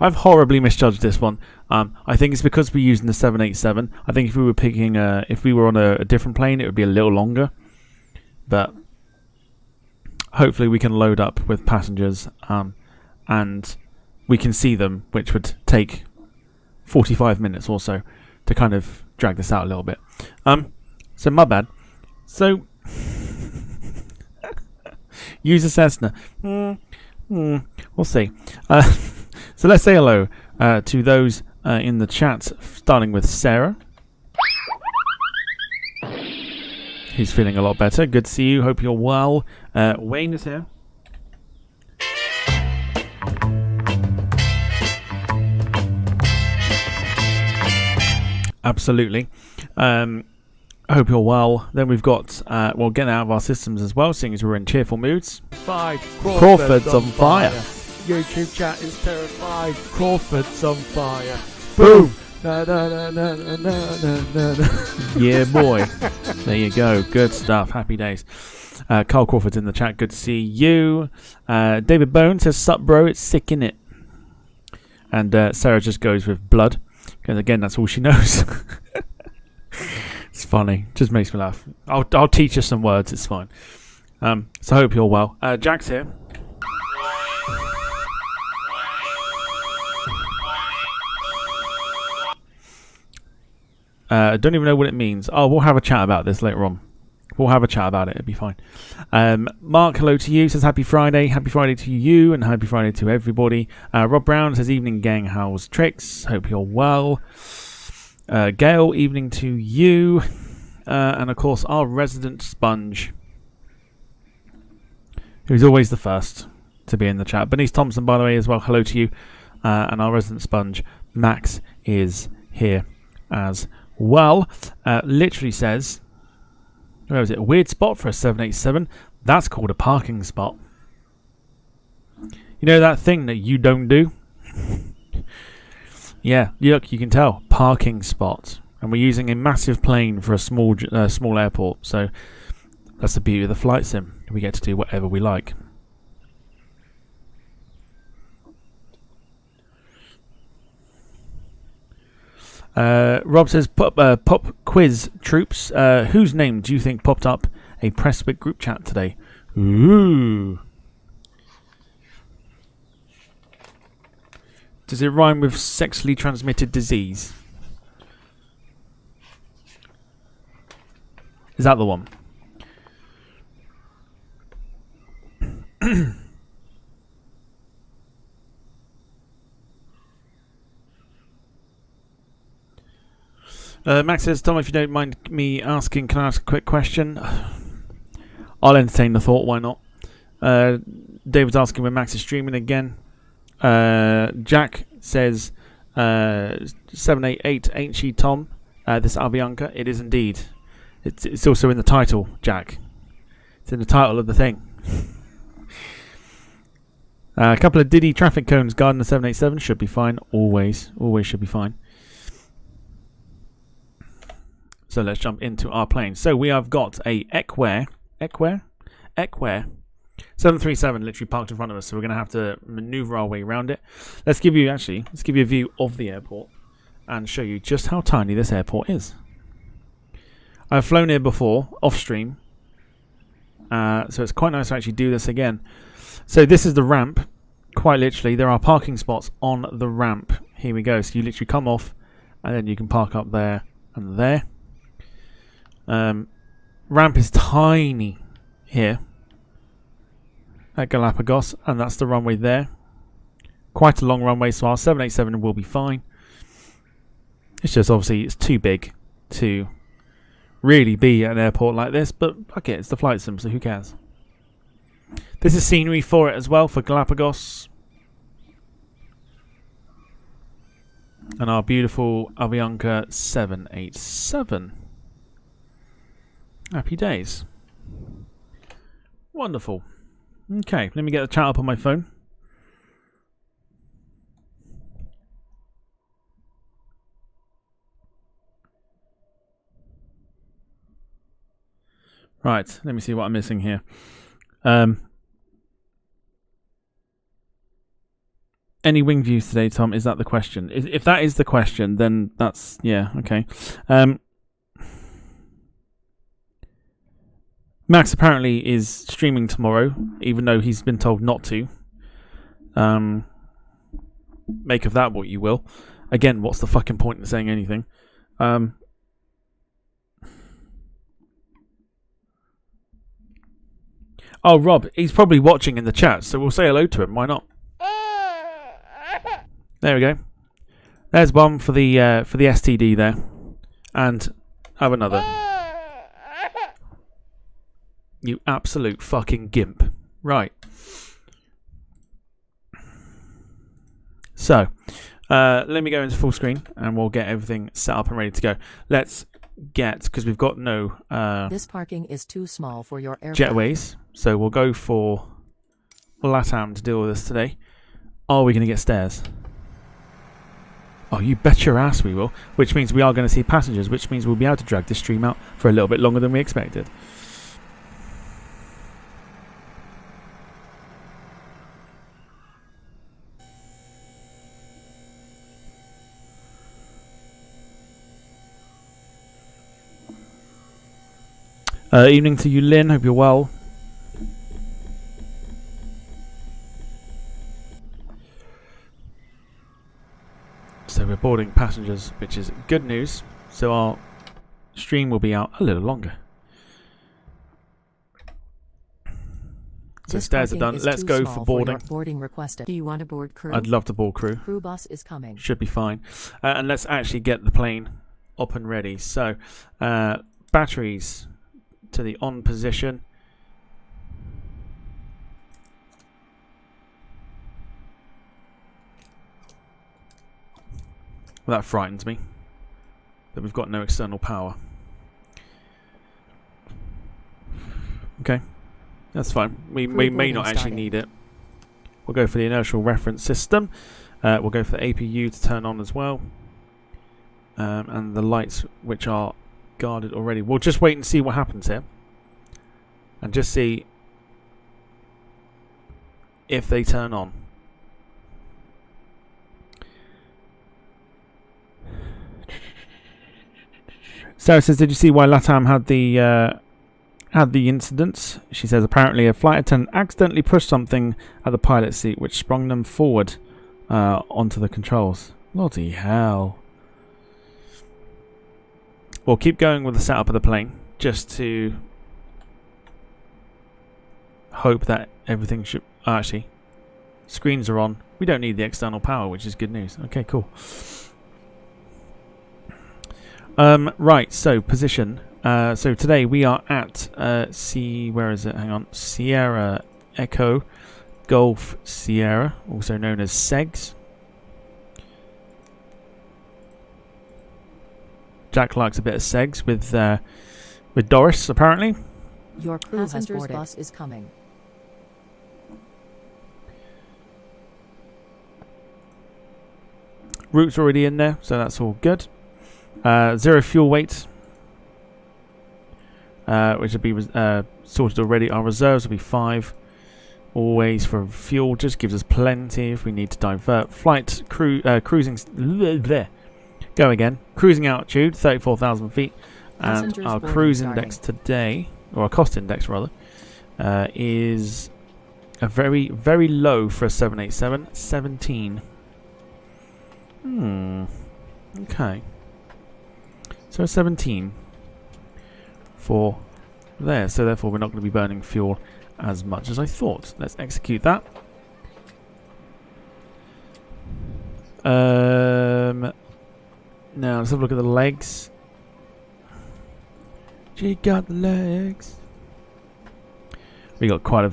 I've horribly misjudged this one. I think it's because we're using the 787. I think if we were picking, if we were on a different plane, it would be a little longer. But hopefully we can load up with passengers, and we can see them, which would take 45 minutes or so to kind of drag this out a little bit. So my bad. So use a Cessna. We'll see. So let's say hello to those in the chat, starting with Sarah, who's feeling a lot better. Good to see you. Hope you're well. Wayne is here. Absolutely. I hope you're well. Then we've got, well, getting out of our systems as well, seeing as we're in cheerful moods. Crawford's on fire. YouTube chat is terrified. Crawford's on fire. Boom! Na, na, na, na, na, na, na, na. Yeah, boy. There you go. Good stuff. Happy days. Carl Crawford's in the chat. Good to see you. David Bone says, sup, bro. It's sick, innit? And Sarah just goes with blood. Because, again, that's all she knows. It's funny. Just makes me laugh. I'll teach you some words. It's fine. So I hope you're well. Jack's here. Don't even know what it means. Oh, we'll have a chat about this later on. We'll have a chat about it. It'll be fine. Mark, hello to you. Says happy Friday. Happy Friday to you and happy Friday to everybody. Rob Brown says evening gang. How's tricks? Hope you're well. Gail, evening to you. And of course our resident sponge, who's always the first to be in the chat. Bernice Thompson, by the way, as well. Hello to you. And our resident sponge, Max, is here as well. Literally says, where is it? A weird spot for a 787. That's called a parking spot. You know that thing that you don't do? Yeah, look, you can tell. Parking spot. And we're using a massive plane for a small airport. So that's the beauty of the flight sim. We get to do whatever we like. Rob says, pop quiz troops. Whose name do you think popped up a Presswick group chat today? Ooh. Does it rhyme with sexually transmitted disease? Is that the one? Max says, Tom, if you don't mind me asking, can I ask a quick question? I'll entertain the thought, why not? David's asking when Max is streaming again. Jack says, 788, ain't she, Tom? This Avianca? It is indeed. It's also in the title, Jack. It's in the title of the thing. A couple of Diddy traffic cones guarding the 787 should be fine. Always should be fine. So let's jump into our plane. So we have got a Equair 737 literally parked in front of us. So we're going to have to maneuver our way around it. Let's give you a view of the airport and show you just how tiny this airport is. I've flown here before, off stream. So it's quite nice to actually do this again. So this is the ramp. Quite literally, there are parking spots on the ramp. Here we go. So you literally come off and then you can park up there and there. Ramp is tiny here at Galapagos, and that's the runway there. Quite a long runway, so our 787 will be fine. It's just obviously it's too big to really be at an airport like this, but fuck it, it's the flight sim, so who cares? This is scenery for it as well, for Galapagos. And our beautiful Avianca 787. Happy days. Wonderful. Okay, let me get the chat up on my phone. Right, let me see what I'm missing here. Any wing views today, Tom? Is that the question? If that is the question, then that's... Yeah, okay. Max apparently is streaming tomorrow, even though he's been told not to. Make of that what you will. Again, what's the fucking point in saying anything? Oh, Rob, he's probably watching in the chat, so we'll say hello to him. Why not? There we go. There's one for the STD there, and have another. You absolute fucking gimp. Right. So, let me go into full screen, and we'll get everything set up and ready to go. Let's get, because we've got no this parking is too small for your aircraft. Jetways, so we'll go for LATAM to deal with this today. Are we going to get stairs? Oh, you bet your ass we will. Which means we are going to see passengers, which means we'll be able to drag this stream out for a little bit longer than we expected. Evening to you, Lynn. Hope you're well. So we're boarding passengers, which is good news. So our stream will be out a little longer. So stairs are done. Let's go for boarding. Boarding requested. Do you want to board crew? I'd love to board crew. Crew bus is coming. Should be fine. And let's actually get the plane up and ready. So batteries to the on position. Well, that frightens me that we've got no external power. Okay, that's fine. We may not actually need it. We'll go for the inertial reference system. We'll go for the APU to turn on as well. And the lights, which are guarded already. We'll just wait and see what happens here. And just see if they turn on. Sarah says, did you see why LATAM had the incidents? She says, apparently a flight attendant accidentally pushed something at the pilot seat, which sprung them forward onto the controls. Bloody hell. We'll keep going with the setup of the plane, just to hope that everything should... Oh, actually, screens are on. We don't need the external power, which is good news. Okay, cool. Right, so position. So today we are at where is it? Hang on. Sierra Echo Golf Sierra, also known as SEGS. Jack likes a bit of SEGS with Doris, apparently. Your crew passengers bus is coming. Route's already in there, so that's all good. Zero fuel weight, which will be sorted already. Our reserves will be 5. Always for fuel, just gives us plenty if we need to divert. Flight cruising. Go again. Cruising altitude 34,000 feet, and our cruise index today, or our cost index rather, is a very, very low for a 787. 17. Okay. So 17 for there. So therefore we're not going to be burning fuel as much as I thought. Let's execute that. Now let's have a look at the legs. She got the legs. We got quite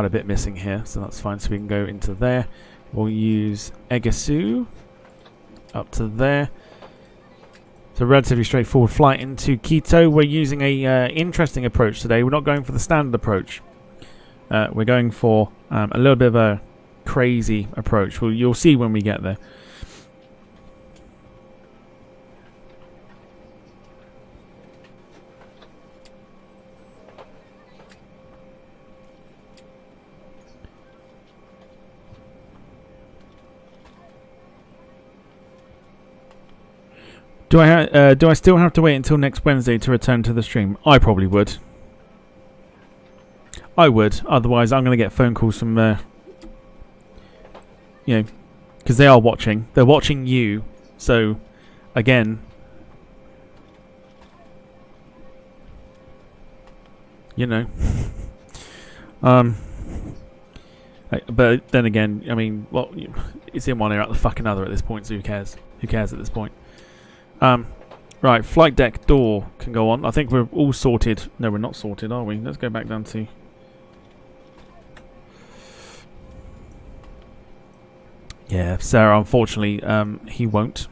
a bit missing here, so that's fine. So we can go into there. We'll use Egasu up to there. It's a relatively straightforward flight into Quito. We're using a interesting approach today. We're not going for the standard approach. We're going for a little bit of a crazy approach. You'll see when we get there. Do I still have to wait until next Wednesday to return to the stream? I probably would. I would. Otherwise, I'm going to get phone calls from, you know, because they are watching. They're watching you. So, again, you know, but then again, I mean, well, it's in one ear out the fucking other at this point. So who cares? Who cares at this point? Right, flight deck door can go on. I think we're all sorted. No, we're not sorted, are we? Let's go back down to... Yeah, Sarah, unfortunately, he won't.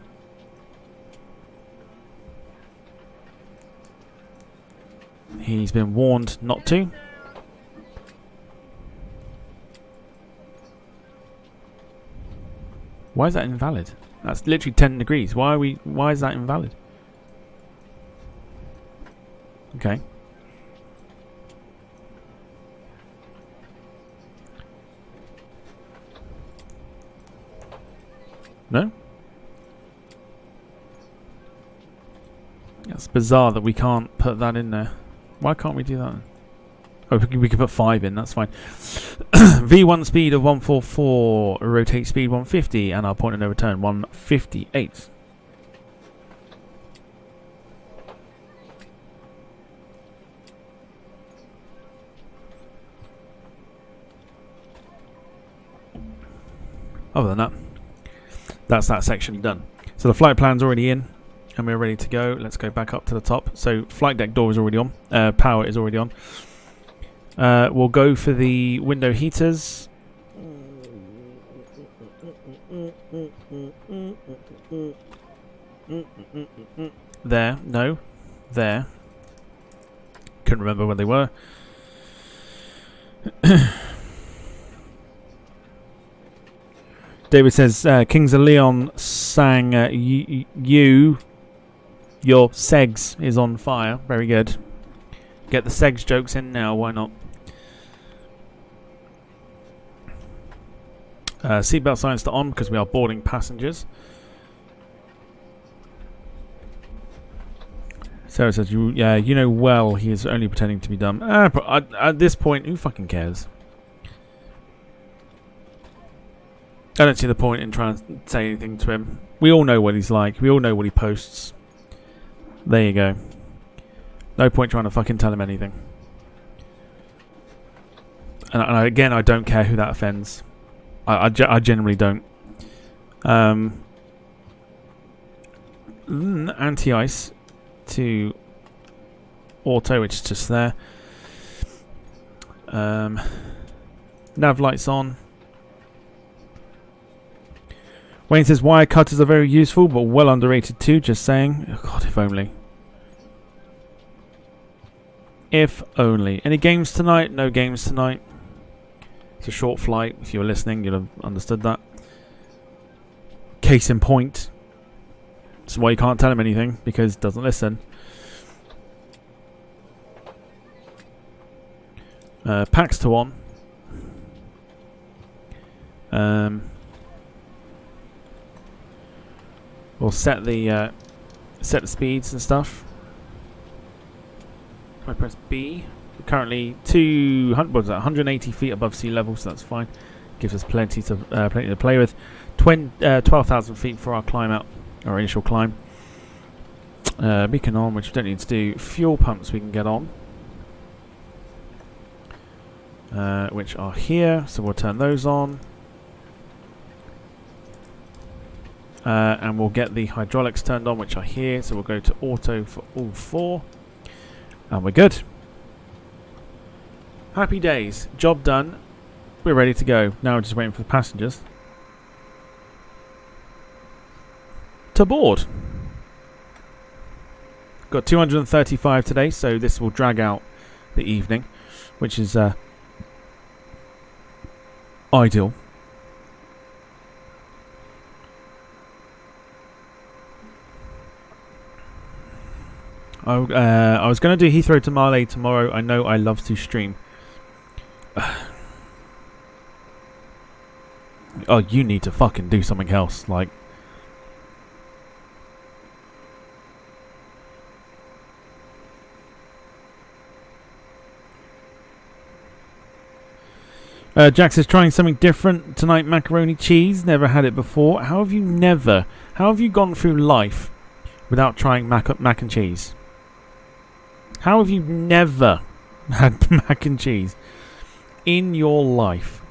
He's been warned not to. Why is that invalid? That's literally 10 degrees. Why is that invalid? Okay. No? It's bizarre that we can't put that in there. Why can't we do that? Oh, we can put 5 in, that's fine. V1 speed of 144, rotate speed 150, and our point of no return 158. Other than that, that's that section done. So the flight plan's already in, and we're ready to go. Let's go back up to the top. So flight deck door is already on. Power is already on. We'll go for the window heaters. There, no, there. Couldn't remember where they were. David says, Kings of Leon sang your SEGS is on fire. Very good. Get the SEGS jokes in now, why not? Seatbelt signs to on because we are boarding passengers. Sarah says, you know well he is only pretending to be dumb. At this point, who fucking cares? I don't see the point in trying to say anything to him. We all know what he's like. We all know what he posts. There you go. No point trying to fucking tell him anything. And again, I don't care who that offends. I generally don't. Anti-ice to auto, which is just there. Nav lights on. Wayne says wire cutters are very useful, but well underrated too. Just saying. Oh God, if only. If only. Any games tonight? No games tonight. It's a short flight. If you were listening, you'd have understood that. Case in point. That's why you can't tell him anything, because he doesn't listen. Packs to on. We'll set the speeds and stuff. If I press B, we're currently 180 feet above sea level, so that's fine. Gives us plenty to play with. 12,000 feet for our climb out, our initial climb. Beacon on, which we don't need to do. Fuel pumps we can get on, which are here, so we'll turn those on. And we'll get the hydraulics turned on, which are here, so we'll go to auto for all 4. And we're good. Happy days. Job done. We're ready to go. Now we're just waiting for the passengers to board. Got 235 today, so this will drag out the evening, which is ideal. I was going to do Heathrow to Marley tomorrow. I know I love to stream. Oh, you need to fucking do something else. Like, Jax is trying something different tonight. Macaroni cheese. Never had it before. How have you gone through life without trying mac and cheese? How have you never had mac and cheese in your life?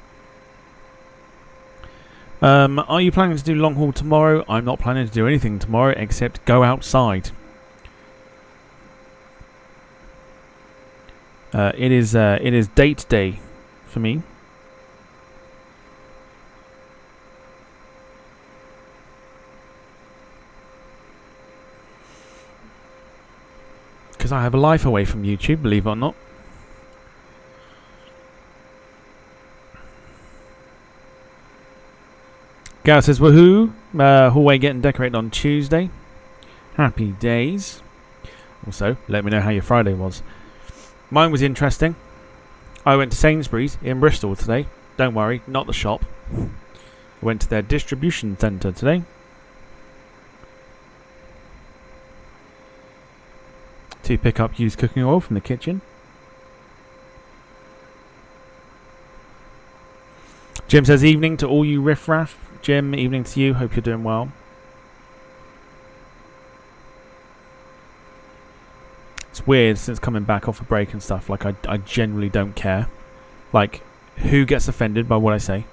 Are you planning to do long haul tomorrow? I'm not planning to do anything tomorrow except go outside. It is date day for me. Because I have a life away from YouTube, believe it or not. Gal says, woohoo! Hallway getting decorated on Tuesday. Happy days. Also, let me know how your Friday was. Mine was interesting. I went to Sainsbury's in Bristol today. Don't worry, not the shop. I went to their distribution centre today. To pick up used cooking oil from the kitchen. Jim says, evening to all you riffraff. Jim, evening to you. Hope you're doing well. It's weird since coming back off a break and stuff. Like, I generally don't care. Like, who gets offended by what I say?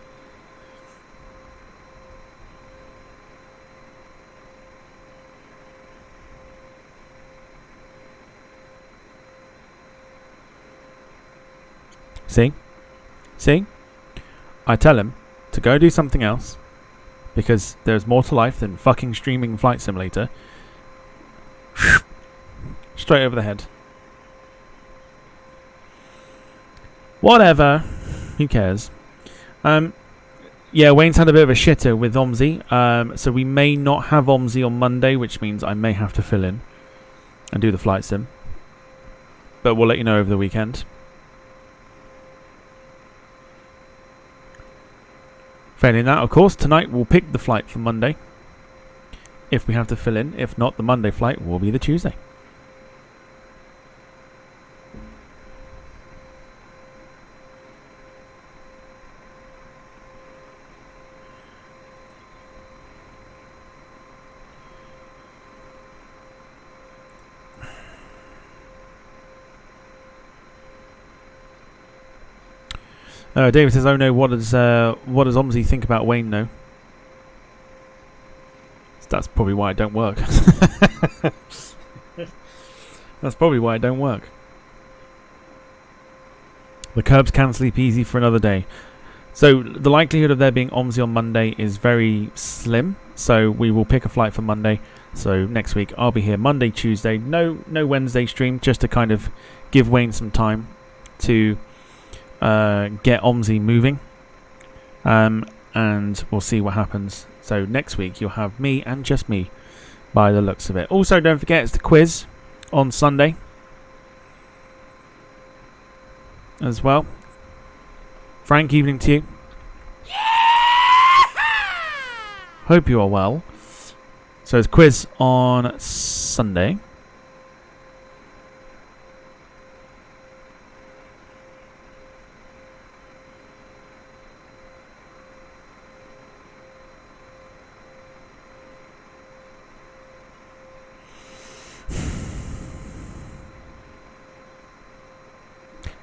See? I tell him to go do something else because there's more to life than fucking streaming Flight Simulator. Straight over the head. Whatever. Who cares? Yeah, Wayne's had a bit of a shitter with OMSI. So we may not have OMSI on Monday, which means I may have to fill in and do the flight sim. But we'll let you know over the weekend. Failing that, of course, tonight we'll pick the flight for Monday. If we have to fill in. If not, the Monday flight will be the Tuesday. David says, "Oh no, what does OMSI think about Wayne? No, that's probably why it don't work. That's probably why it don't work. The Curbs can sleep easy for another day. So the likelihood of there being OMSI on Monday is very slim. So we will pick a flight for Monday. So next week I'll be here Monday, Tuesday. No Wednesday stream, just to kind of give Wayne some time to get OMSI moving, and we'll see what happens. So next week you'll have me and just me by the looks of it. Also, don't forget it's the quiz on Sunday as well. Frank, evening to you. Hope you are well. So it's quiz on Sunday.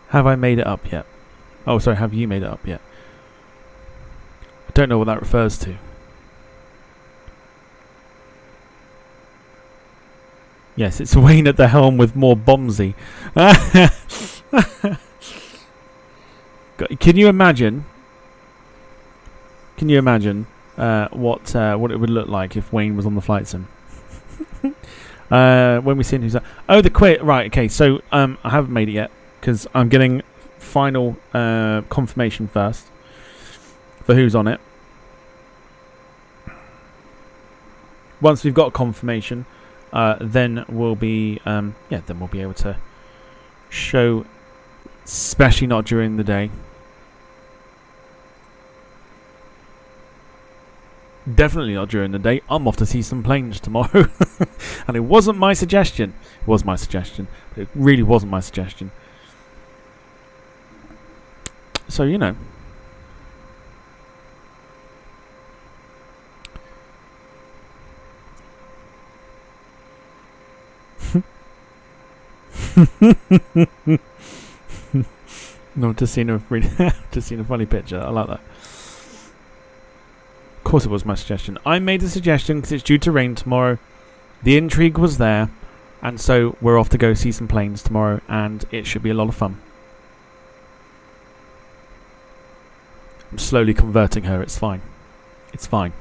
Have I made it up yet? Oh, sorry, have you made it up yet? I don't know what that refers to. Yes, it's Wayne at the helm with more bombsy. Can you imagine? Can you imagine what it would look like if Wayne was on the flight sim? When we see who's that? Oh, the quit. Right. Okay. So I haven't made it yet because I'm getting final confirmation first for who's on it. Once we've got confirmation, then we'll be then we'll be able to show, especially not during the day. Definitely not during the day. I'm off to see some planes tomorrow. And it wasn't my suggestion. It was my suggestion, but it really wasn't my suggestion. So, you know, No, just seen a funny picture. I like that. Of course, it was my suggestion. I made the suggestion because it's due to rain tomorrow. The intrigue was there, and so we're off to go see some planes tomorrow, and it should be a lot of fun. I'm slowly converting her. It's fine. It's fine.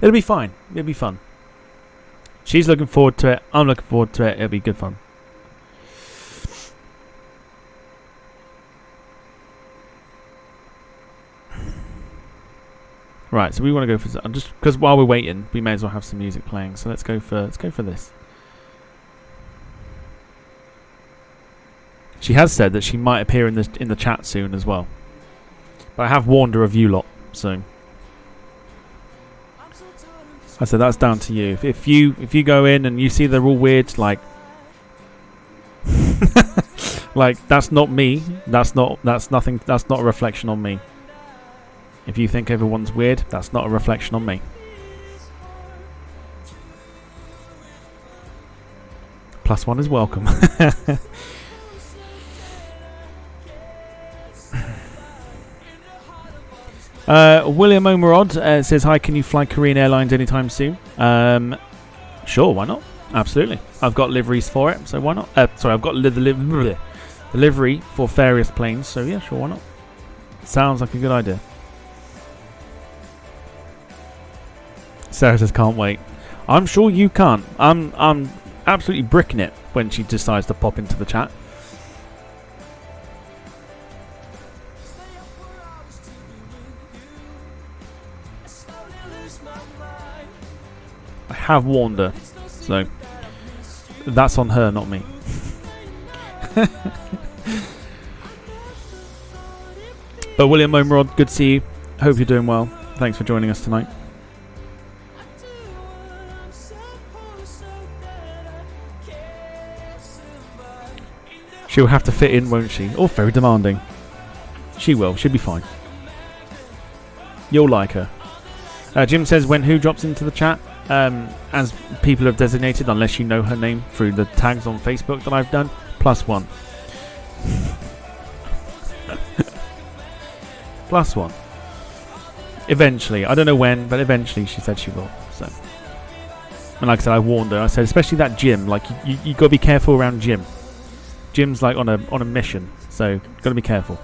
It'll be fine. It'll be fun. She's looking forward to it. I'm looking forward to it. It'll be good fun. Right, so we want to go for just because while we're waiting, we may as well have some music playing. So let's go for this. She has said that she might appear in the chat soon as well, but I have warned her of you lot. So I said that's down to you. If you go in and you see they're all weird, like like that's not me. That's not a reflection on me. If you think everyone's weird, that's not a reflection on me. +1 is welcome. William Omerod says, hi, can you fly Korean Airlines anytime soon? Sure, why not? Absolutely. I've got liveries for it, so why not? Sorry, I've got the livery for various planes, so yeah, sure, why not? Sounds like a good idea. Sarah says, can't wait. I'm sure you can't. I'm absolutely bricking it when she decides to pop into the chat. I have warned her, so that's on her, not me. But William Omerod, good to see you. Hope you're doing well. Thanks for joining us tonight. She'll have to fit in, won't she? Oh, very demanding. She will. She'll be fine. You'll like her. Jim says, when who drops into the chat, as people have designated, unless you know her name through the tags on Facebook that I've done, +1. +1. Eventually. I don't know when, but eventually she said she will. So, and like I said, I warned her. I said, especially that Jim. Like, you got to be careful around Jim. Jim's like on a mission, so got to be careful.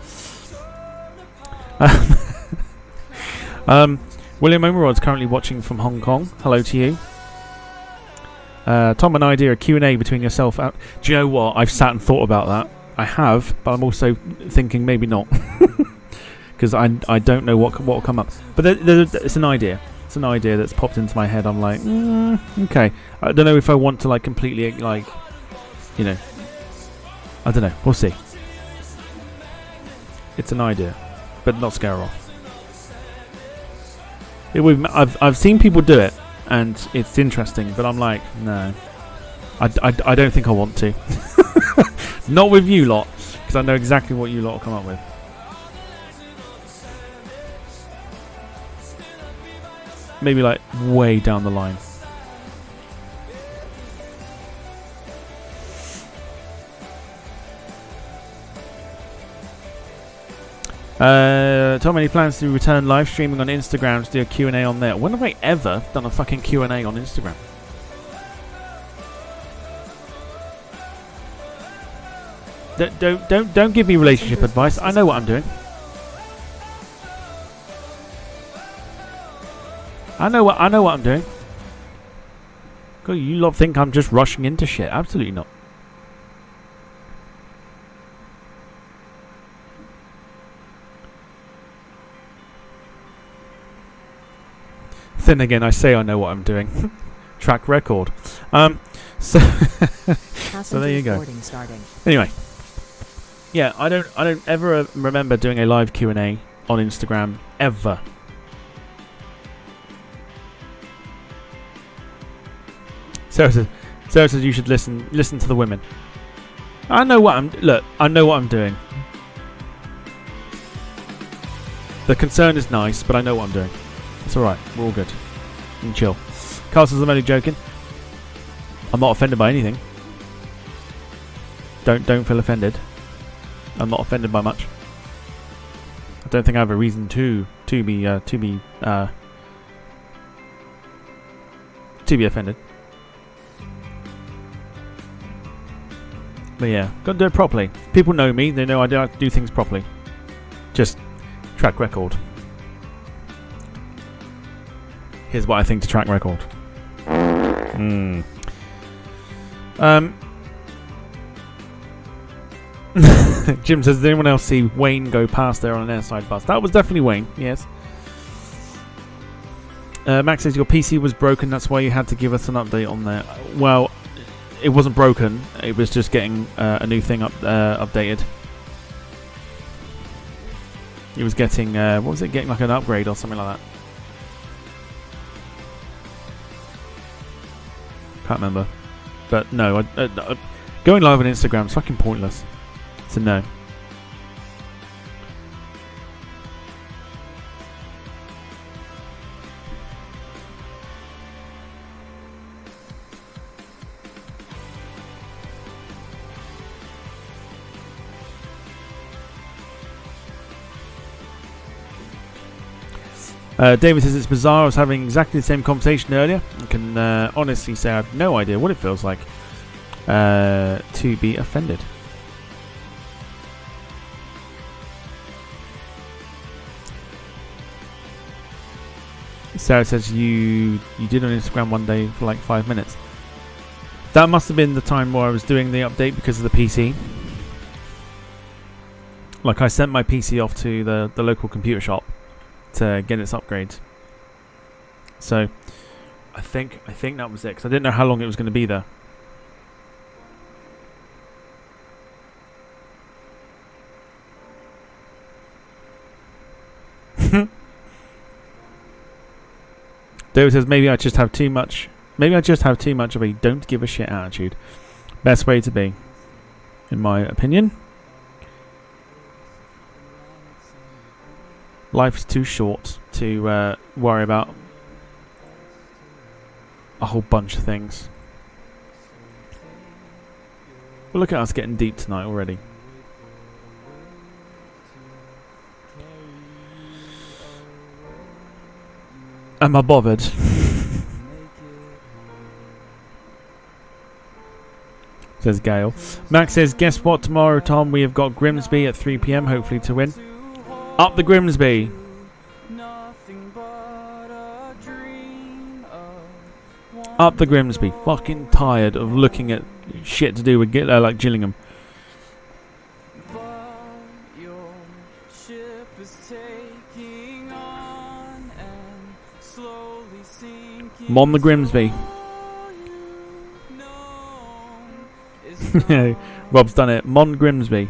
William Omerod's currently watching from Hong Kong. Hello to you. Tom and I do a Q&A between yourself. Do you know what? I've sat and thought about that. I have, but I'm also thinking maybe not, because I don't know what will come up. But it's an idea. It's an idea that's popped into my head. I'm like, okay. I don't know if I want to like completely like, you know. I don't know. We'll see. It's an idea, but not scare her off. I've seen people do it, and it's interesting. But I'm like, no, I don't think I want to. Not with you lot, because I know exactly what you lot will come up with. Maybe like way down the line. Tom, any plans to return live streaming on Instagram to do a Q&A on there? When have I ever done a fucking Q&A on Instagram? Don't give me relationship advice. I know what I'm doing. I know what I'm doing. God, you lot think I'm just rushing into shit? Absolutely not. Then again, I say I know what I'm doing. Track record. So there you go. Anyway, yeah, I don't ever remember doing a live Q&A on Instagram ever. Sarah says you should listen to the women. I know what I'm doing. The concern is nice, but I know what I'm doing. It's alright, we're all good. And chill. Carl says I'm only joking. I'm not offended by anything. Don't feel offended. I'm not offended by much. I don't think I have a reason to be offended. But yeah, got to do it properly. People know me; they know I do things properly. Just track record. Here's what I think to track record. Jim says, did anyone else see Wayne go past there on an airside bus? That was definitely Wayne, yes. Max says, your PC was broken, that's why you had to give us an update on there. Well, it wasn't broken, it was just getting a new thing updated. It was getting, what was it, getting like an upgrade or something like that. Can't remember. But no, going live on Instagram is fucking pointless. So no. David says it's bizarre. I was having exactly the same conversation earlier. I can honestly say I have no idea what it feels like to be offended. Sarah says you did on Instagram one day for like 5 minutes. That must have been the time where I was doing the update because of the PC. Like I sent my PC off to the local computer shop to get its upgrades. So I think that was it, because I didn't know how long it was going to be there. David says maybe I just have too much. Maybe I just have too much of a don't give a shit attitude. Best way to be, in my opinion. Life's too short to worry about a whole bunch of things. Well, look at us getting deep tonight already. Am I bothered? Says Gail. Max says, guess what tomorrow, Tom? We have got Grimsby at 3 PM, hopefully to win. Up the Grimsby. Up the Grimsby. Fucking tired of looking at shit to do with like Gillingham. Mon the Grimsby. Rob's done it. Mon Grimsby.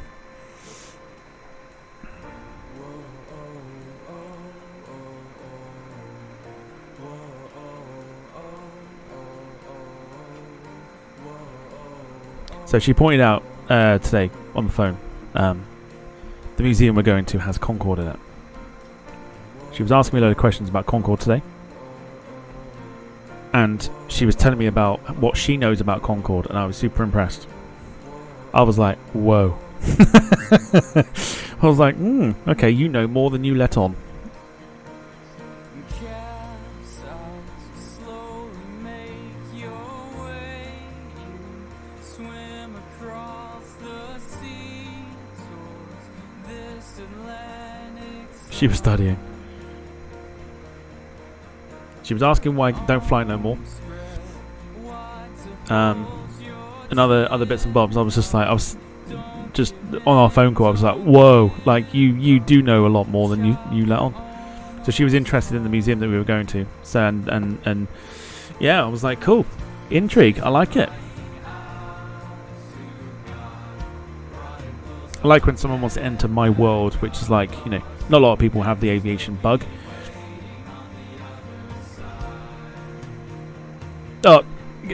So she pointed out today on the phone, the museum we're going to has Concorde in it. She was asking me a load of questions about Concorde today. And she was telling me about what she knows about Concorde, and I was super impressed. I was like, whoa. I was like, okay, you know more than you let on. She was studying. She was asking why I don't fly no more. And other bits and bobs. I was just on our phone call. I was like, whoa, like you do know a lot more than you let on. So she was interested in the museum that we were going to. So and yeah, I was like, cool, intrigue. I like it. I like when someone wants to enter my world, which is like, you know, not a lot of people have the aviation bug. Oh,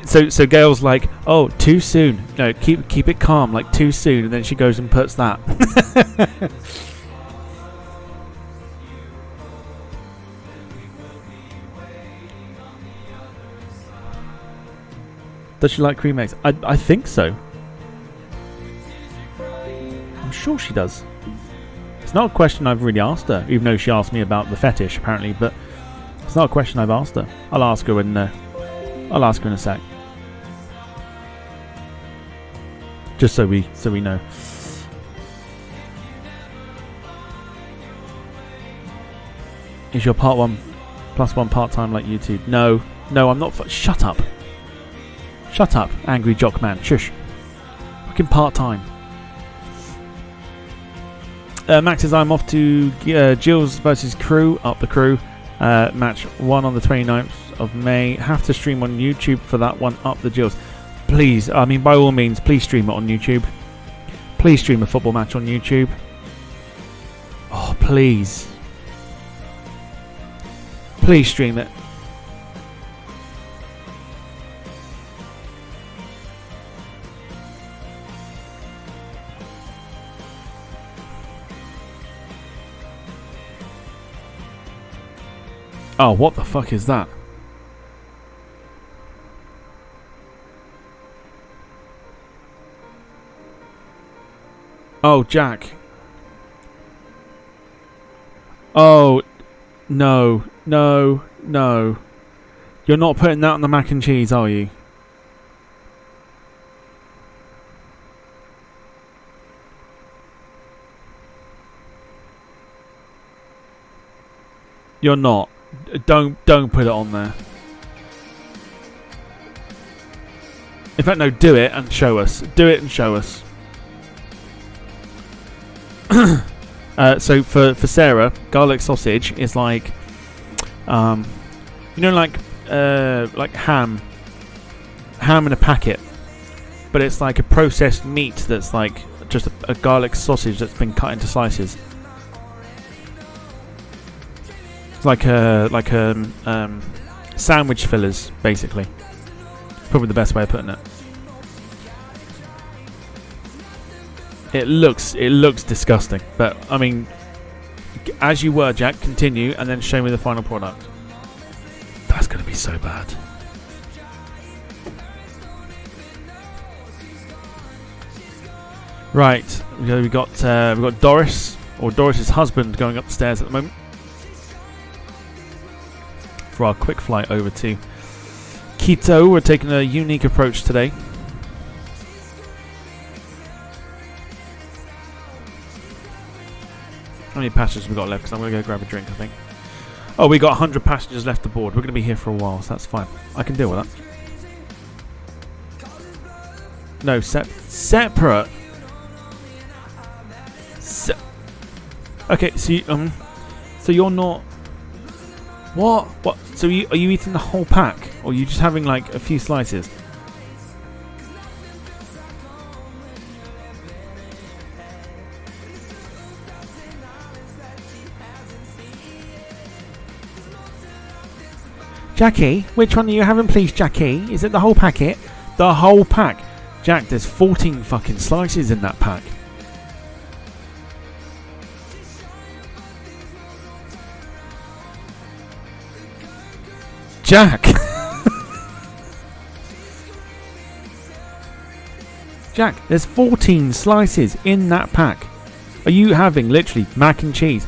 so Gail's like, oh, too soon. No, keep it calm, like too soon, and then she goes and puts that. Does she like cream eggs? I think so. I'm sure she does. It's not a question I've really asked her, even though she asked me about the fetish apparently. But it's not a question I've asked her. I'll ask her in a sec. Just so we know. Is your part 1+1 part-time like YouTube? No, I'm not. Shut up. Shut up, angry jock man. Shush. Fucking part-time. Max says I'm off to Jills versus Crew. Up the Crew. Match 1 on the 29th of May. Have to stream on YouTube for that one. Up the Jills. Please, I mean, by all means, please stream it on YouTube. Please stream a football match on YouTube. Oh, please. Please stream it. Oh, what the fuck is that? Oh, Jack. Oh, no. You're not putting that on the mac and cheese, are you? You're not. Don't put it on there. In fact, no, do it and show us. Do it and show us. So for Sarah, garlic sausage is like, you know, like ham in a packet, but it's like a processed meat that's like just a garlic sausage that's been cut into slices. It's like sandwich fillers, basically. Probably the best way of putting it. It looks disgusting, but I mean, as you were, Jack, continue and then show me the final product. That's going to be so bad. Right, we got Doris, or Doris's husband, going up the stairs at the moment for our quick flight over to Quito. We're taking a unique approach today. How many passengers we got left? Because I'm going to go grab a drink, I think. Oh, we got 100 passengers left aboard. We're going to be here for a while, so that's fine. I can deal with that. No, separate. Okay, so you're not. What? So are you eating the whole pack, or are you just having like a few slices? Jackie, which one are you having, please, Jackie? Is it the whole packet? The whole pack. Jack, there's 14 fucking slices in that pack. Jack! Jack, there's 14 slices in that pack. Are you having literally mac and cheese?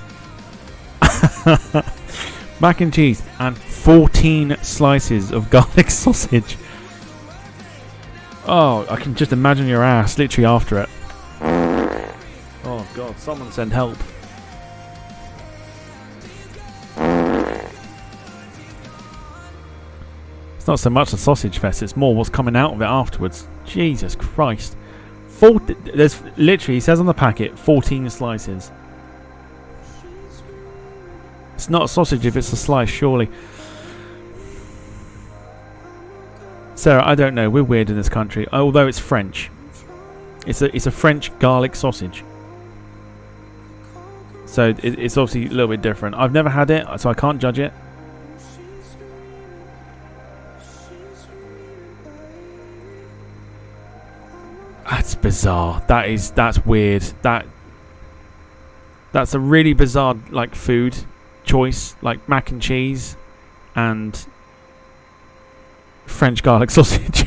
Mac and cheese and 14 slices of garlic sausage. Oh, I can just imagine your ass literally after it. Oh god, someone send help. It's not so much the sausage fest, it's more what's coming out of it afterwards. Jesus Christ. There's literally, it says on the packet, 14 slices. It's not a sausage if it's a slice, surely. Sarah, I don't know. We're weird in this country. Although it's French. It's a French garlic sausage. So it's obviously a little bit different. I've never had it, so I can't judge it. That's bizarre. That's weird. That's a really bizarre like food choice, like mac and cheese and French garlic sausage.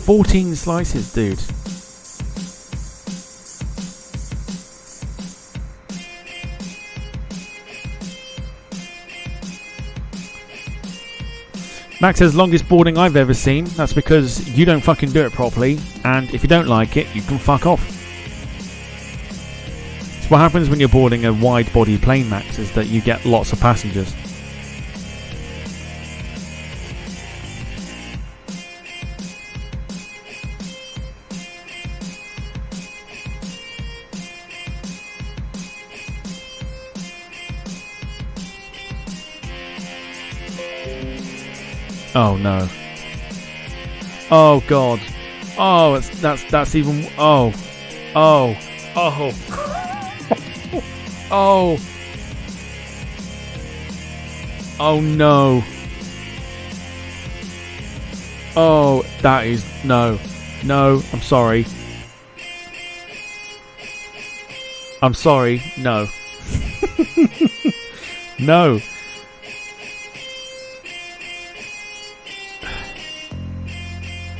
14 slices, dude. Max says, longest boarding I've ever seen. That's because you don't fucking do it properly, and if you don't like it, you can fuck off. It's what happens when you're boarding a wide-body plane, Max, is that you get lots of passengers. Oh no. Oh god. Oh, that's even. Oh. Oh. Oh. Oh. Oh no. Oh, that is no. No, I'm sorry. I'm sorry. No. No.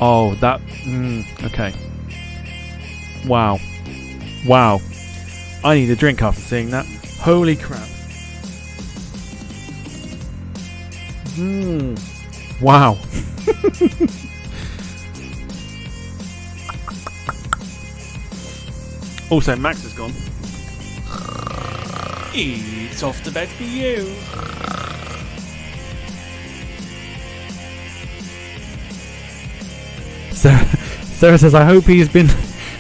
Oh, that... okay. Wow. Wow. I need a drink after seeing that. Holy crap. Wow. Also, Max is gone. It's off to bed for you. Sarah says, I hope he's been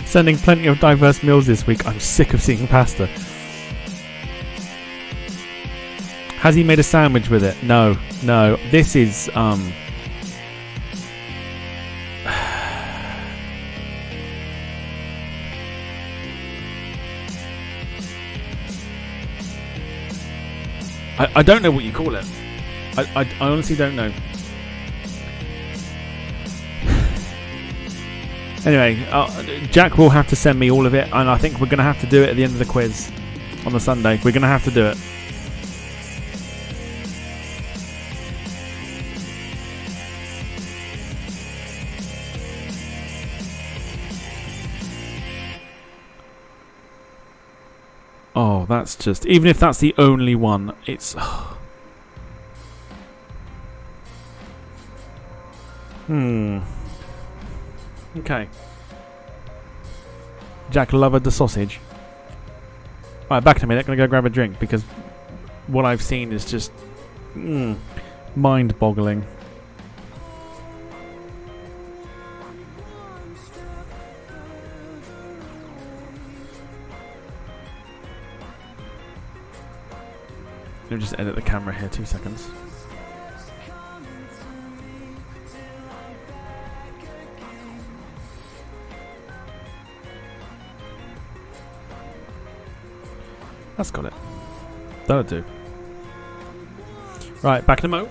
sending plenty of diverse meals this week. I'm sick of seeing pasta. Has he made a sandwich with it? No. This is I don't know what you call it. I honestly don't know. Anyway, Jack will have to send me all of it, and I think we're going to have to do it at the end of the quiz on the Sunday. We're going to have to do it. Oh, that's just... Even if that's the only one, it's... Okay. Jack lovered the sausage. Alright, back to me. I'm going to go grab a drink because what I've seen is just mind-boggling. Let me just edit the camera here, 2 seconds. That's got it. That'll do. Right, back in a mo.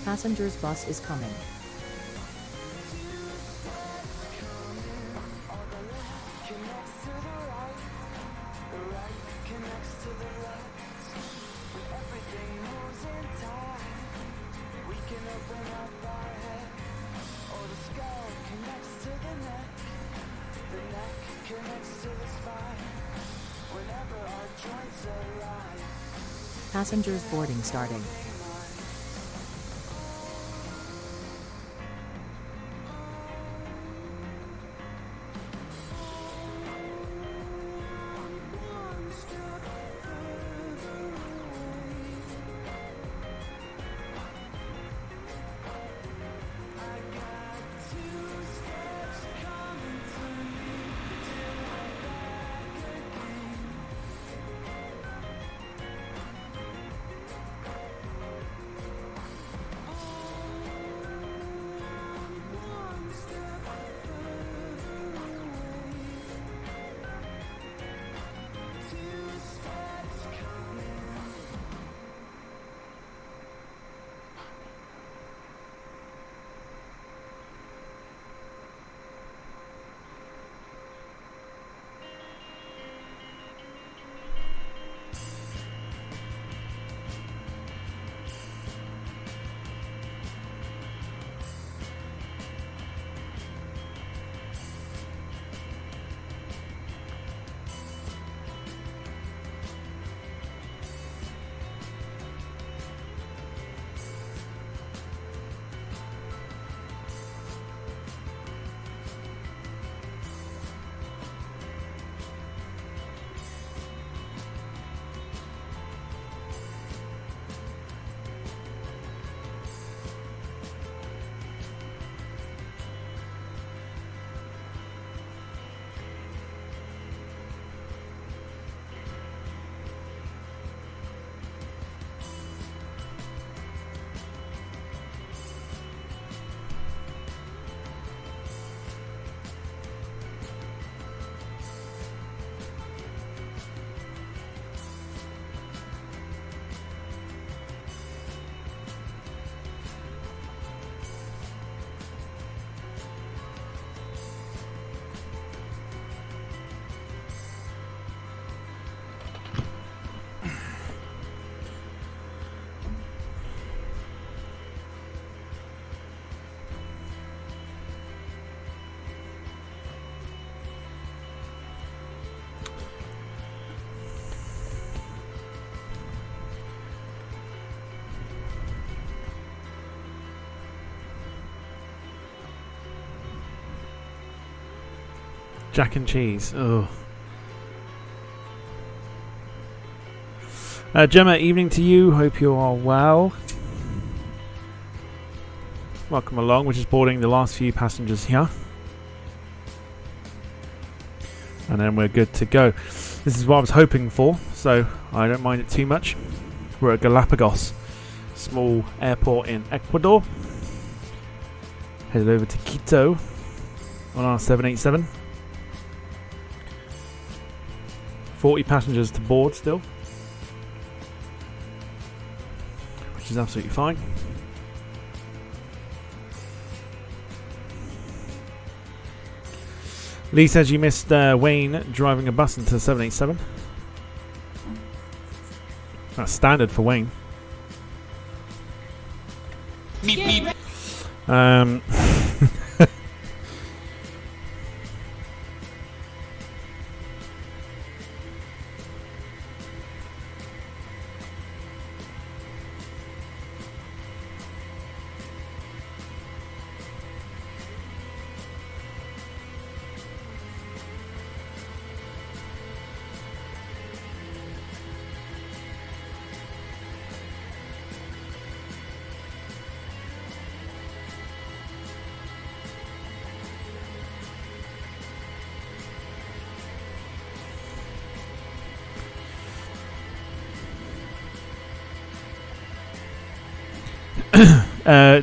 Passengers bus is coming. Passengers boarding starting. Jack and cheese. Oh. Gemma, evening to you. Hope you are well. Welcome along. We're just boarding the last few passengers here. And then we're good to go. This is what I was hoping for, so I don't mind it too much. We're at Galapagos, small airport in Ecuador. Headed over to Quito on our 787. 40 passengers to board still, which is absolutely fine. Lee says you missed Wayne driving a bus into the 787. That's standard for Wayne. Meep, meep.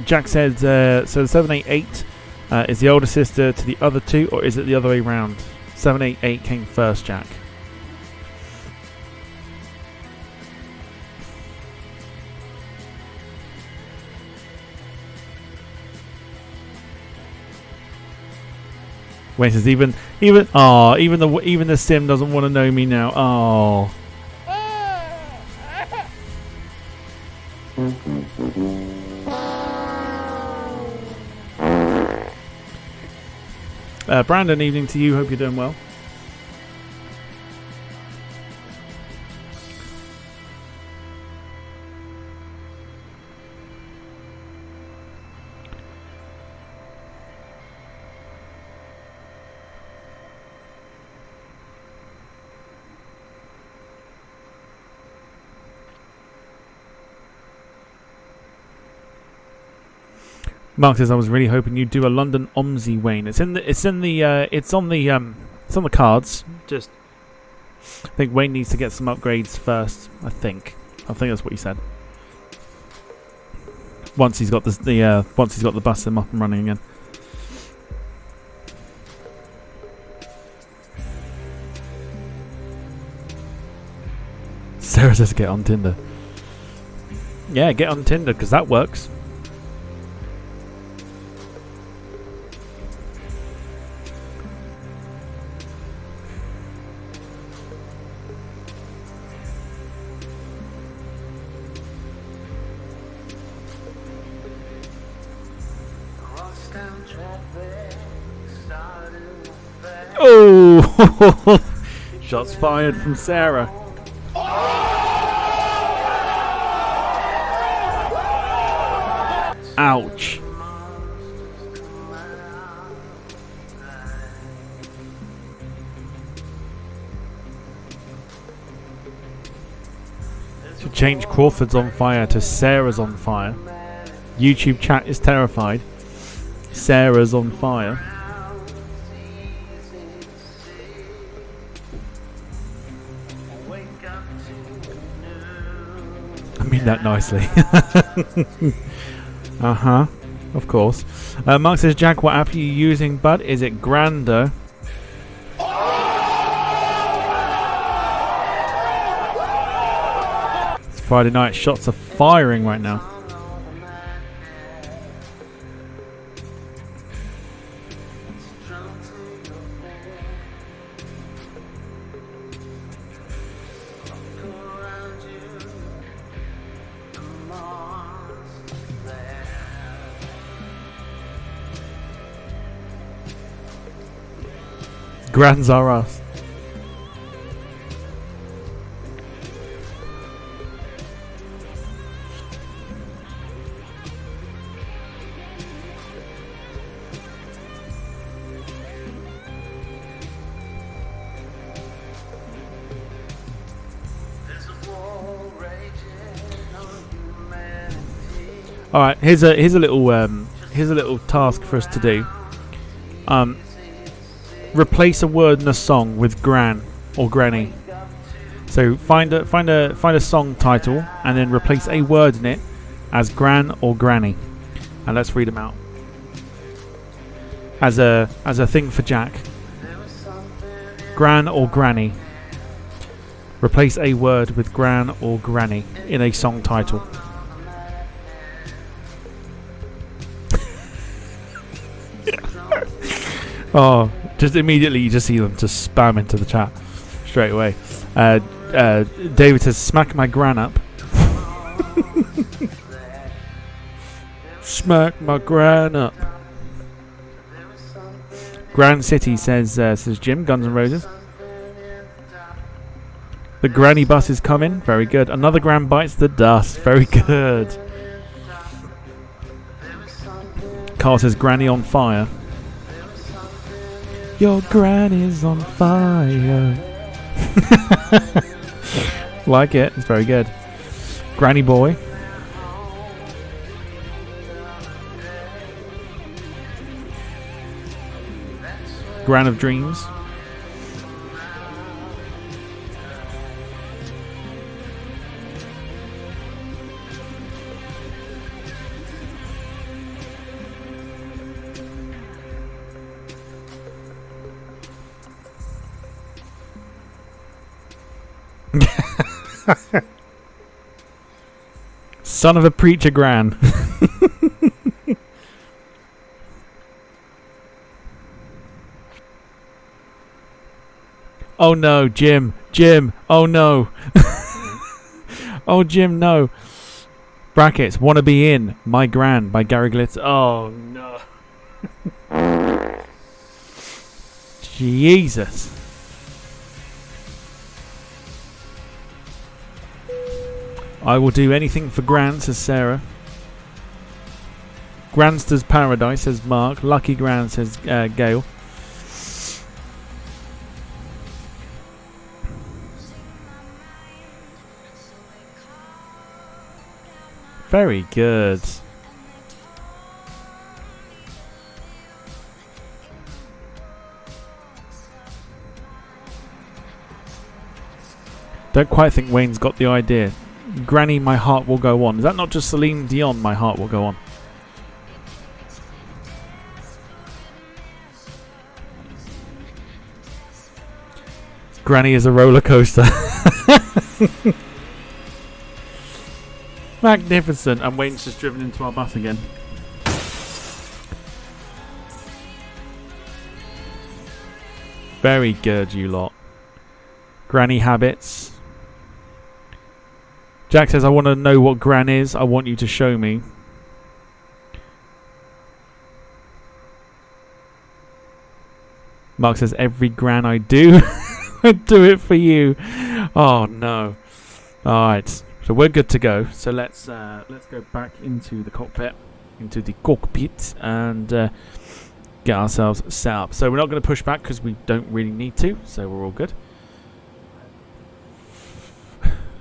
Jack said, so the 788 is the older sister to the other two, or is it the other way round? 788 came first, Jack. Wait, says even the sim doesn't want to know me now. Oh. Brandon, evening to you. Hope you're doing well. Mark says I was really hoping you'd do a London OMSI, Wayne. It's on the cards. Just I think Wayne needs to get some upgrades first. I think that's what he said. Once he's got the bus up and running again. Sarah says get on Tinder. Yeah, get on Tinder because that works. Oh! Shots fired from Sarah. Ouch. To change Crawford's on fire to Sarah's on fire. YouTube chat is terrified. Sarah's on fire. I mean that nicely. Uh-huh. Of course. Mark says, Jack, what app are you using, bud? Is it Grando? It's Friday night. Shots are firing right now. Grands are us. All right, here's a little task for us to do. Replace a word in a song with gran or granny. So find a song title and then replace a word in it as gran or granny, and let's read them out as a thing for Jack. Gran or granny. Replace a word with gran or granny in a song title. Oh. Just immediately, you just see them just spam into the chat straight away. David says, "Smack my gran up." Smack my gran up. Grand City says Jim, Guns N' Roses. The granny bus is coming. Very good. Another gran bites the dust. Very good. Carl says, "Granny on fire." Your granny's on fire. Like it. It's very good. Granny boy. Gran of dreams. Son of a preacher gran. Oh no, Jim, oh no. Oh Jim, no. Brackets, wanna be in My Gran by Gary Glitz. Oh no. Jesus. I will do anything for Gran, says Sarah. Granster's Paradise, says Mark. Lucky Gran, says Gail. Very good. Don't quite think Wayne's got the idea. Granny, my heart will go on. Is that not just Celine Dion, my heart will go on? Granny is a roller coaster. Magnificent. And Wayne's just driven into our bus again. Very good, you lot. Granny habits. Jack says, I want to know what Gran is. I want you to show me. Mark says, every Gran I do, I do it for you. Oh, no. Alright, so we're good to go. So let's go back into the cockpit, and get ourselves set up. So we're not going to push back because we don't really need to, so we're all good.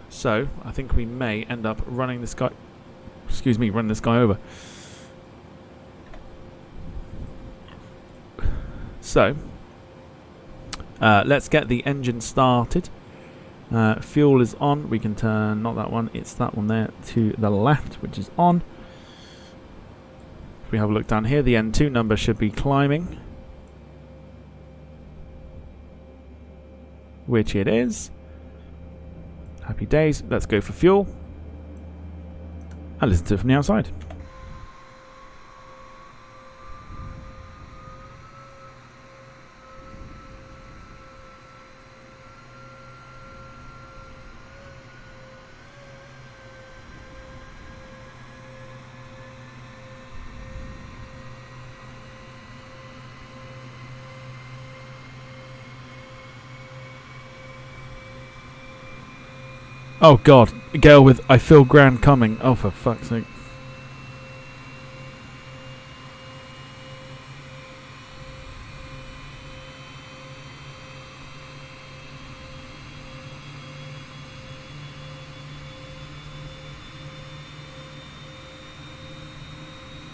So I think we may end up running this guy, running this guy over. So let's get the engine started. Fuel is on. We can turn, not that one, it's that one there to the left, which is on. If we have a look down here, the N2 number should be climbing, which it is. Happy days. Let's go for fuel and listen to it from the outside. Oh god, Gail with I feel Gran coming. Oh, for fuck's sake.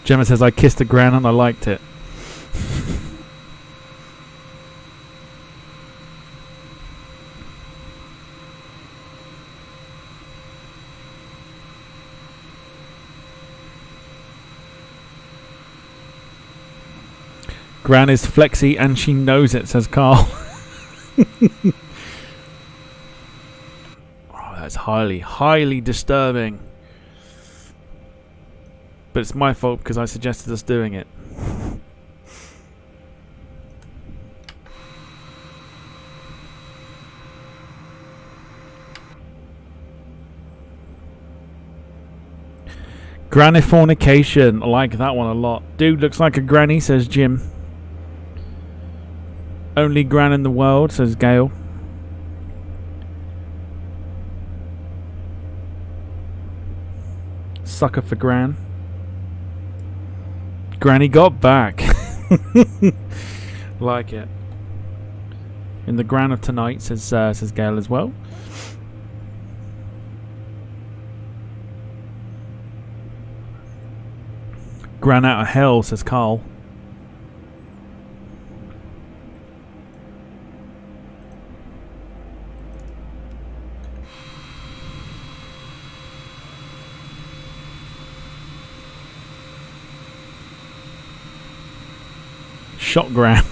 Gemma says I kissed a Gran and I liked it. Gran is flexy and she knows it, says Carl. Oh, that's highly, highly disturbing. But it's my fault because I suggested us doing it. Granifornication. I like that one a lot. Dude looks like a granny, says Jim. Only Gran in the world, says Gail. Sucker for Gran. Granny got back. Like it. In the Gran of tonight, says Gail as well. Gran out of hell, says Carl. Shot Gran.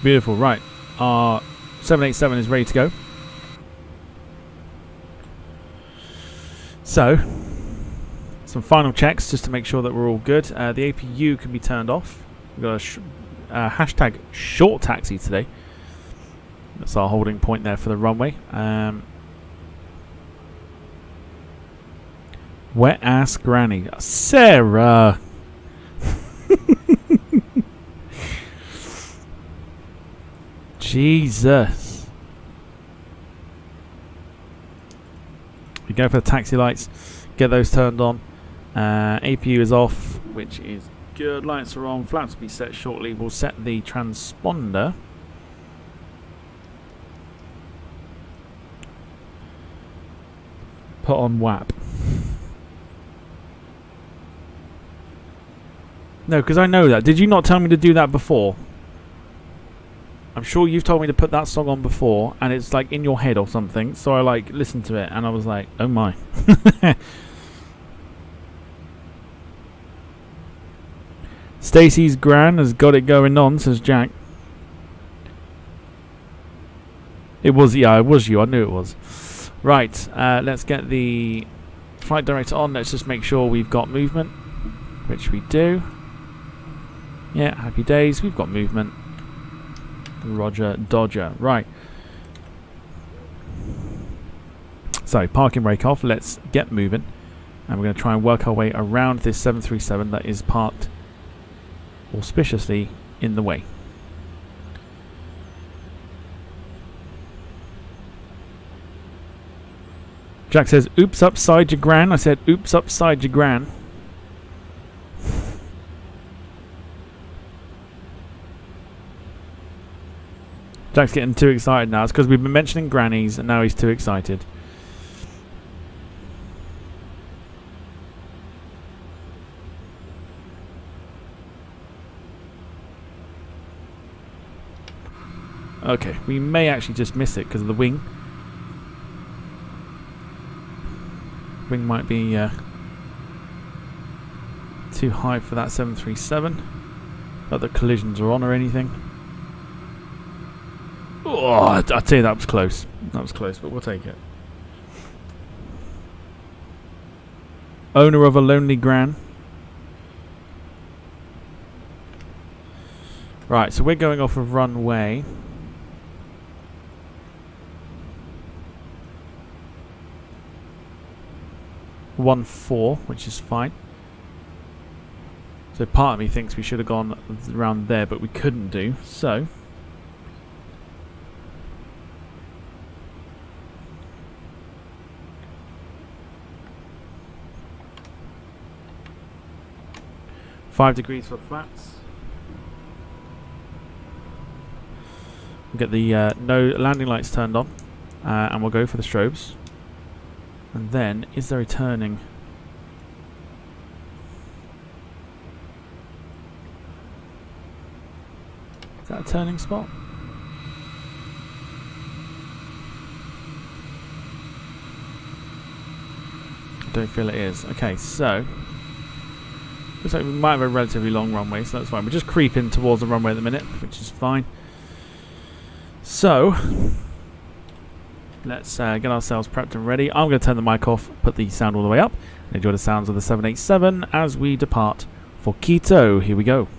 Beautiful, right. Our 787 is ready to go. So, some final checks just to make sure that we're all good. The APU can be turned off. We've got a hashtag short taxi today. That's our holding point there for the runway. Wet ass granny. Sarah! Jesus. We go for the taxi lights. Get those turned on. APU is off, which is good. Lights are on. Flaps will be set shortly. We'll set the transponder. Put on WAP. No, because I know that. Did you not tell me to do that before? I'm sure you've told me to put that song on before, and it's like in your head or something. So I like listened to it, and I was like, oh my. Stacey's gran has got it going on, says Jack. It was, yeah, it was you. I knew it was. Right, let's get the flight director on. Let's just make sure we've got movement, which we do. Yeah, happy days. We've got movement. Roger, Dodger. Right. So, parking brake off. Let's get moving. And we're going to try and work our way around this 737 that is parked auspiciously in the way. Jack says, oops upside your gran. I said, oops upside your gran. Jack's getting too excited now. It's because we've been mentioning grannies and now he's too excited. Okay, we may actually just miss it because of the wing. Wing might be too high for that 737. Not that collisions are on or anything. Oh, I tell you, that was close. That was close, but we'll take it. Owner of a lonely gran. Right, so we're going off of runway 14, which is fine. So part of me thinks we should have gone around there, but we couldn't do, so $5 degrees for flats. We'll get the no landing lights turned on, and we'll go for the strobes. And then, is there a turning? Is that a turning spot? I don't feel it is. Okay, so looks like we might have a relatively long runway, so that's fine. We're just creeping towards the runway at the minute, which is fine. So let's get ourselves prepped and ready. I'm going to turn the mic off, put the sound all the way up, and enjoy the sounds of the 787 as we depart for Quito. Here we go.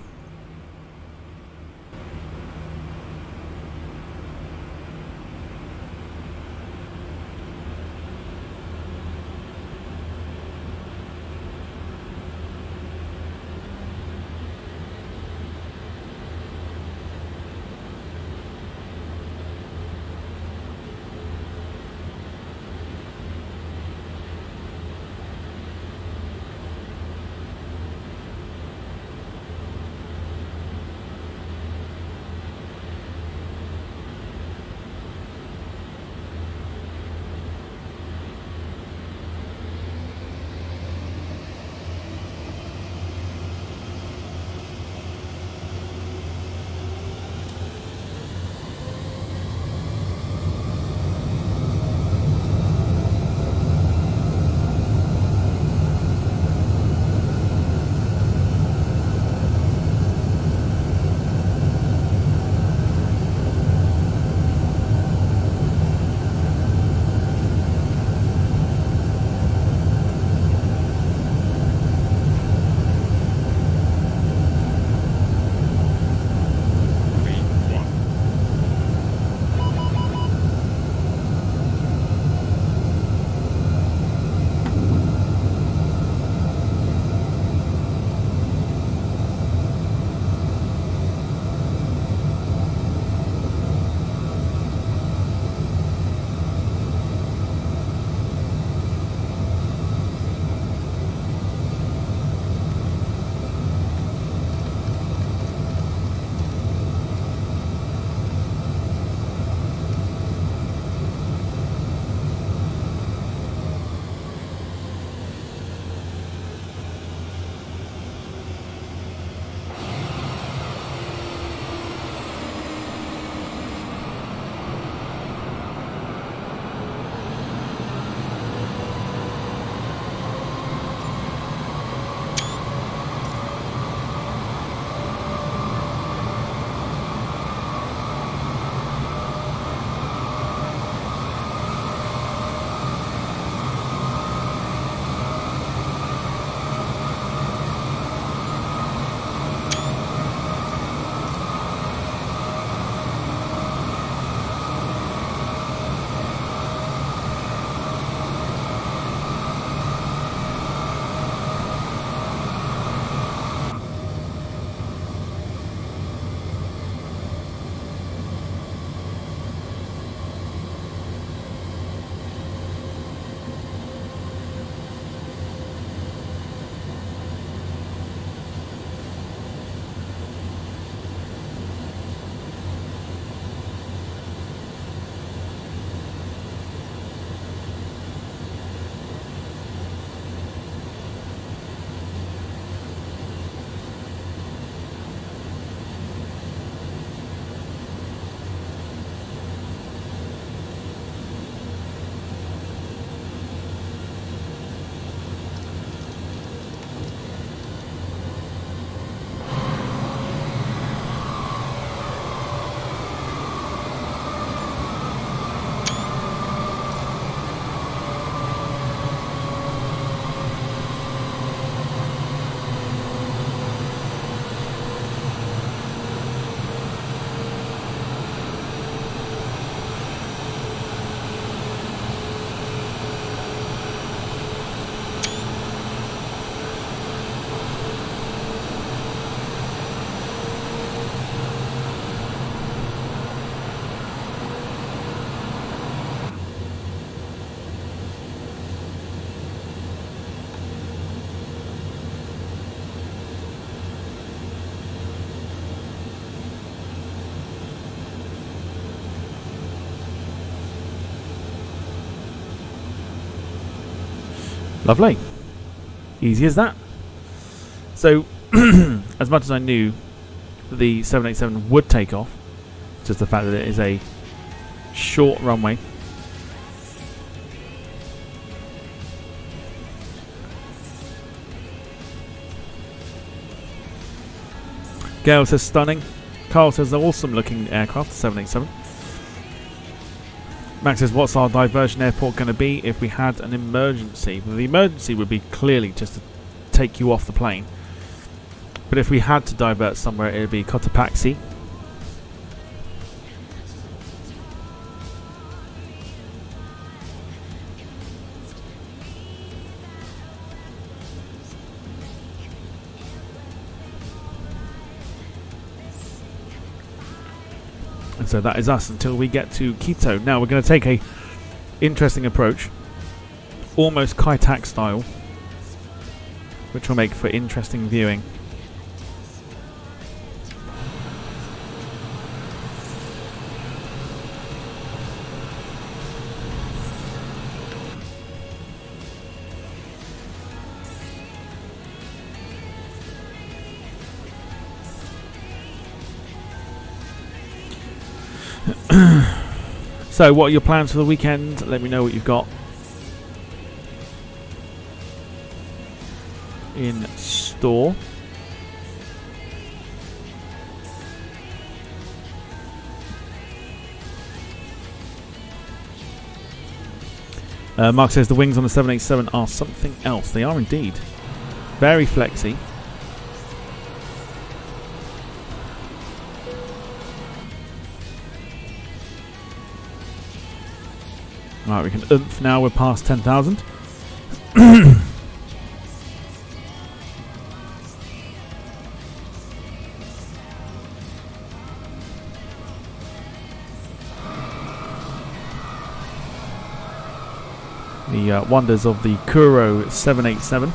Lovely. Easy as that. So, as much as I knew that the 787 would take off, just the fact that it is a short runway. Gail says stunning. Carl says awesome looking aircraft, the 787. Max says, what's our diversion airport going to be if we had an emergency? Well, the emergency would be clearly just to take you off the plane. But if we had to divert somewhere, it would be Cotopaxi. And so that is us until we get to Quito. Now we're going to take a interesting approach, almost Kai Tak style, which will make for interesting viewing. So what are your plans for the weekend? Let me know what you've got in store. Mark says the wings on the 787 are something else. They are indeed. Very flexy. Right, we can oomph now. We're past 10,000. The wonders of the Kuro 787.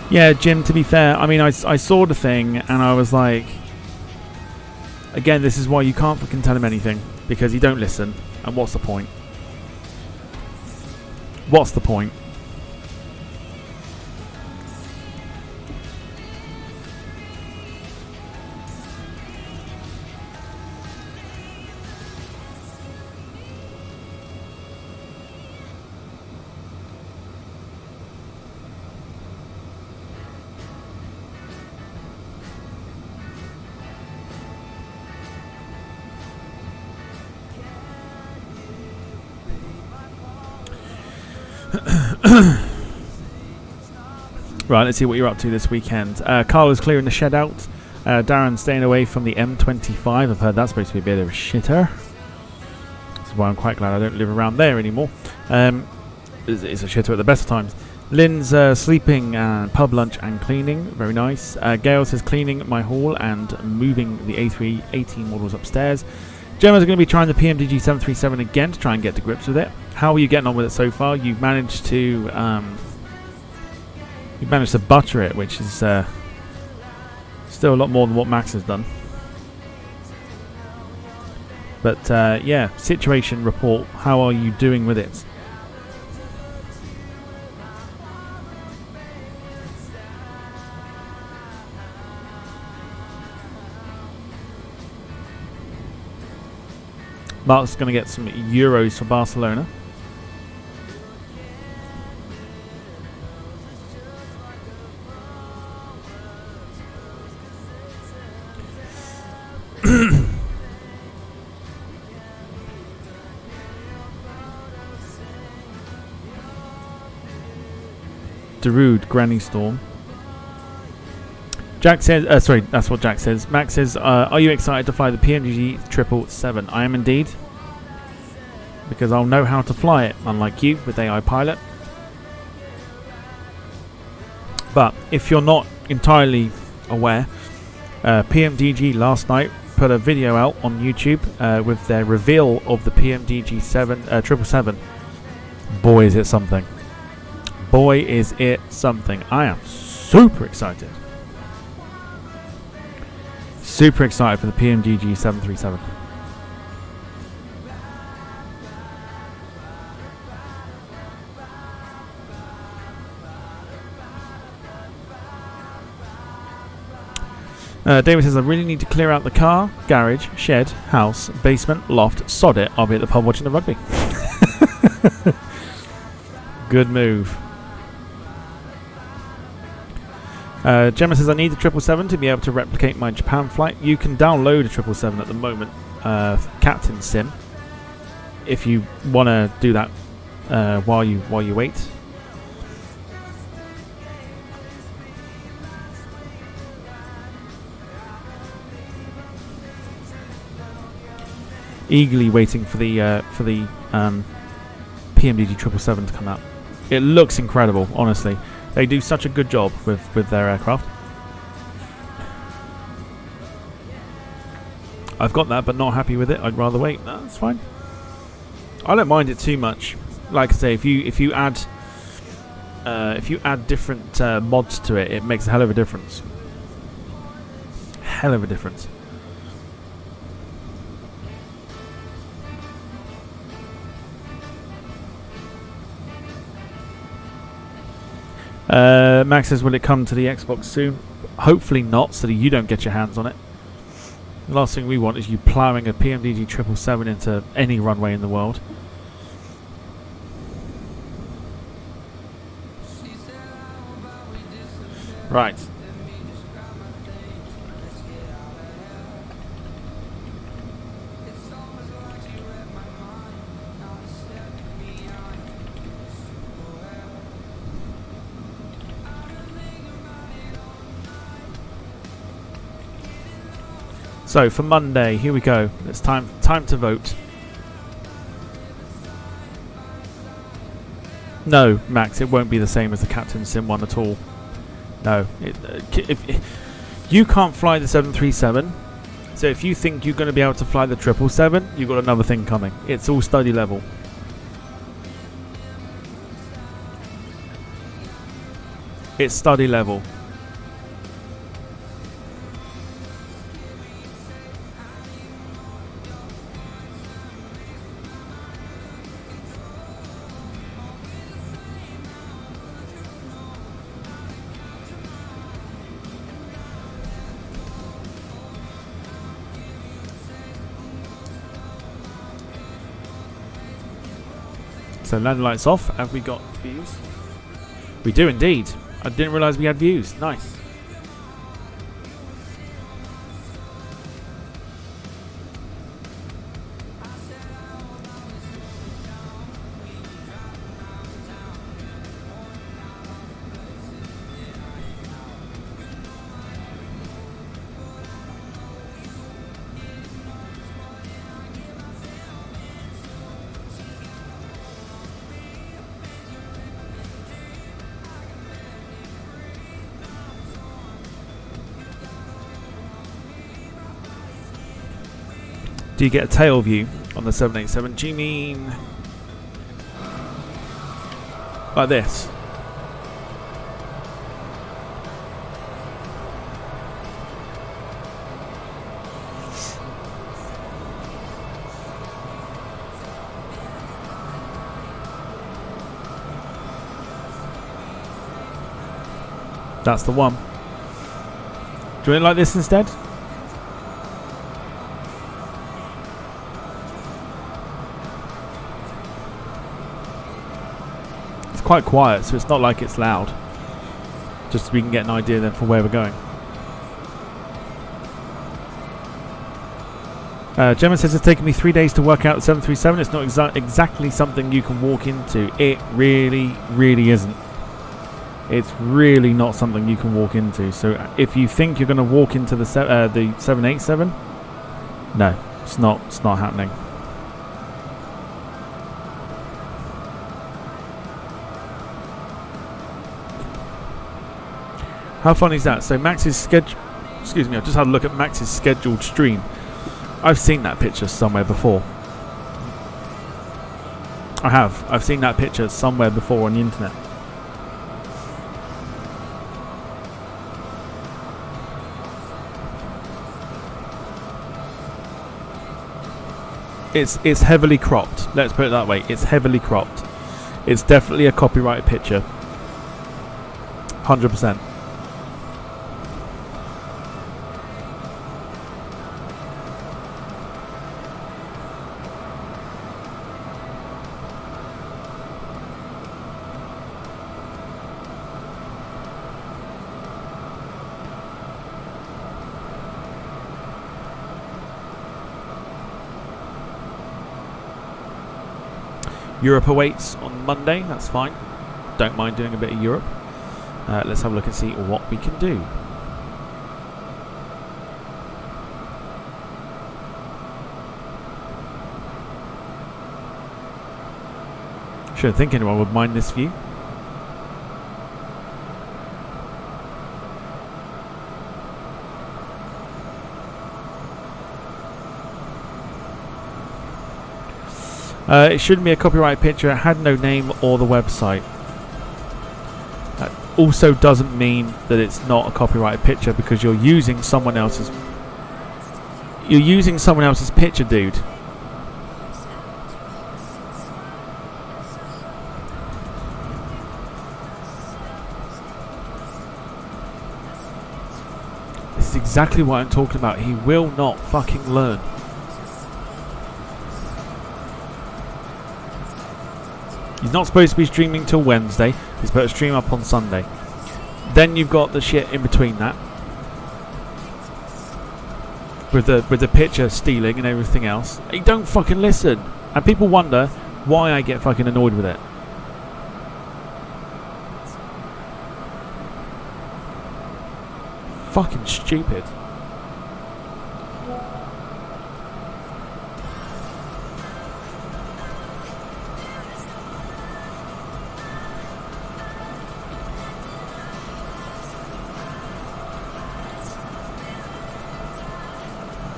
Yeah, Jim, to be fair, I mean, I saw the thing and I was like, again, this is why you can't fucking tell him anything, because he don't listen. And what's the point? What's the point? Right, let's see what you're up to this weekend. Carl is clearing the shed out. Darren's staying away from the M25. I've heard that's supposed to be a bit of a shitter. That's why I'm quite glad I don't live around there anymore. It's a shitter at the best of times. Lynn's sleeping, pub lunch and cleaning. Very nice. Gail says cleaning my hall and moving the A318 models upstairs. Gemma's going to be trying the PMDG 737 again to try and get to grips with it. How are you getting on with it so far? You've managed to butter it, which is still a lot more than what Max has done. But yeah, situation report. How are you doing with it? Mark's going to get some euros for Barcelona. Darude, Granny Storm. Jack says, sorry, that's what Jack says. Max says, are you excited to fly the PMDG 777? I am indeed. Because I'll know how to fly it, unlike you with AI Pilot. But if you're not entirely aware, PMDG last night put a video out on YouTube with their reveal of the PMDG 777. Boy, is it something. Boy, is it something. I am super excited. Super excited for the PMDG 737. David says, I really need to clear out the car, garage, shed, house, basement, loft, sod it. I'll be at the pub watching the rugby. Good move. Gemma says, I need the 777 to be able to replicate my Japan flight. You can download a 777 at the moment, Captain Sim, if you want to do that while you wait. Eagerly waiting for the PMDG 777 to come out. It looks incredible, honestly. They do such a good job with their aircraft. I've got that, but not happy with it. I'd rather wait. No, that's fine. I don't mind it too much. Like I say, if you add different mods to it, it makes a hell of a difference. Hell of a difference. Max says, will it come to the Xbox soon? Hopefully not, so that you don't get your hands on it. The last thing we want is you ploughing a PMDG 777 into any runway in the world. Right. So for Monday, here we go. It's time to vote. No, Max, it won't be the same as the Captain Sim one at all. No, if you can't fly the 737, so if you think you're going to be able to fly the 777, you've got another thing coming. It's all study level. It's study level. So landing lights off. Have we got views? We do indeed. I didn't realise we had views. Nice. Do you get a tail view on the 787? Do you mean like this? That's the one. Do you want it like this instead? Quite quiet, so it's not like it's loud. Just so we can get an idea then for where we're going. Gemma says it's taken me 3 days to work out the 737. It's not exactly something you can walk into. It really isn't. It's really not something you can walk into. So if you think you're going to walk into the 787, no, it's not happening. How funny is that? So Max's schedule... Excuse me, I've just had a look at Max's scheduled stream. I've seen that picture somewhere before. I have. I've seen that picture somewhere before on the internet. It's heavily cropped. Let's put it that way. It's heavily cropped. It's definitely a copyrighted picture. 100%. Europe awaits on Monday, that's fine. Don't mind doing a bit of Europe. Let's have a look and see what we can do. Shouldn't think anyone would mind this view. It shouldn't be a copyright picture. It had no name or the website. That also doesn't mean that it's not a copyrighted picture because you're using someone else's. You're using someone else's picture, dude. This is exactly what I'm talking about. He will not fucking learn. He's not supposed to be streaming till Wednesday. He's supposed to stream up on Sunday. Then you've got the shit in between that, with the picture stealing and everything else. He don't fucking listen, and people wonder why I get fucking annoyed with it. Fucking stupid.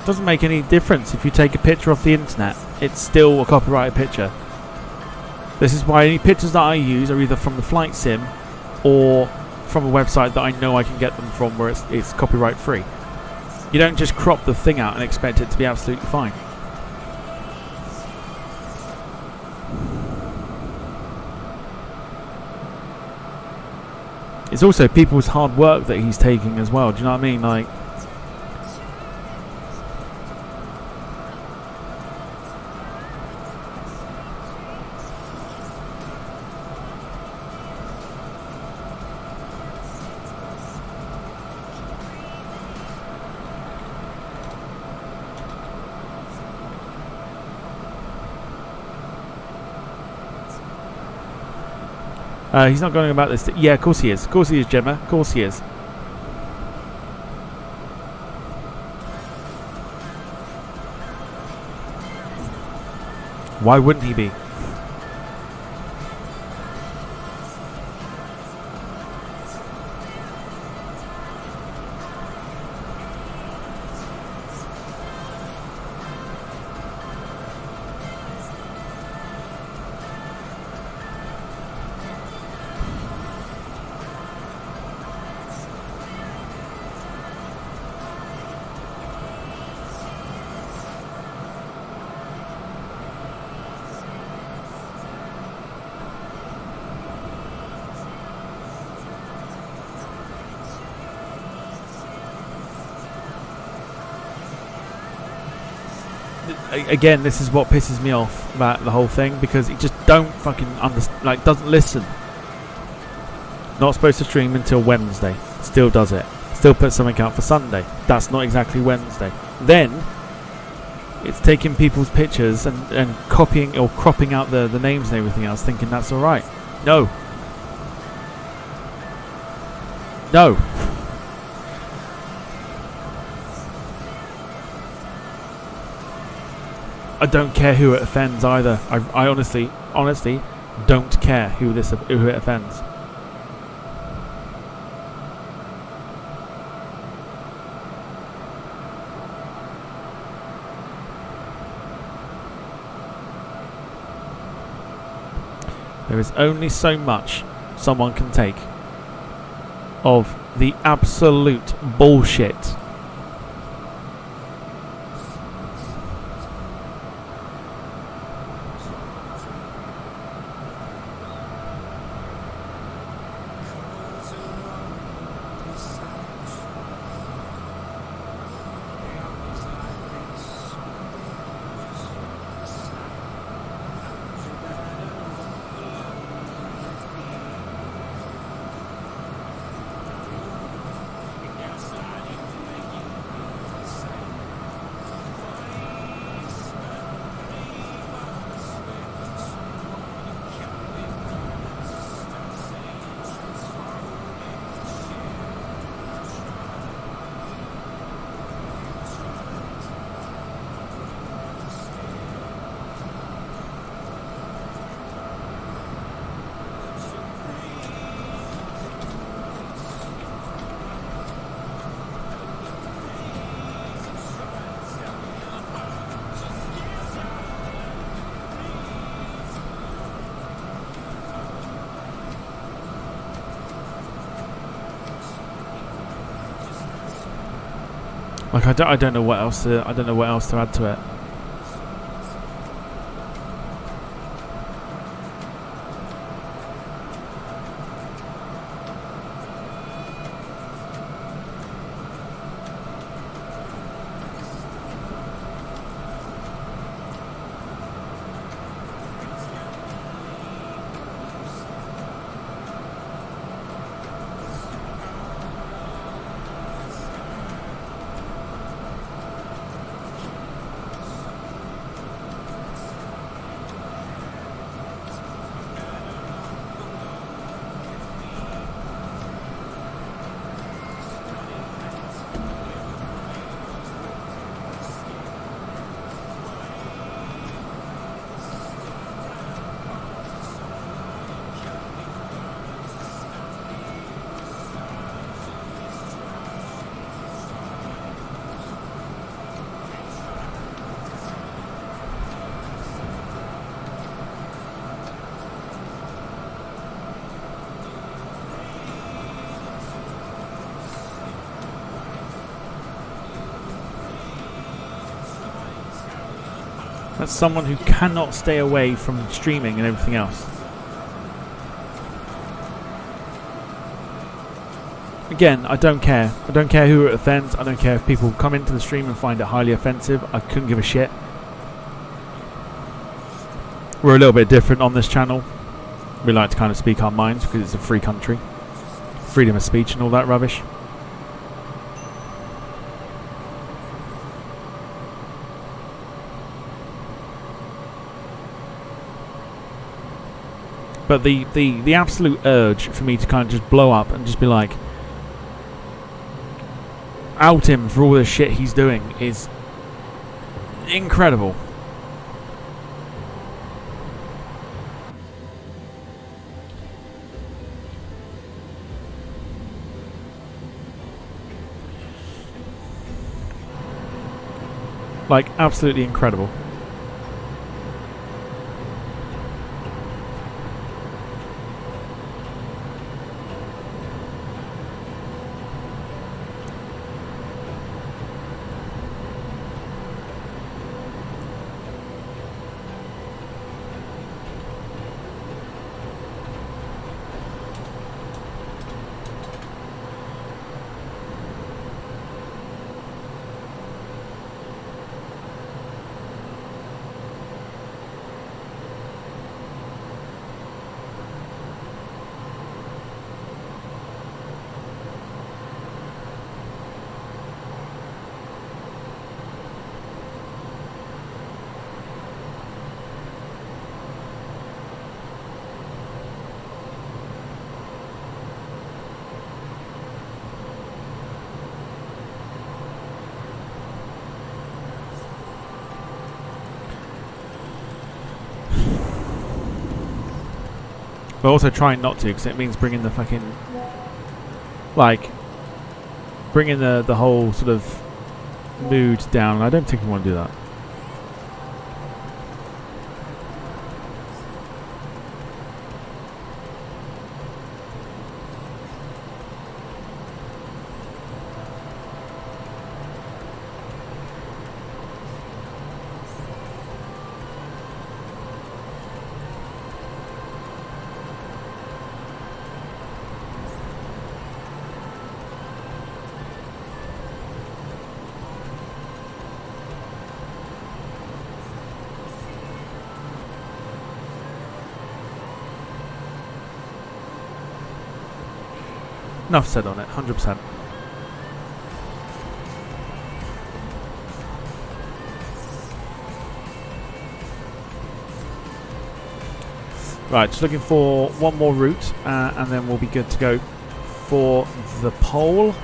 Doesn't make any difference if you take a picture off the internet. It's still a copyrighted picture. This is why any pictures that I use are either from the flight sim or from a website that I know I can get them from where it's copyright free. You don't just crop the thing out and expect it to be absolutely fine. It's also people's hard work that he's taking as well. Do you know what I mean? Like, he's not going about this. Yeah, of course he is. Of course he is, Gemma. Of course he is. Why wouldn't he be? Again, this is what pisses me off about the whole thing, because he just don't fucking understand, like, doesn't listen. Not supposed to stream until Wednesday. Still does it. Still puts something out for Sunday. That's not exactly Wednesday. Then it's taking people's pictures and copying or cropping out the names and everything else, thinking that's alright. No. No. I don't care who it offends either. I honestly don't care who it offends. There is only so much someone can take of the absolute bullshit Like I don't know what else to add to it. That's someone who cannot stay away from streaming and everything else. Again, I don't care. I don't care who it offends. I don't care if people come into the stream and find it highly offensive. I couldn't give a shit. We're a little bit different on this channel. We like to kind of speak our minds because it's a free country. Freedom of speech and all that rubbish. But the absolute urge for me to kind of just blow up and just be like, out him for all the shit he's doing is incredible. Like, absolutely incredible. But also trying not to, because it means bringing the fucking, like, bringing the whole sort of mood down. I don't think we want to do that. Enough said on it, 100%. Right, just looking for one more route, and then we'll be good to go for the pole.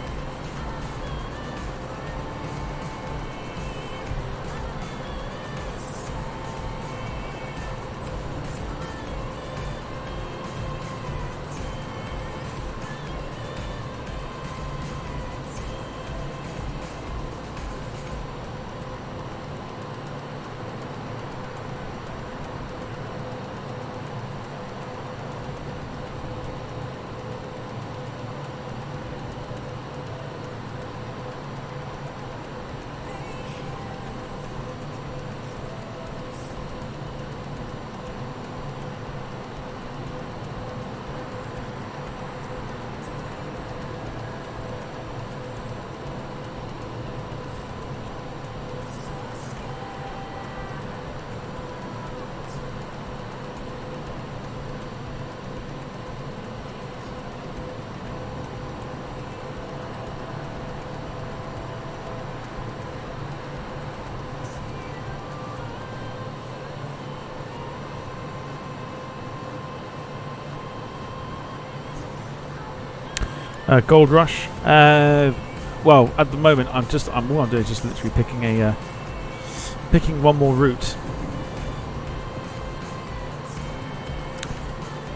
Gold Rush. Well, at the moment, all I'm doing is just literally picking one more route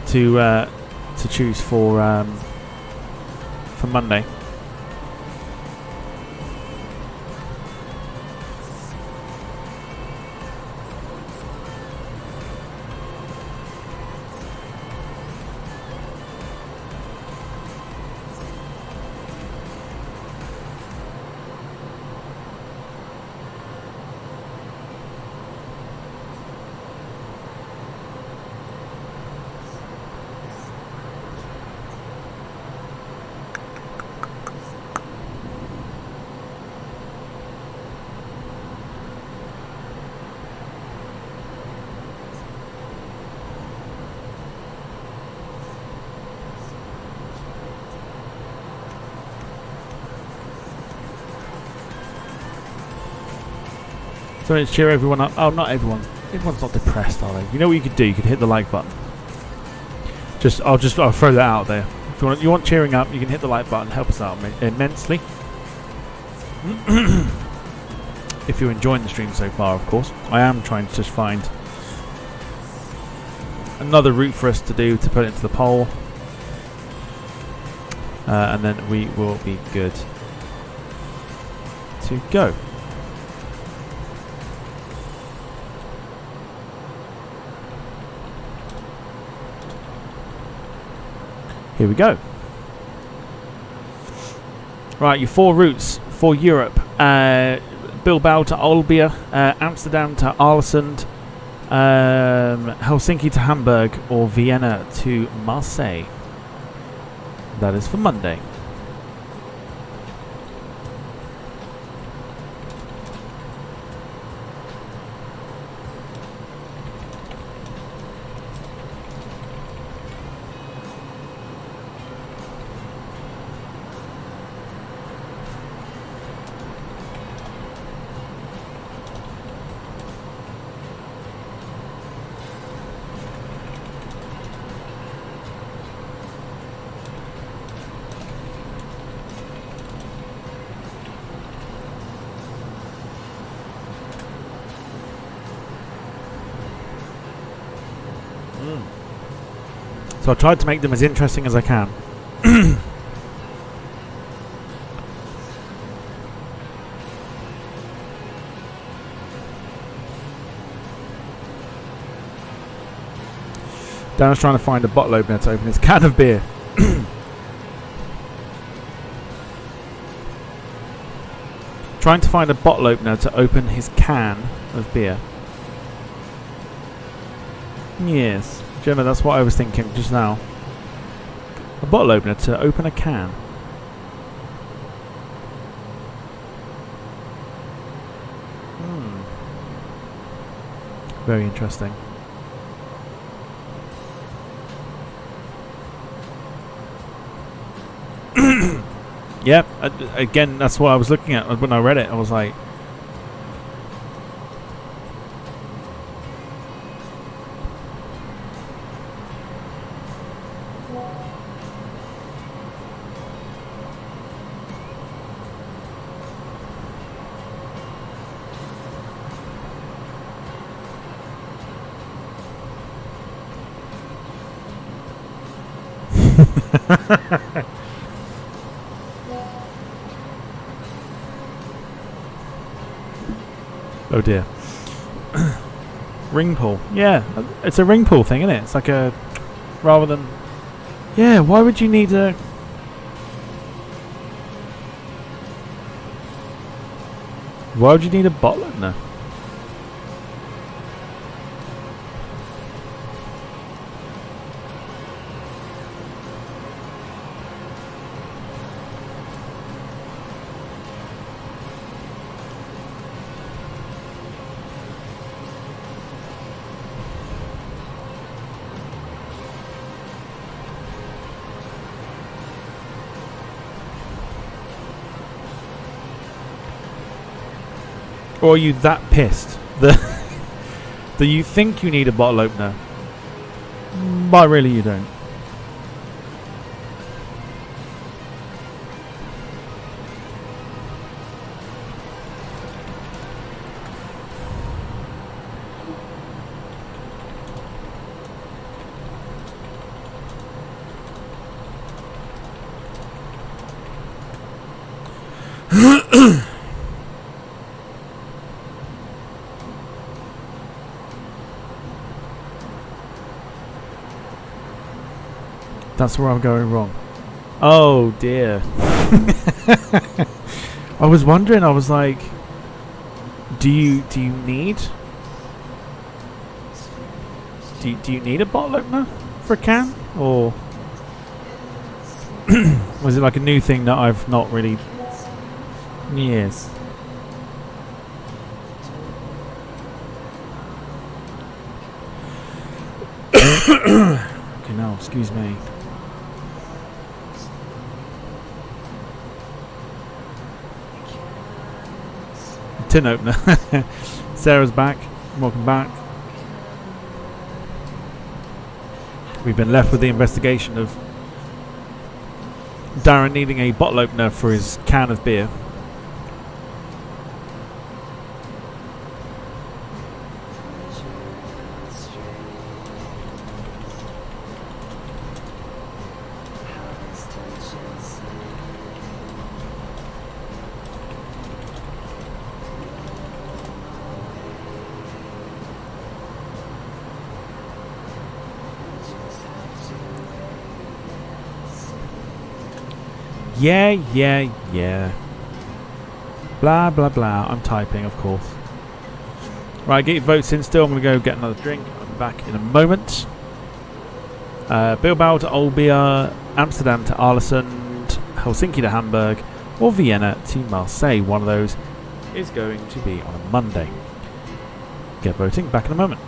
to choose for Monday. So let's cheer everyone up. Oh, not everyone. Everyone's not depressed, are they? You know what you could do? You could hit the like button. I'll throw that out there. If you want cheering up, you can hit the like button. Help us out immensely. If you're enjoying the stream so far, of course. I am trying to just find another route for us to do to put it into the poll. And then we will be good to go. Here we go. Right, your 4 routes for Europe. Bilbao to Olbia, Amsterdam to Ålesund, Helsinki to Hamburg, or Vienna to Marseille. That is for Monday. So I tried to make them as interesting as I can. Dan's trying to find a bottle opener to open his can of beer. Trying to find a bottle opener to open his can of beer. Yes, Gemma, that's what I was thinking just now. A bottle opener to open a can. Very interesting. Yep, again, that's what I was looking at when I read it. I was like, oh dear. Ring pull. Yeah, it's a ring pull thing, isn't it? It's like a... rather than... Yeah, why would you need a... Why would you need a bottle opener? Or are you that pissed that you think you need a bottle opener, but really you don't? That's where I'm going wrong. Oh dear. I was wondering, I was like, do you need a bottle opener for a can? Or was it like a new thing that I've not really... Yes. Okay, now, excuse me. Tin opener. Sarah's back. Welcome back. We've been left with the investigation of Darren needing a bottle opener for his can of beer. Yeah. Blah, blah, blah. I'm typing, of course. Right, get your votes in still. I'm going to go get another drink. I'll be back in a moment. Bilbao to Olbia, Amsterdam to Arlesund, Helsinki to Hamburg, or Vienna to Marseille. One of those is going to be on a Monday. Get voting. Back in a moment.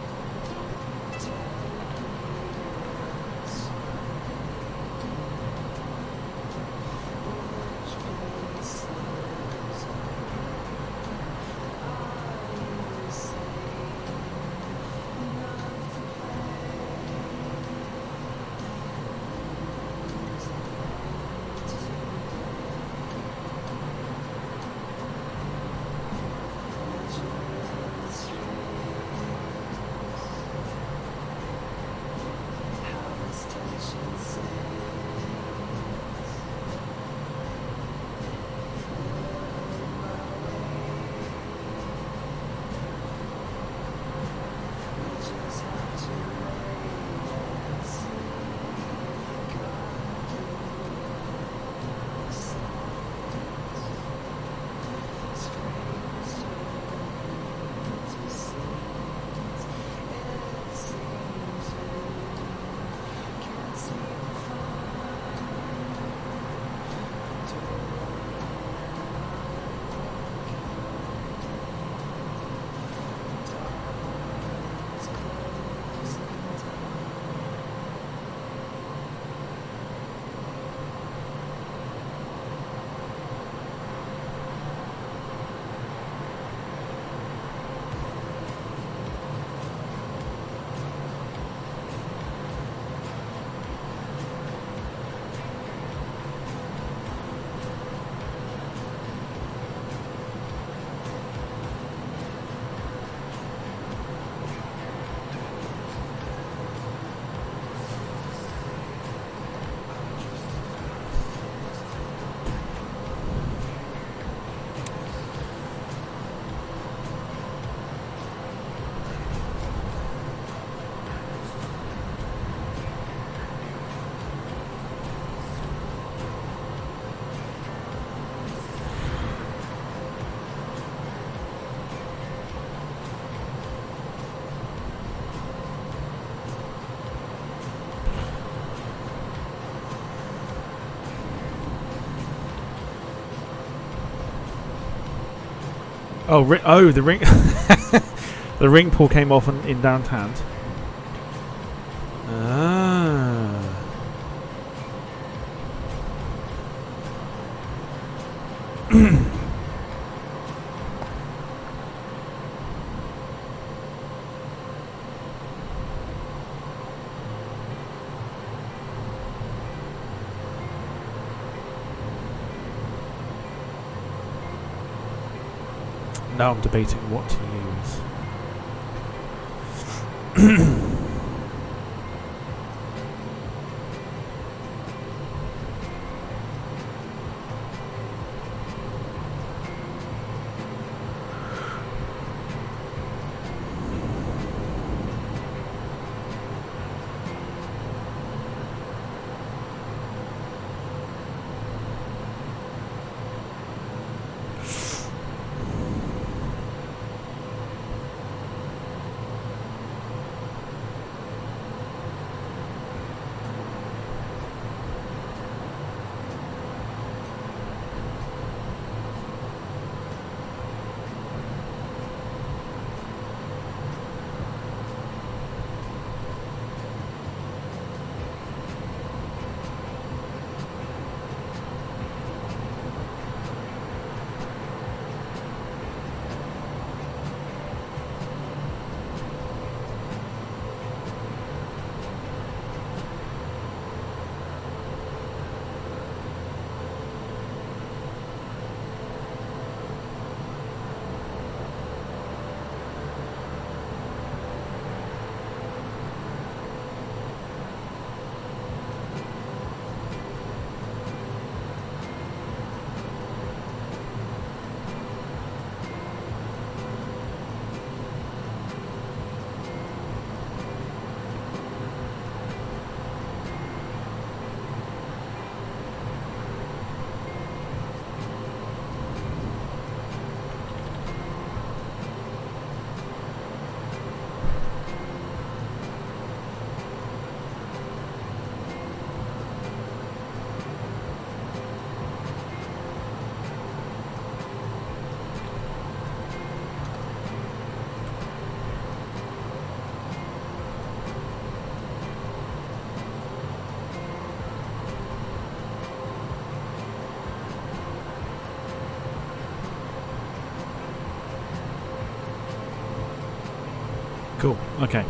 Oh, the ring, the ring pull came off in downtown. Ah. Now I'm debating what to use. Cool. Okay.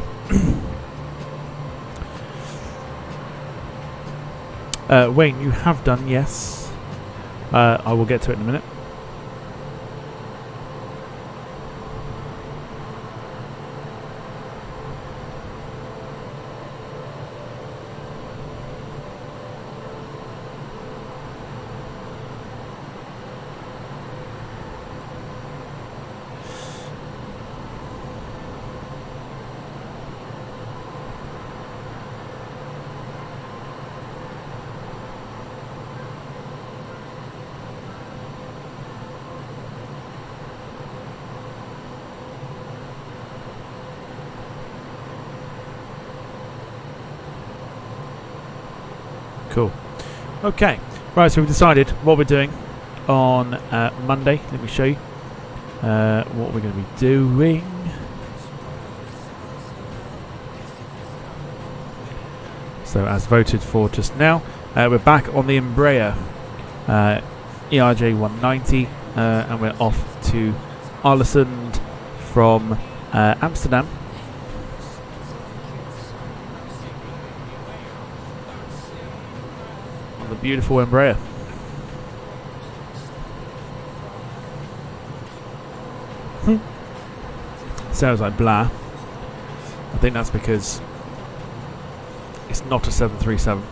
Wayne, you have done, yes. I will get to it in a minute. Cool. Okay. Right, so we've decided what we're doing on Monday. Let me show you what we're going to be doing. So as voted for just now, we're back on the Embraer ERJ190 and we're off to Arlesund from Amsterdam. The beautiful Embraer. Sounds like blah. I think that's because it's not a 737.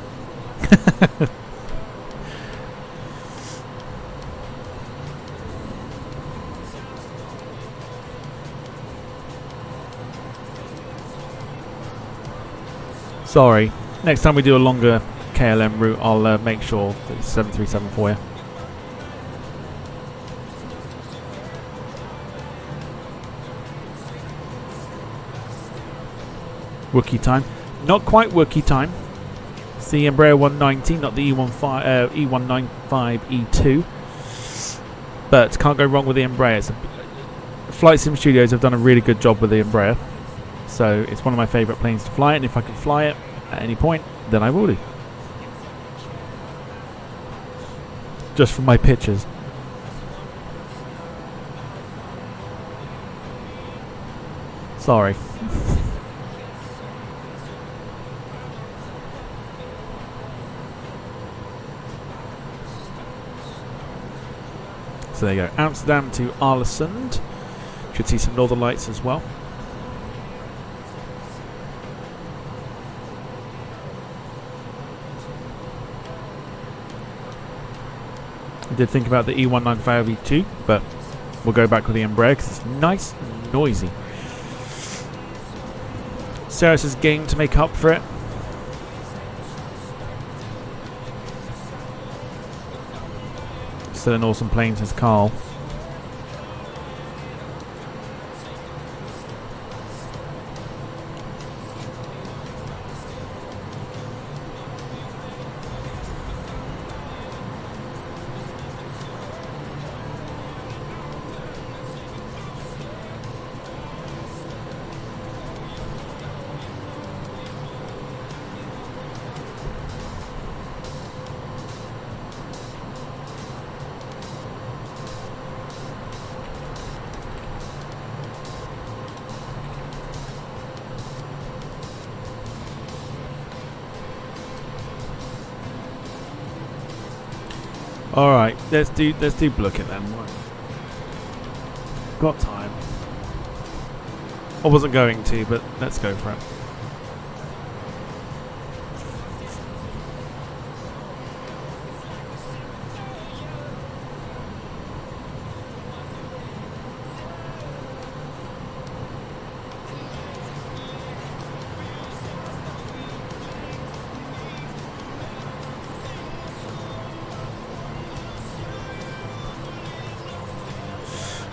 Sorry. Next time we do a longer KLM route, I'll make sure that it's 737 for you. Wookiee time. Not quite Wookiee time. It's the Embraer 190, not the E195 E2. But can't go wrong with the Embraer. Flight Sim Studios have done a really good job with the Embraer. So it's one of my favourite planes to fly, and if I can fly it at any point, then I will do. Just from my pictures. Sorry. So there you go. Amsterdam to Arlesund. Should see some northern lights as well. I did think about the E195 E2, but we'll go back with the Embraer because it's nice and noisy. Ceres is game to make up for it. Still an awesome plane, says Carl. All right, let's do Blooket then. Got time. I wasn't going to, but let's go for it.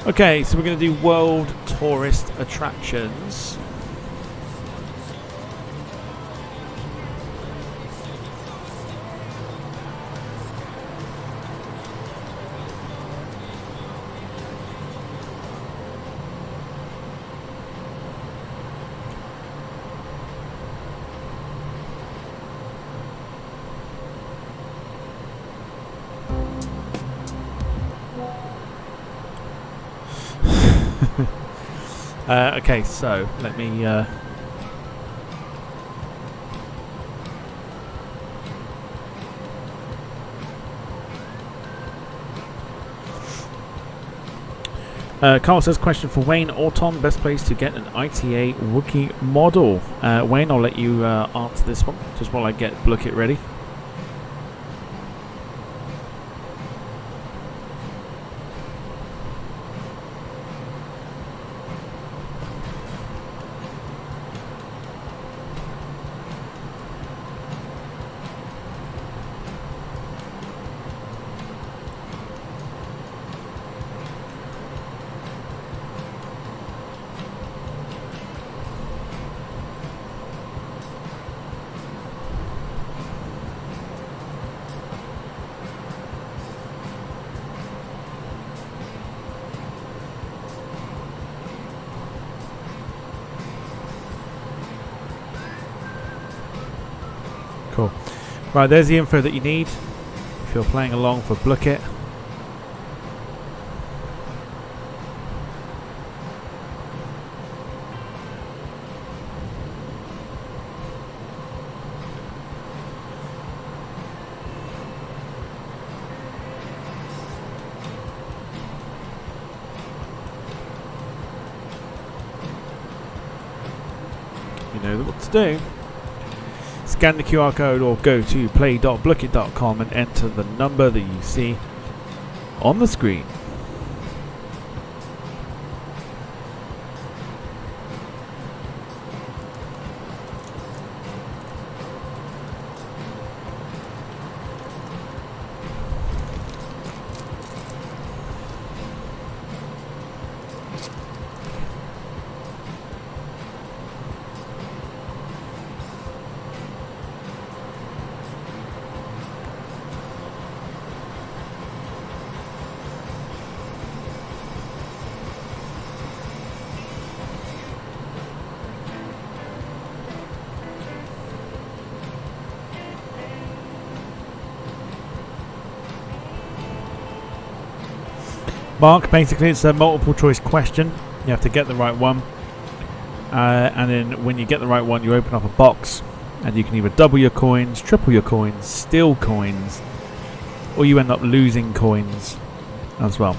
Okay, so we're going to do world tourist attractions. Okay, so let me. Carl says, question for Wayne or Tom, best place to get an ITA Wookiee model? Wayne, I'll let you answer this one, just while I get Blookit ready. Cool. Right, there's the info that you need if you're playing along for Blookit. You know what to do. Scan the QR code or go to play.blookit.com and enter the number that you see on the screen. Mark, basically it's a multiple choice question. You have to get the right one, and then when you get the right one you open up a box and you can either double your coins, triple your coins, steal coins, or you end up losing coins as well.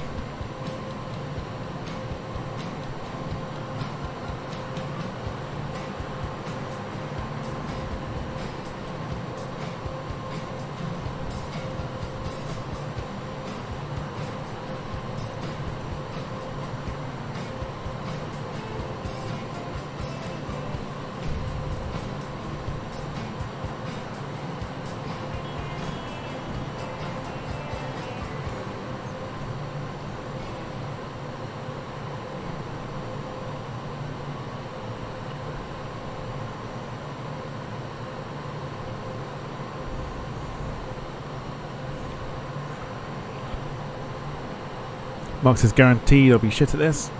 Mark says guaranteed I'll be shit at this.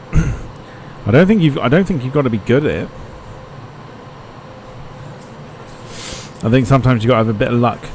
I don't think you've got to be good at it. I think sometimes you've got to have a bit of luck.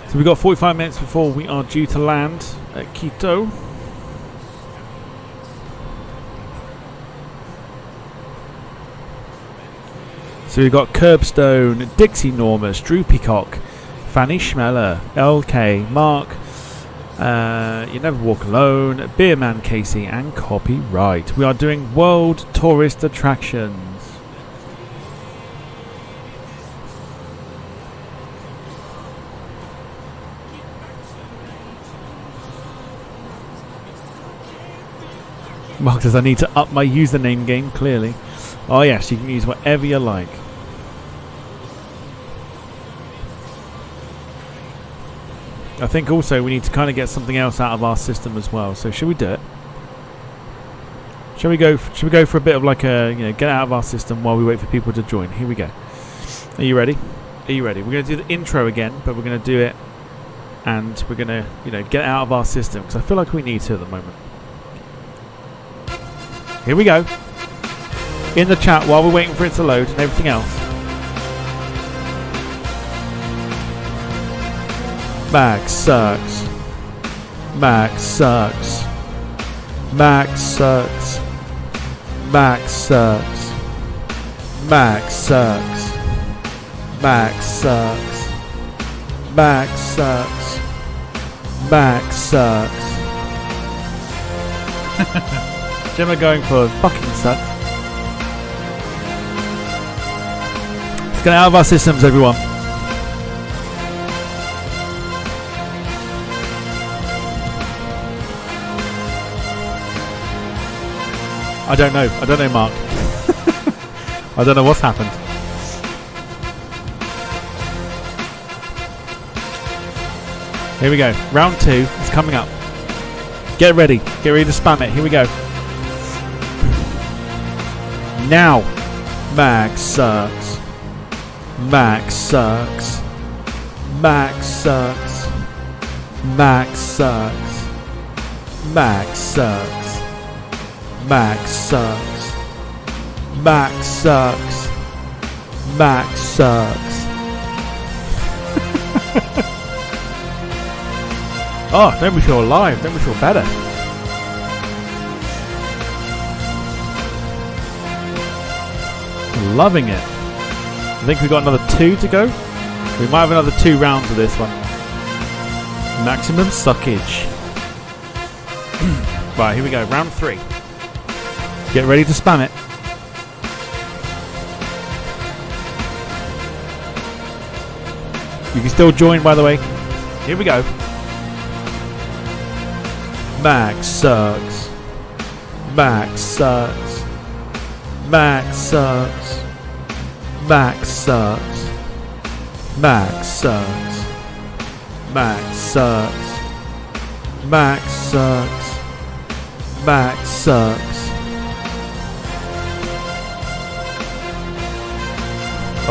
So we've got 45 minutes before we are due to land at Quito. So we've got Curbstone, Dixie Normus, Drew Peacock, Fanny Schmeller, LK, Mark, You Never Walk Alone, Beerman Casey, and Copyright. We are doing World Tourist Attractions. Mark says I need to up my username game, clearly. Oh yes, you can use whatever you like. I think also we need to kind of get something else out of our system as well. So should we do it? Shall we go for a bit of like a, get out of our system while we wait for people to join? Here we go. Are you ready? Are you ready? We're going to do the intro again, but we're going to do it, and we're going to, get out of our system because I feel like we need to at the moment. Here we go. In the chat while we're waiting for it to load and everything else. Max sucks. Max sucks. Max sucks. Max sucks. Max sucks. Max sucks. Max sucks. Max sucks. Gemma going for fucking sucks. Let's get out of our systems, everyone. I don't know, Mark. I don't know what's happened. Here we go. Round 2 is coming up. Get ready to spam it. Here we go. Now. Max sucks. Max sucks. Max sucks. Max sucks. Max sucks. Max sucks. Max sucks. Max sucks. Oh, don't we feel alive? Don't we feel better? Loving it. I think we've got another 2 to go. We might have another 2 rounds of this one. Maximum suckage. Right, here we go. Round 3. Get ready to spam it. You can still join, by the way. Here we go. Max sucks. Max sucks. Max sucks. Max sucks. Max sucks. Max sucks. Max sucks. Max sucks.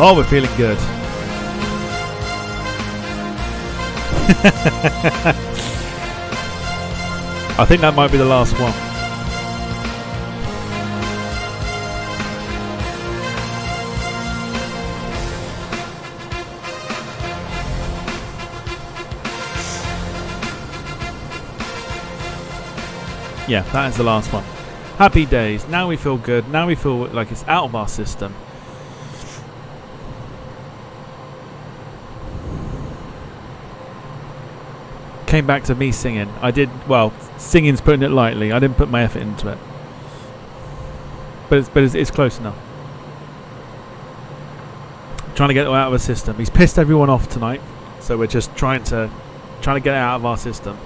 Oh, we're feeling good. I think that might be the last one. Yeah, that is the last one. Happy days. Now we feel good. Now we feel like it's out of our system. Came back to me singing. I did, well, singing's putting it lightly. I didn't put my effort into it. But it's close enough. Trying to get it out of the system. He's pissed everyone off tonight. So we're just trying to get it out of our system.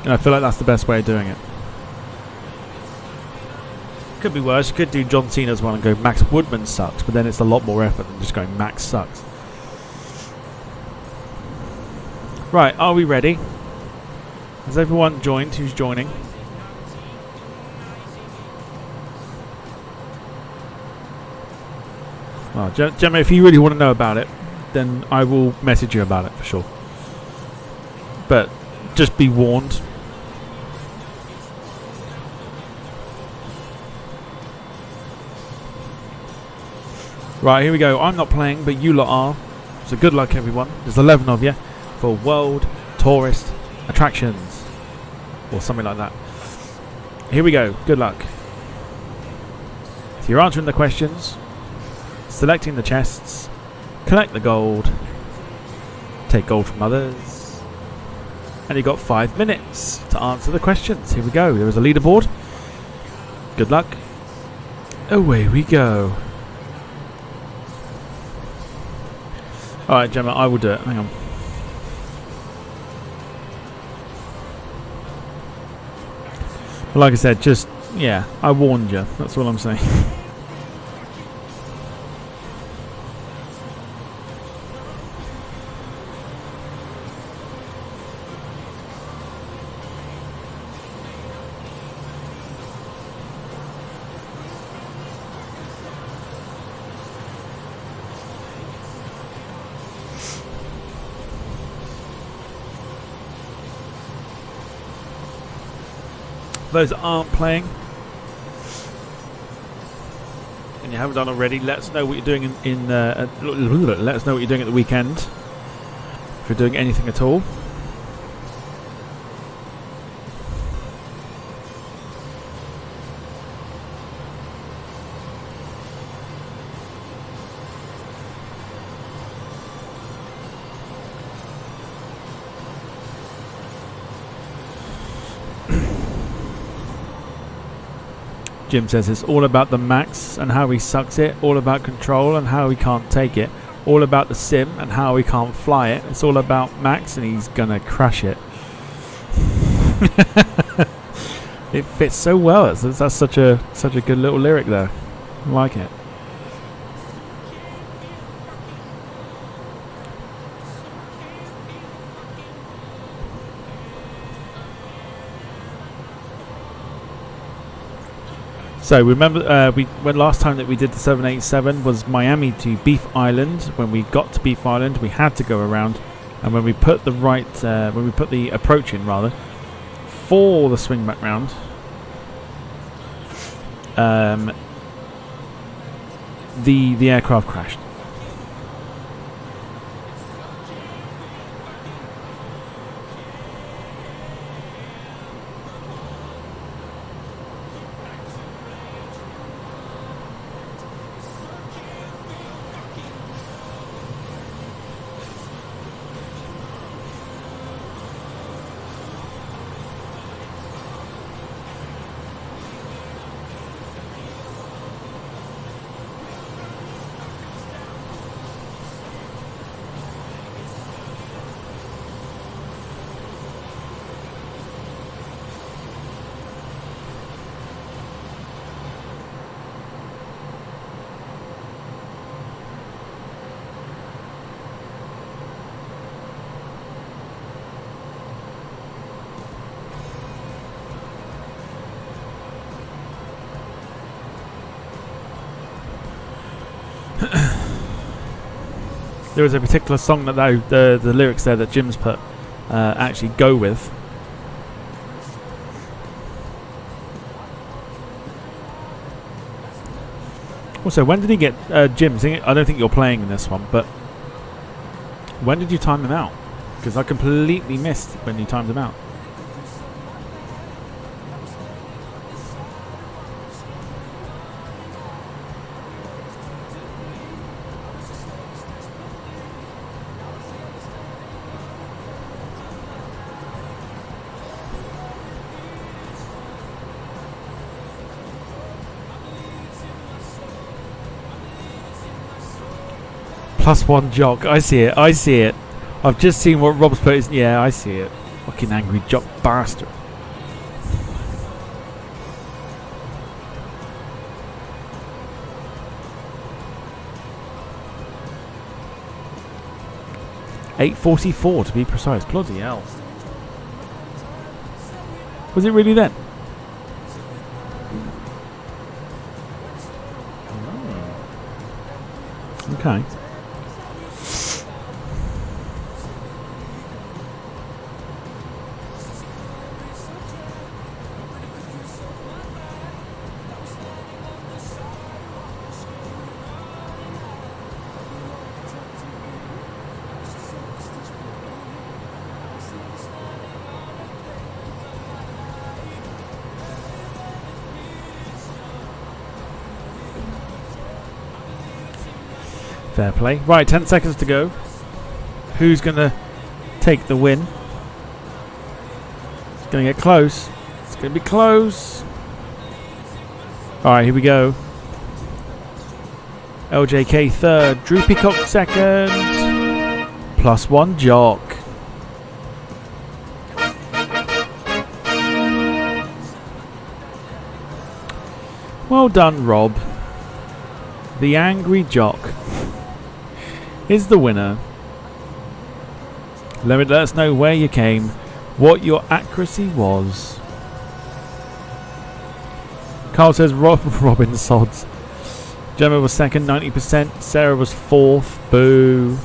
And I feel like that's the best way of doing it. Could be worse. You could do John Cena's one and go Max Woodman sucks, but then it's a lot more effort than just going Max sucks. Right, are we ready? Has everyone joined who's joining? Well, Gemma, if you really want to know about it, then I will message you about it for sure. But just be warned. Right, here we go. I'm not playing, but you lot are. So good luck, everyone. There's 11 of you for World Tourist Attractions. Or something like that. Here we go. Good luck. So you're answering the questions, selecting the chests, collect the gold, take gold from others, and you've got 5 minutes to answer the questions. Here we go. There is a leaderboard. Good luck. Away we go. Alright, Gemma, I will do it. Hang on. But like I said, just, yeah, I warned you. That's all I'm saying. For those that aren't playing, and you haven't done already, let us know what you're doing let us know what you're doing at the weekend. If you're doing anything at all. Jim says it's all about the max and how he sucks it, all about control and how he can't take it, all about the sim and how he can't fly it. It's all about Max and he's gonna crash it. It fits so well. That's such a good little lyric there. I like it. So remember, when last time that we did the 787 was Miami to Beef Island. When we got to Beef Island, we had to go around, and when we put the approach in rather for the swing back round, the aircraft crashed. There was a particular song that the lyrics there that Jim's put actually go with. Also, when did he get Jim? I don't think you're playing in this one, but when did you time him out? Because I completely missed when you timed him out. +1 jock. I see it. I've just seen what Rob's put. Yeah, I see it. Fucking angry jock bastard. $8.44 to be precise. Bloody hell. Was it really then? Okay. Fair play. Right, 10 seconds to go. Who's going to take the win? It's going to get close. It's going to be close. Alright, here we go. LJK third. Drew Peacock second. +1 jock. Well done, Rob. The angry jock is the winner. Let us know where you came, what your accuracy was. Carl says Robin sods. Gemma was second, 90%. Sarah was fourth. Boo.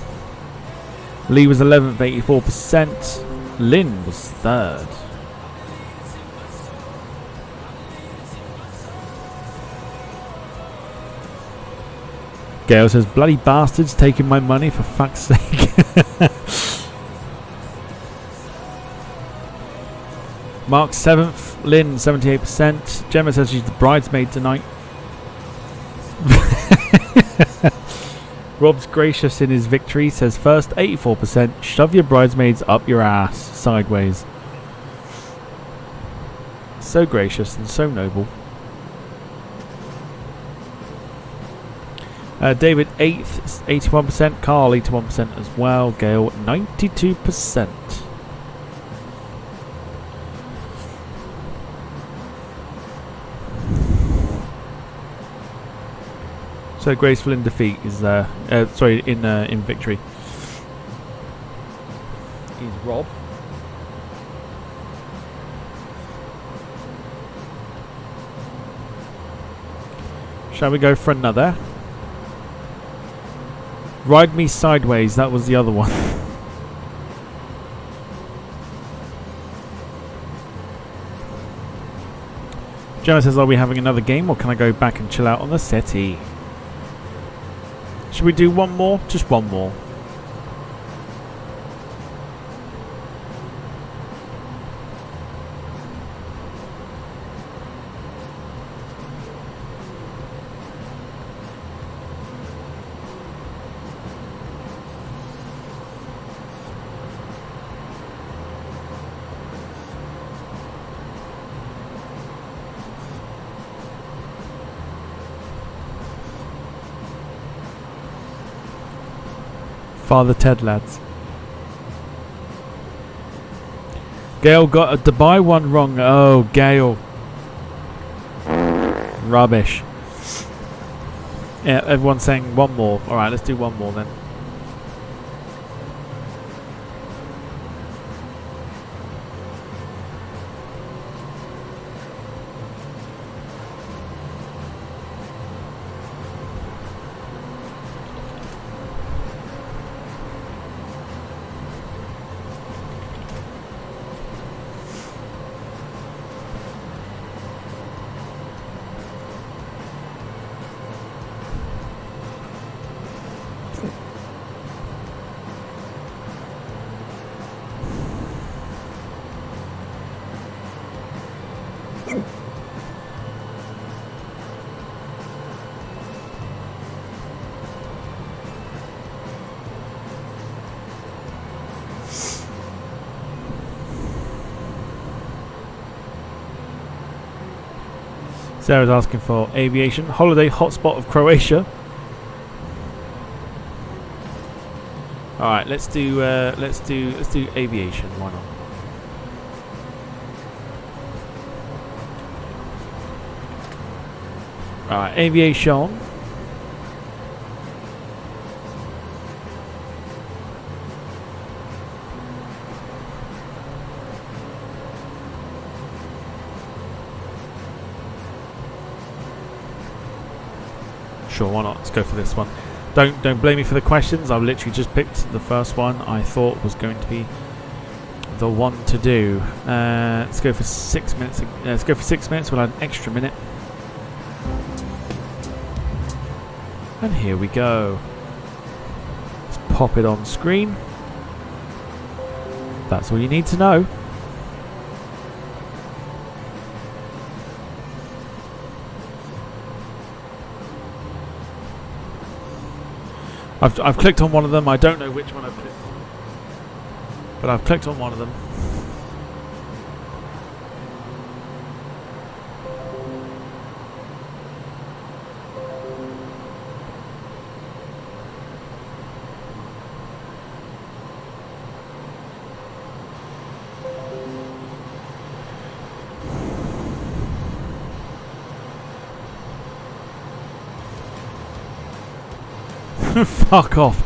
Lee was 11th, 84%. Lynn was third. Gail says, bloody bastards taking my money for fuck's sake. Mark 7th, Lynn 78%. Gemma says she's the bridesmaid tonight. Rob's gracious in his victory, says first 84%. Shove your bridesmaids up your ass sideways. So gracious and so noble. David 8th, 81%. Carl 81% as well. Gail 92%. So graceful in defeat is sorry, in victory. Is Rob. Shall we go for another? Ride Me Sideways, that was the other one. Gemma says, are we having another game or can I go back and chill out on the settee? Should we do one more? Just one more. Father Ted, lads. Gail got a Dubai one wrong. Oh, Gail. Rubbish. Yeah, everyone's saying one more. Alright, let's do one more then. Sarah's asking for aviation. Holiday hotspot of Croatia. Alright, let's do aviation, why not? Alright, aviation. Sure, why not? Let's go for this one. Don't blame me for the questions. I've literally just picked the first one I thought was going to be the one to do. Let's go for 6 minutes. Let's go for 6 minutes. We'll add an extra minute. And here we go. Let's pop it on screen. That's all you need to know. I've clicked on one of them. I don't know which one I've clicked on, but I've clicked on one of them. Fuck off.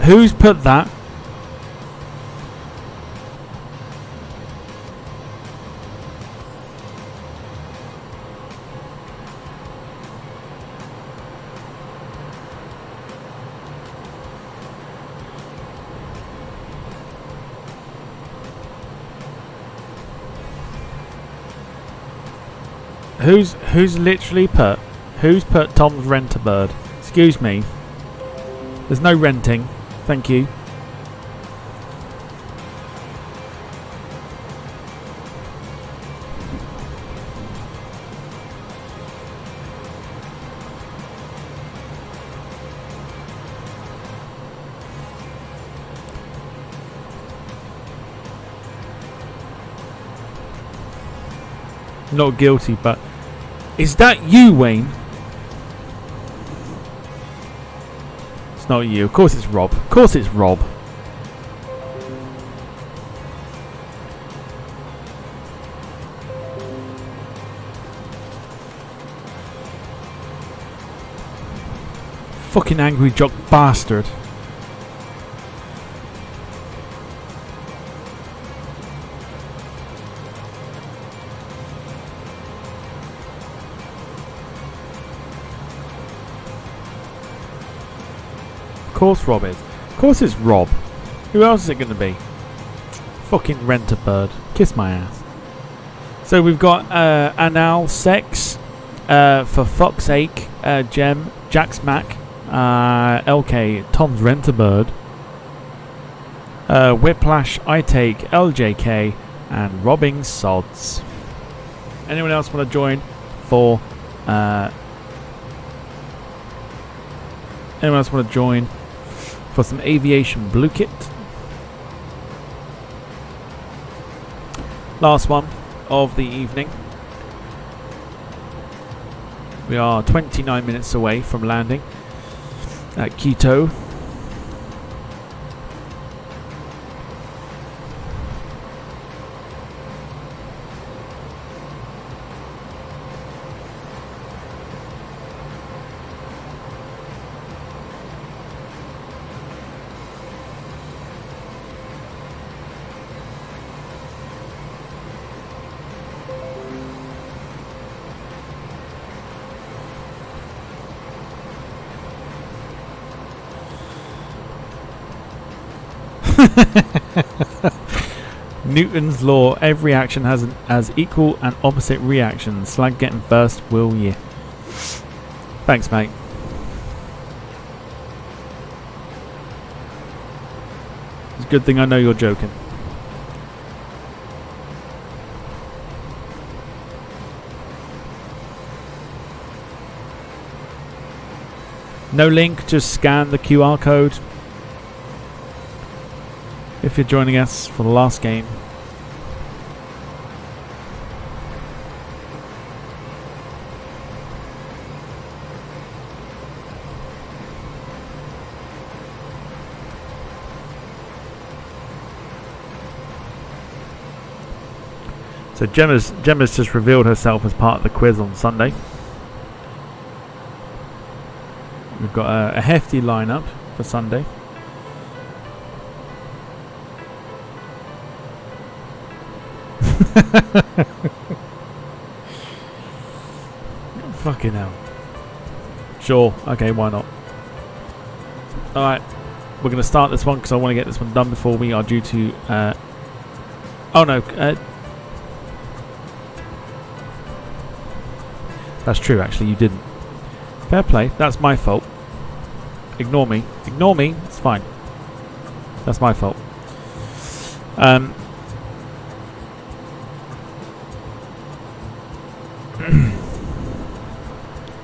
Who's put that? Who's literally put? Who's put Tom's Rent-A-Bird? Excuse me. There's no renting. Thank you. Not guilty, but is that you, Wayne? It's not you. Of course it's Rob. Of course it's Rob. Fucking angry jock bastard. Of course Rob is. Of course it's Rob. Who else is it going to be? Fucking Rent-A-Bird. Kiss my ass. So we've got Anal Sex, for fuck's sake, Gem, Jax Mac, LK, Tom's Rent-A-Bird, Whiplash, I Take, LJK, and Robbing Sods. Anyone else want to join for anyone else want to join for some aviation blue kit? Last one of the evening. We are 29 minutes away from landing at Quito. Newton's law, every action has equal and opposite reactions. Slag getting first, will ye? Thanks, mate. It's a good thing I know you're joking. No link, just scan the QR code if you're joining us for the last game. So Gemma's just revealed herself as part of the quiz on Sunday. We've got a hefty lineup for Sunday. Fucking hell. Sure, okay, why not? Alright, we're going to start this one because I want to get this one done before we are due to... oh no, that's true actually, you didn't. Fair play, that's my fault. Ignore me, it's fine. That's my fault.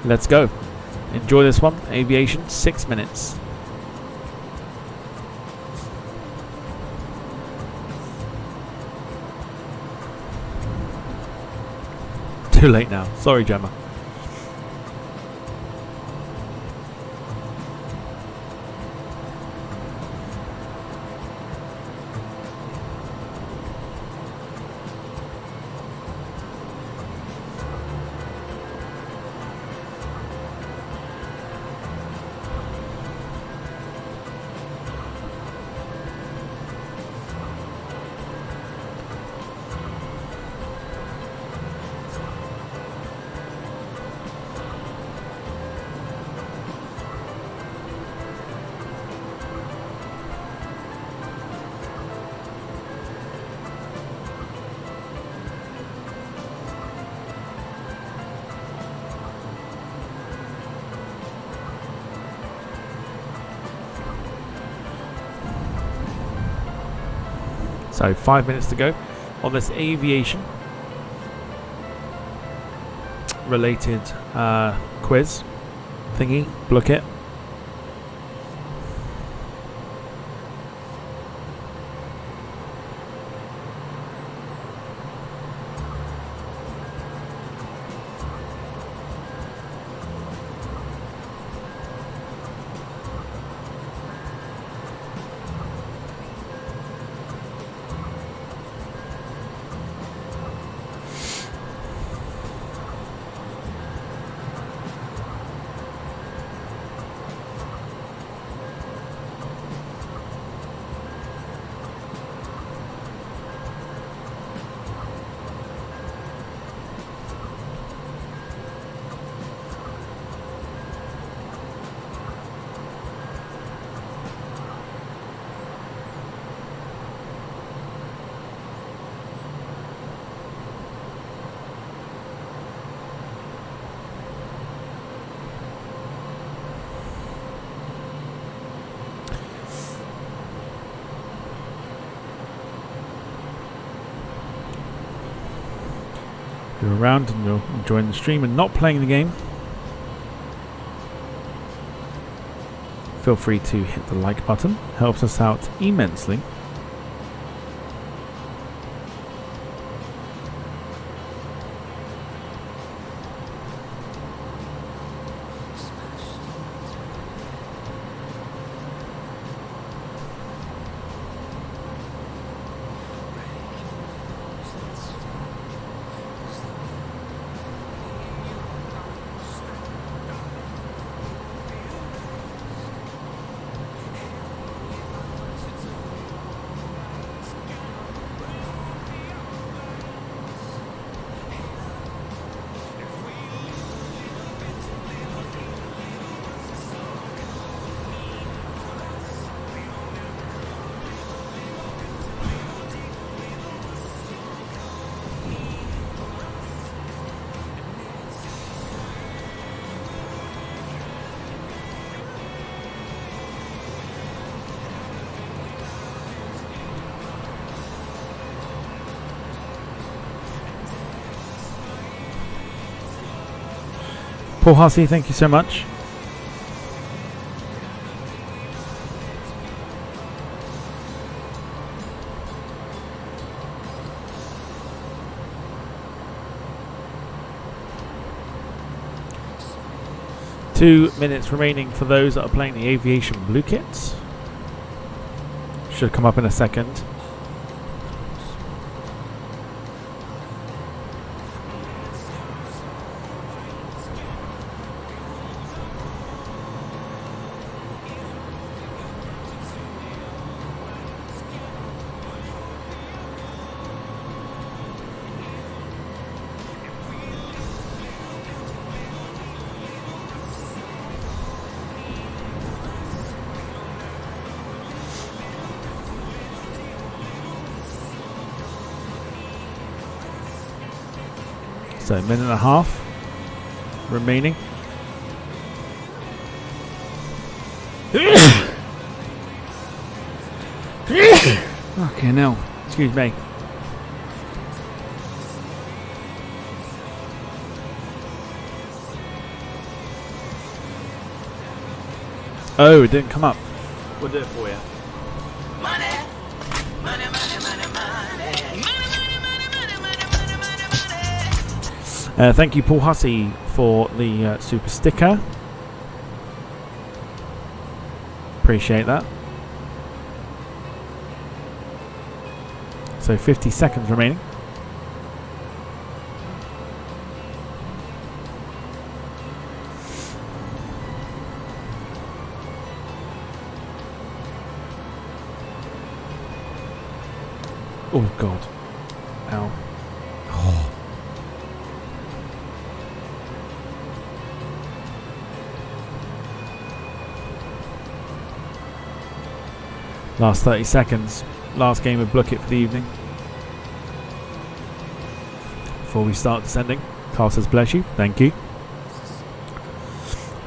Let's go. Enjoy this one. Aviation, 6 minutes. Too late now. Sorry, Gemma. So 5 minutes to go on this aviation related quiz thingy, Blookit. If you're around and you're enjoying the stream and not playing the game, feel free to hit the like button. Helps us out immensely. Paul Hussey, thank you so much. Two minutes remaining for those that are playing the aviation blue kits. Should come up in a second. So a minute and a half remaining. Okay, now, excuse me. Oh, it didn't come up. We'll do it for you. Thank you, Paul Hussey, for the super sticker. Appreciate that. So 50 seconds remaining. Oh God. Ow. Oh. Last 30 seconds. Last game of Blookit for the evening. Before we start descending. Carl says bless you. Thank you.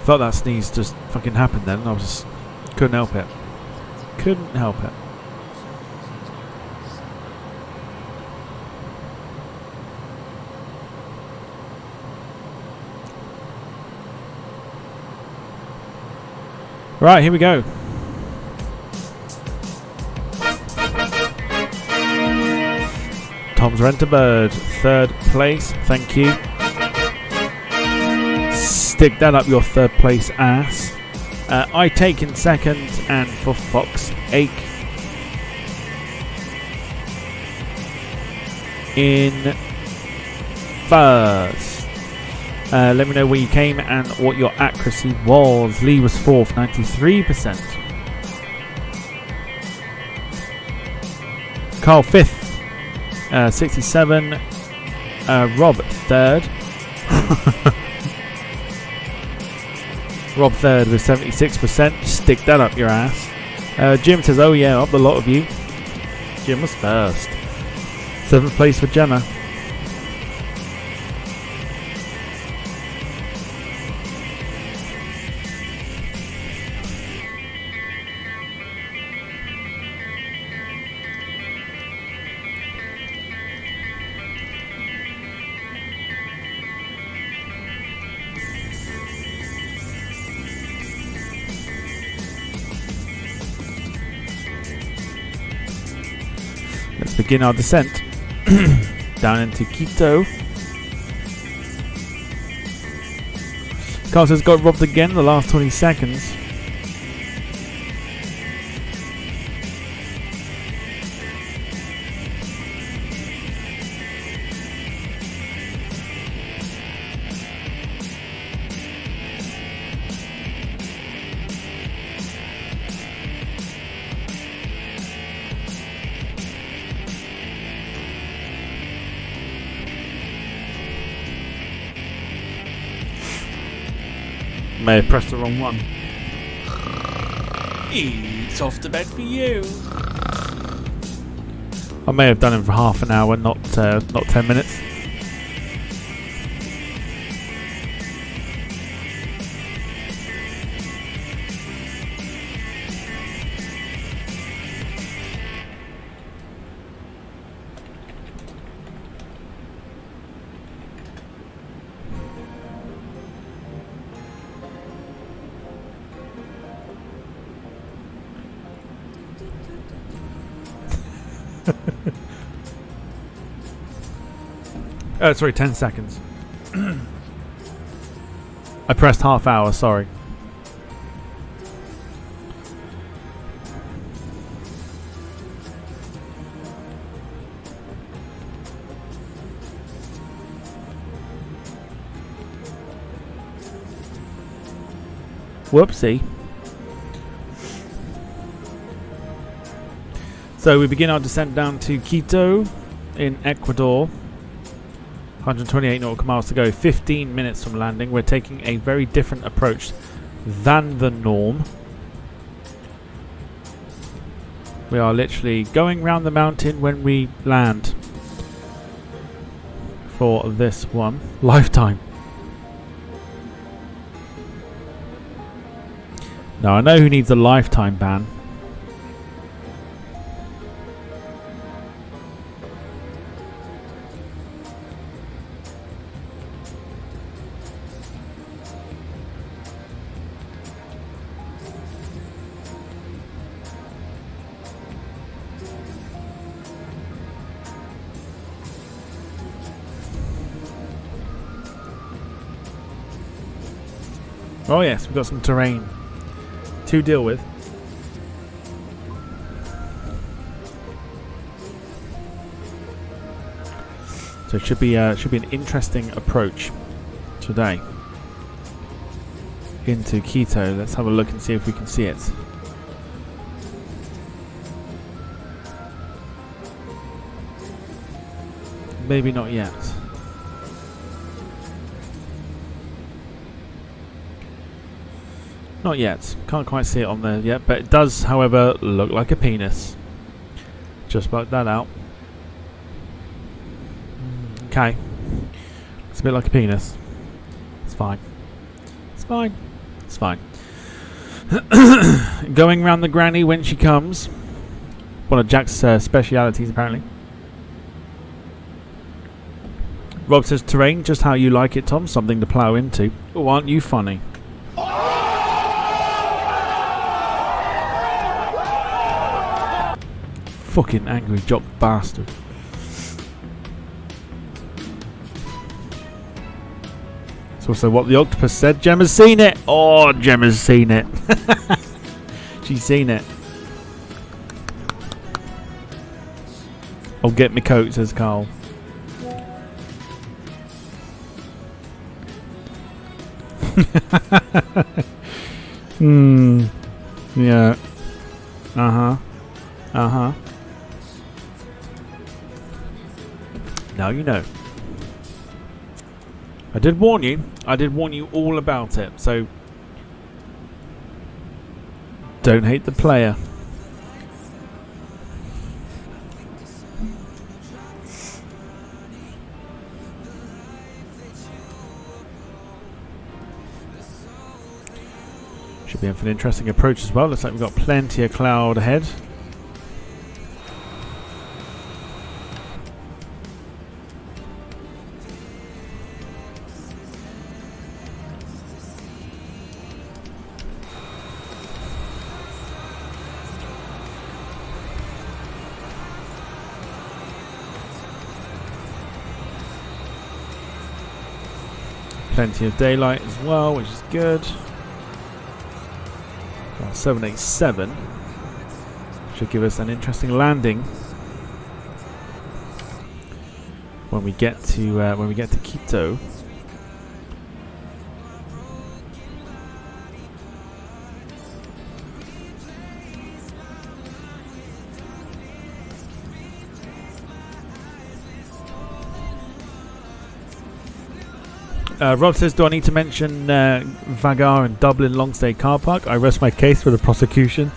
Felt that sneeze just fucking happened then. I just couldn't help it. Couldn't help it. Right, here we go. Tom's Rent-A-Bird, 3rd place. Thank you. Stick that up your 3rd place ass. I take in 2nd, and for Fox Ache in 1st. Let me know where you came and what your accuracy was. Lee was 4th, 93%. Carl 5th, 67. Rob 3rd. Rob 3rd with 76%. Stick that up your ass. Jim says, oh yeah, up the lot of you. Jim was 1st. 7th place for Gemma. Let's begin our descent down into Quito. Carl says got robbed again the last 20 seconds. May have pressed the wrong one. It's off the bed for you. I may have done it for half an hour, not 10 minutes. Sorry, 10 seconds. I pressed half hour, sorry. Whoopsie. So we begin our descent down to Quito in Ecuador. 128 nautical miles to go, 15 minutes from landing. We're taking a very different approach than the norm. We are literally going round the mountain when we land for this one. Lifetime. Now I know who needs a lifetime ban. Oh yes, we've got some terrain to deal with. So it should be an interesting approach today into Quito. Let's have a look and see if we can see it. Maybe not yet. Not yet. Can't quite see it on there yet, but it does, however, look like a penis. Just work that out. Okay. It's a bit like a penis. It's fine. It's fine. It's fine. Going round the granny when she comes. One of Jack's specialities, apparently. Rob says, terrain, just how you like it, Tom. Something to plough into. Oh, aren't you funny? Fucking angry jock bastard. It's also what the octopus said. Gemma's seen it. Oh, Gemma's seen it. She's seen it. I'll get me coat, says Carl. Yeah. Now you know. I did warn you. I did warn you all about it. So don't hate the player. Should be in for an interesting approach as well. Looks like we've got plenty of cloud ahead. Plenty of daylight as well, which is good. 787 should give us an interesting landing when we get to Quito. Rob says, do I need to mention Vagar and Dublin Longstay Car Park? I rest my case for the prosecution.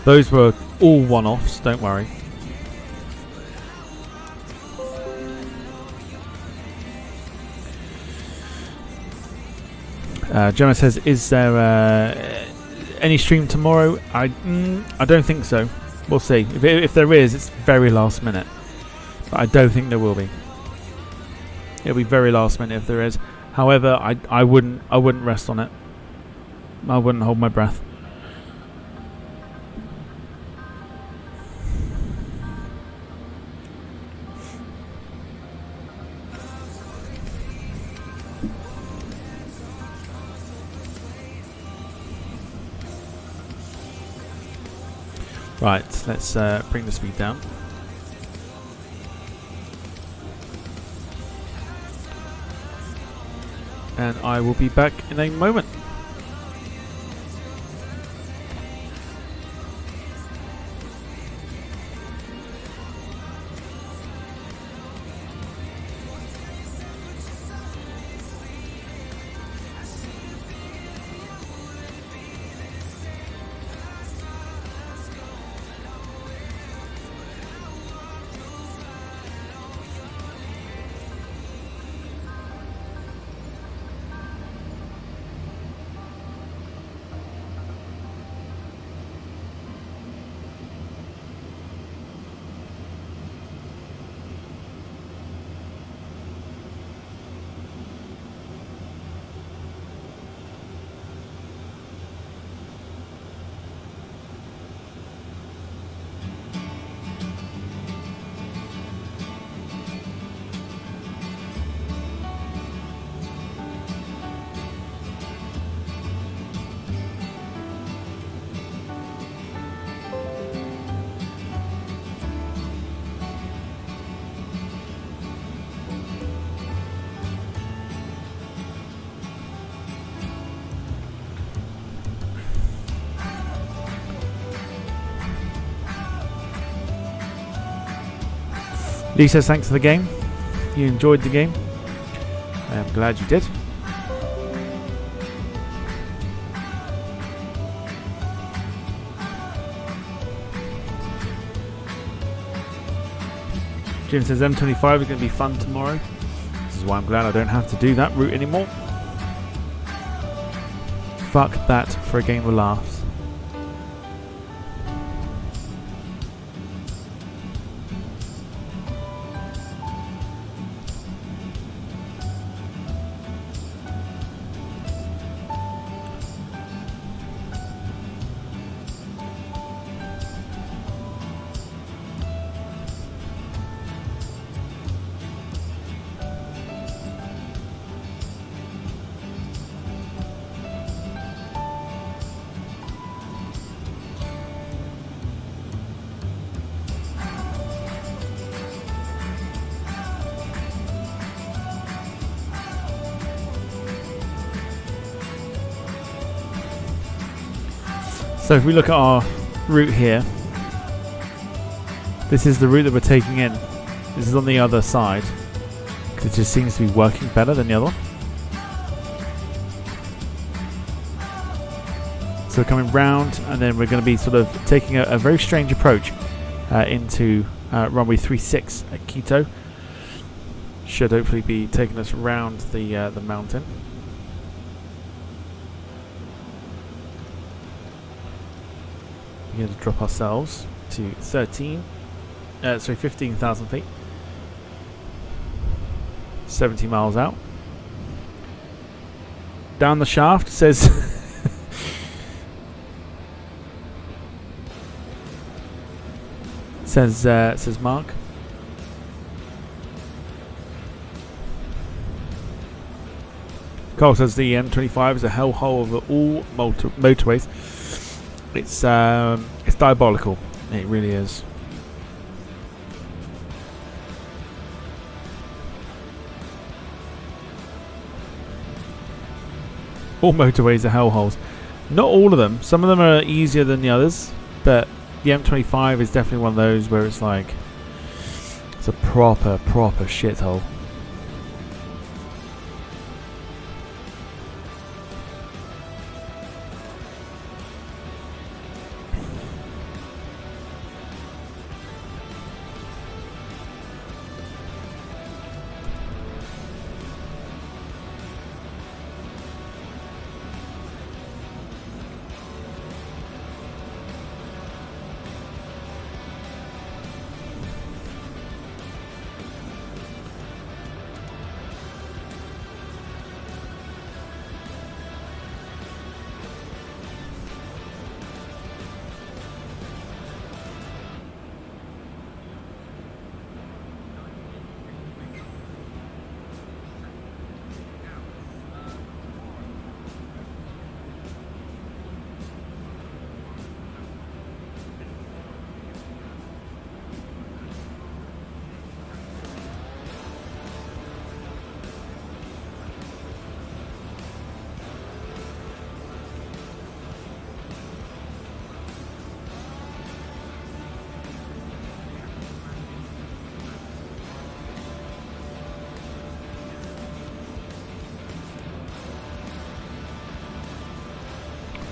Those were all one-offs, don't worry. Gemma says, is there any stream tomorrow? I don't think so. We'll see. If there is, it's very last minute. But I don't think there will be. It'll be very last minute if there is. However, I wouldn't rest on it. I wouldn't hold my breath. Right, let's bring the speed down. And I will be back in a moment. Lee says thanks for the game. You enjoyed the game. I'm glad you did. Jim says M25 is going to be fun tomorrow. This is why I'm glad I don't have to do that route anymore. Fuck that for a game of laughs. So if we look at our route here, this is the route that we're taking in. This is on the other side, because it just seems to be working better than the other one. So we're coming round, and then we're going to be sort of taking a very strange approach into runway 36 at Quito. Should hopefully be taking us round the mountain. We're going to drop ourselves to 15,000 feet. 70 miles out. Down the shaft says says Mark. Carl says the M25 is a hellhole of all motorways. It's diabolical. It really is. All motorways are hellholes. Not all of them. Some of them are easier than the others, but the M25 is definitely one of those where it's like it's a proper shithole.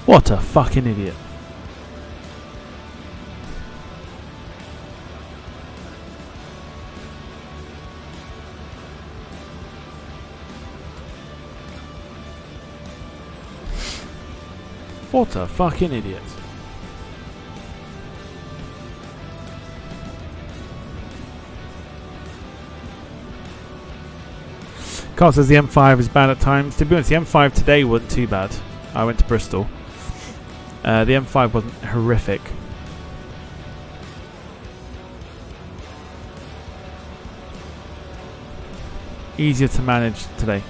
What a fucking idiot. What a fucking idiot. Carl says the M5 is bad at times. To be honest, the M5 today wasn't too bad. I went to Bristol. The M5 wasn't horrific. Easier to manage today.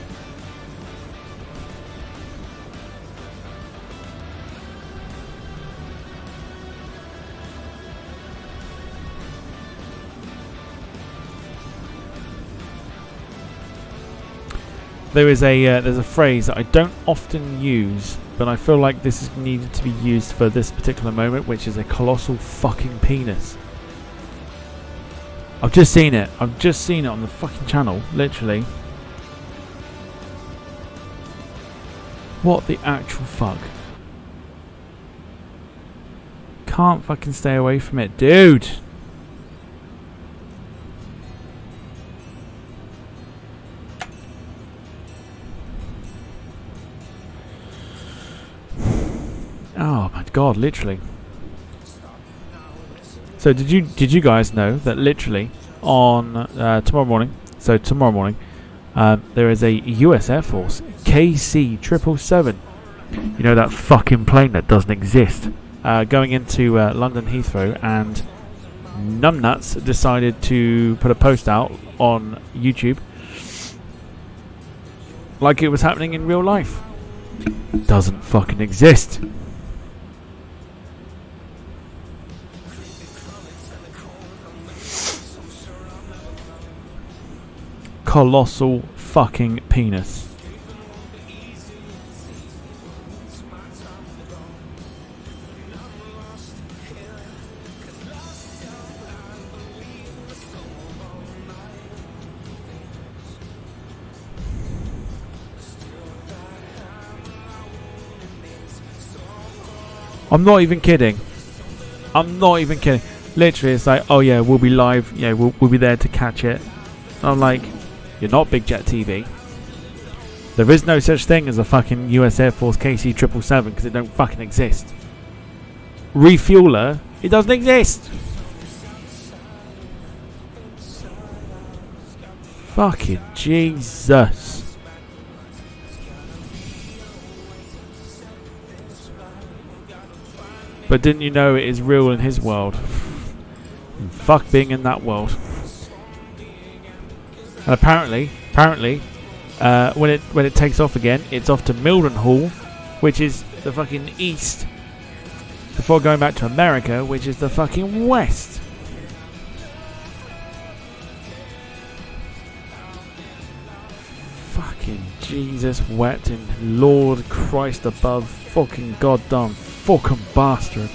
There's a phrase that I don't often use, but I feel like this is needed to be used for this particular moment, which is a colossal fucking penis. I've just seen it. I've just seen it on the fucking channel, literally. What the actual fuck? Can't fucking stay away from it, dude. Oh my god, literally. So did you guys know that literally on tomorrow morning, there is a US Air Force KC-777. You know, that fucking plane that doesn't exist. Going into London Heathrow, and numbnuts decided to put a post out on YouTube like it was happening in real life. Doesn't fucking exist. Colossal fucking penis. I'm not even kidding. I'm not even kidding. Literally, it's like, oh yeah, we'll be live. Yeah, we'll be there to catch it. I'm like, you're not Big Jet TV. There is no such thing as a fucking US Air Force KC777 because it don't fucking exist. Refueler, it doesn't exist. Fucking Jesus. But didn't you know it is real in his world? And fuck being in that world. And apparently, when it takes off again, it's off to Mildenhall, which is the fucking east, before going back to America, which is the fucking west. Fucking Jesus wept and Lord Christ above, fucking goddamn fucking bastard.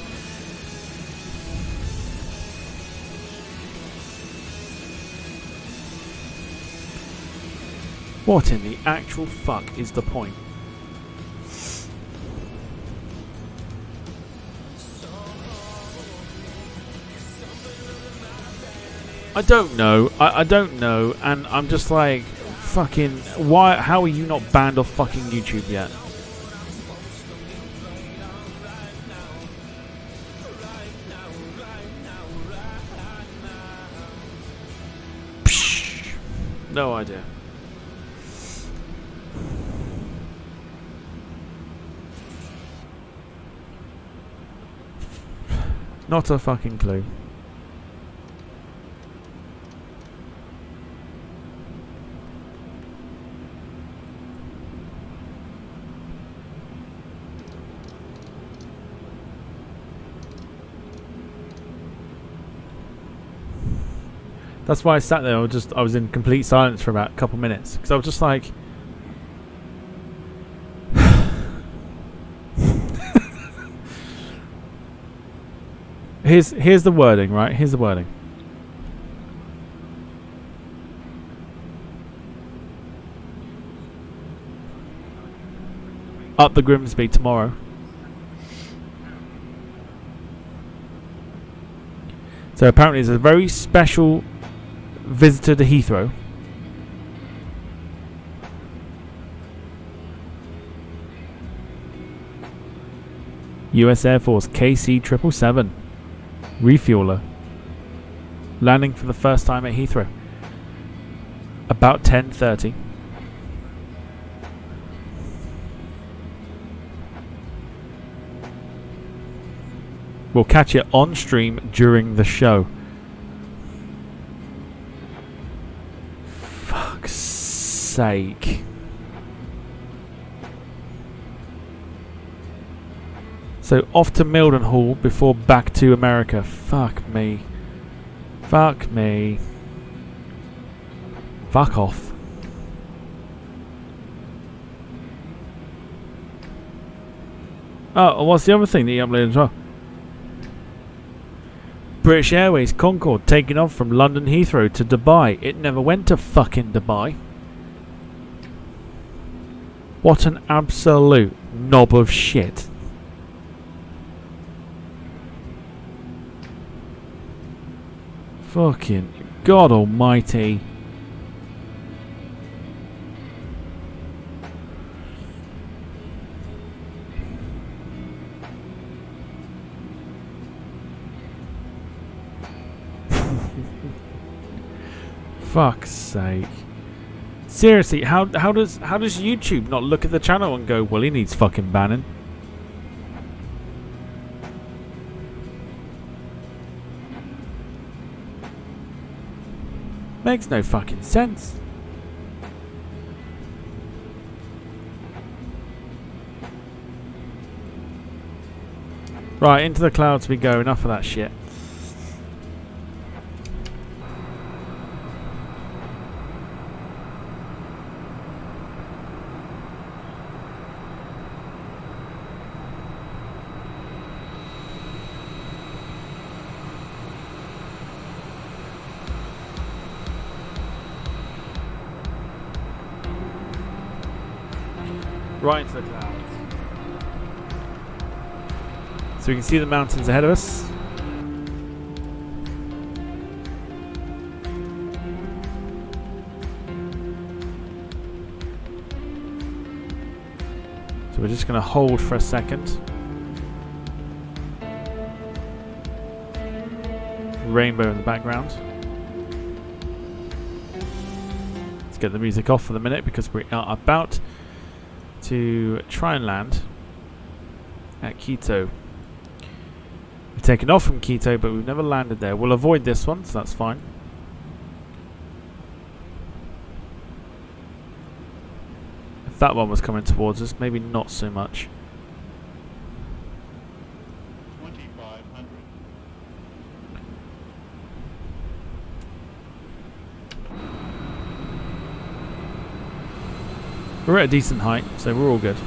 What in the actual fuck is the point? I don't know. I don't know, and I'm just like, fucking, why? How are you not banned off fucking YouTube yet? Psh, no idea. Not a fucking clue. That's why I sat there. I was in complete silence for about a couple minutes because I was just like, here's the wording, right? Here's the wording. Up the Grimsby tomorrow. So apparently there's a very special visitor to Heathrow. US Air Force KC777 refueler landing for the first time at Heathrow about 10:30. We'll catch it on stream during the show. Fuck's sake. So off to Mildenhall before back to America. Fuck me. Fuck me. Fuck off. Oh, and what's the other thing that you uploaded as well? British Airways Concorde taking off from London Heathrow to Dubai. It never went to fucking Dubai. What an absolute knob of shit. Fucking God almighty. Fuck's sake. Seriously, how does YouTube not look at the channel and go, well, he needs fucking banning? Makes no fucking sense. Right, into the clouds we go. Enough of that shit. Right into the clouds. So we can see the mountains ahead of us. So we're just going to hold for a second. Rainbow in the background. Let's get the music off for the minute because we are about to try and land at Quito. We've taken off from Quito, but we've never landed there. We'll avoid this one, so that's fine. If that one was coming towards us, maybe not so much. 2500. We're at a decent height, so we're all good.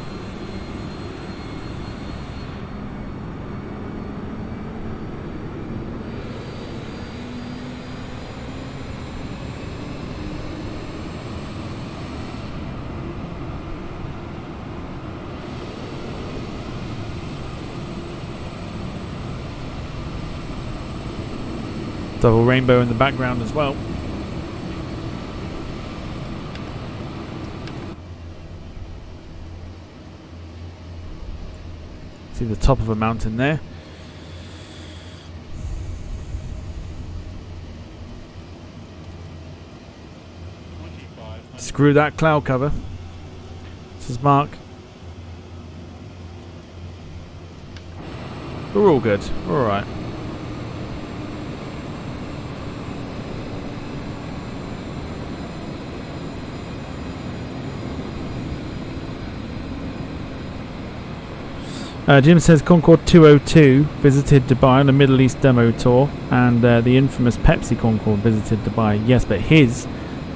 Double rainbow in the background as well. See the top of a mountain there. Screw that cloud cover. This is Mark. We're all good. We're alright. Jim says Concorde 202 visited Dubai on a Middle East demo tour, and the infamous Pepsi Concorde visited Dubai. Yes, but his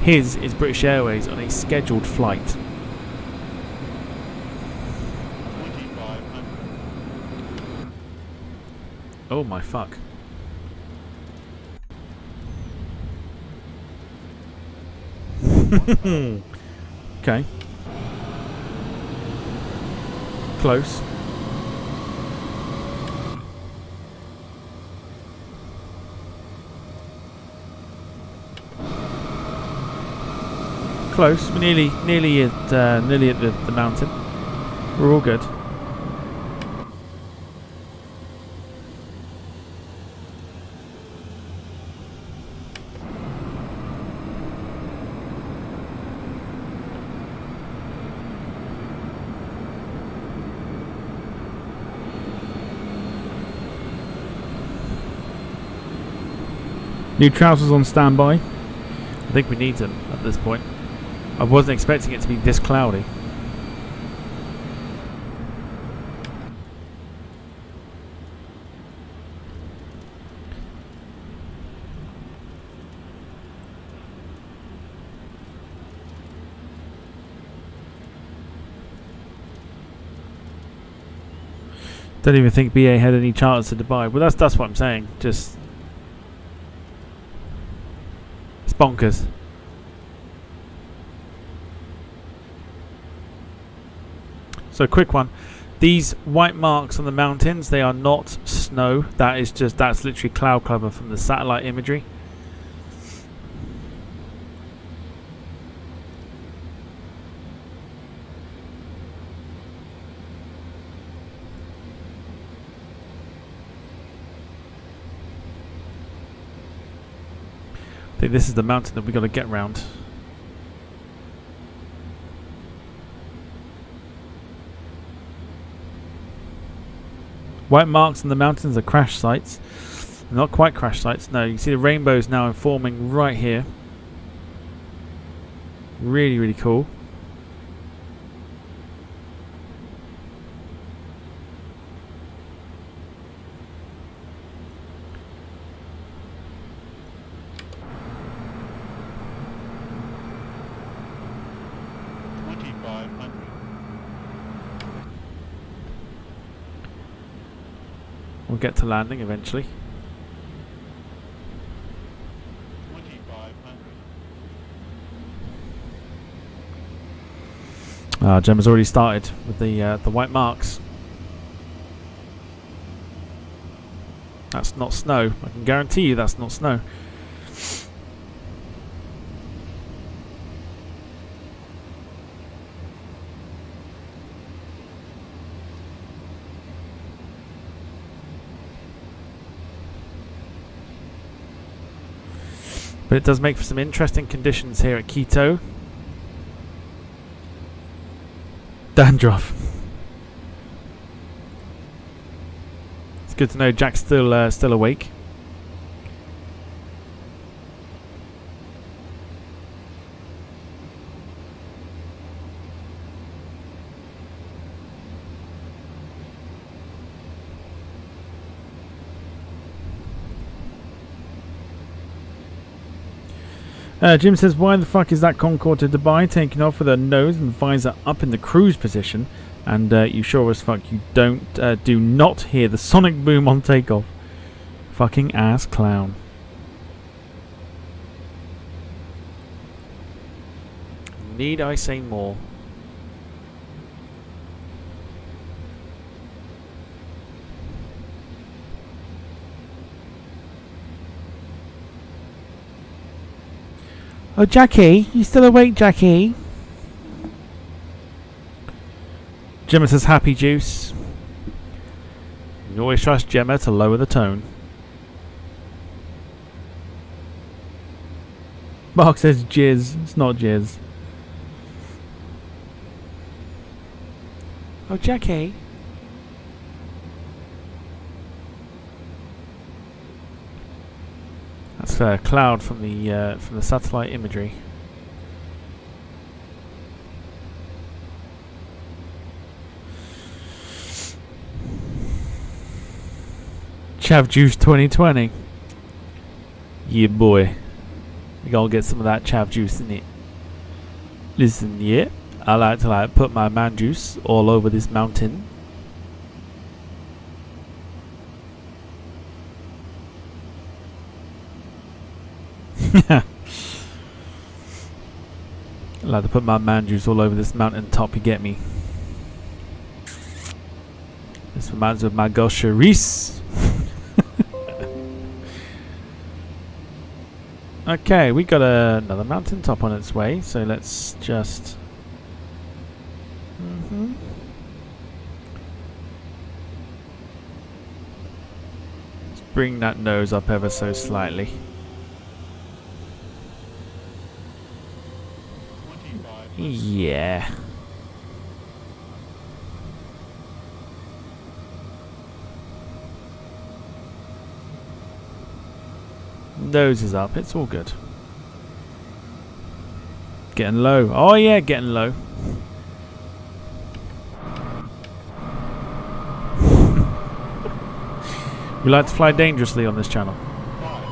is British Airways on a scheduled flight. 2500. Oh my fuck. Okay. Close. Close. We're nearly at the mountain. We're all good. New trousers on standby. I think we need them at this point. I wasn't expecting it to be this cloudy. Don't even think BA had any charters to Dubai. Well, that's what I'm saying. Just it's bonkers. So quick one. These white marks on the mountains, they are not snow. That's literally cloud cover from the satellite imagery. I think this is the mountain that we got to get round. White marks on the mountains are crash sites. Not quite crash sites, no. You can see the rainbows now forming right here. Really, really cool. We'll get to landing eventually. 2500. Gemma's already started with the white marks. That's not snow. I can guarantee you that's not snow. But it does make for some interesting conditions here at Quito. Dandruff. It's good to know Jack's still awake. Jim says, why the fuck is that Concorde to Dubai taking off with her nose and visor up in the cruise position? And you sure as fuck you do not hear the sonic boom on takeoff. Fucking ass clown. Need I say more? Oh, Jackie, you still awake, Jackie? Gemma says happy juice. You always trust Gemma to lower the tone. Mark says jizz. It's not jizz. Oh, Jackie. That's a cloud from the satellite imagery. Chav Juice 2020. Yeah, boy. We gotta get some of that chav juice in it. Listen, yeah, I like to put my man juice all over this mountain. I like to put my man juice all over this mountain top, you get me? This reminds me of my girl Charisse. Okay, we got another mountain top on its way, so let's just... Let's bring that nose up ever so slightly. 25. Yeah. Nose is up, it's all good. Getting low. Oh yeah, getting low. We like to fly dangerously on this channel. 500.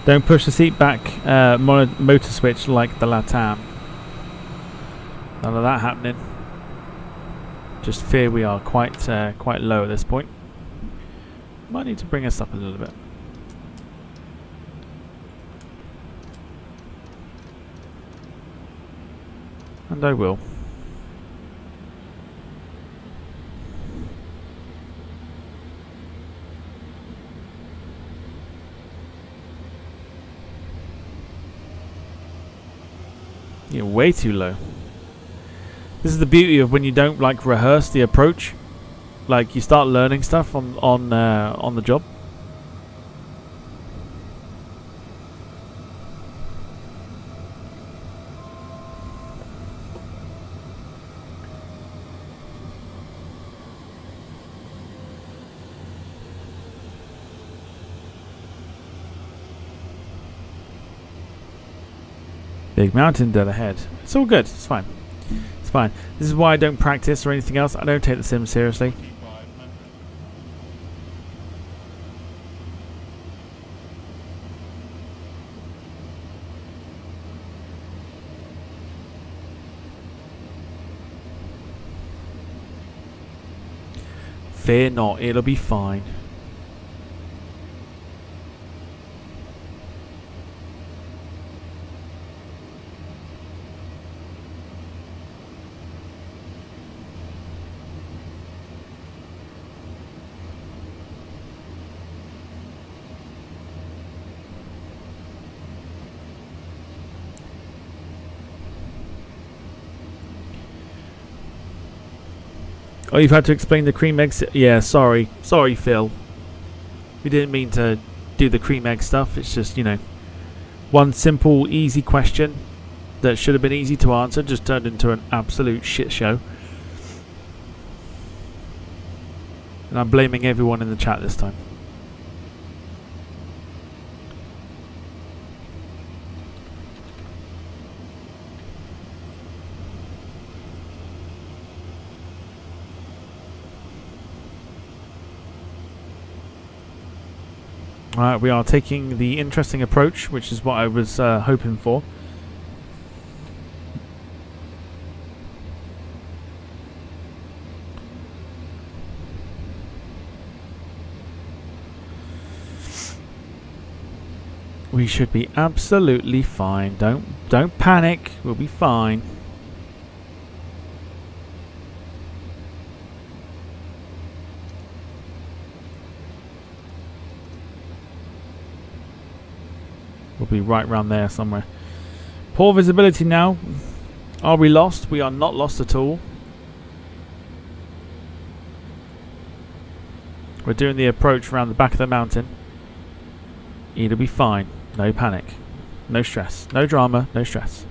Don't push the seat back motor switch like the Latam. None of that happening. Just fear we are quite low at this point. Might need to bring us up a little bit. And I will. You're way too low. This is the beauty of when you don't like rehearse the approach. Like you start learning stuff on the job. Big mountain dead ahead. It's all good. It's fine. It's fine. This is why I don't practice or anything else. I don't take the sim seriously. 2500. Fear not, it'll be fine. Oh, you've had to explain the cream egg. Yeah, sorry. Sorry, Phil. We didn't mean to do the cream egg stuff. It's just, you know, one simple, easy question that should have been easy to answer just turned into an absolute shit show. And I'm blaming everyone in the chat this time. Alright, we are taking the interesting approach, which is what I was hoping for. We should be absolutely fine. Don't panic. We'll be fine. We'll be right round there somewhere. Poor visibility now. Are we lost? We are not lost at all. We're doing the approach around the back of the mountain. It'll be fine. No panic. No stress. No drama. No stress.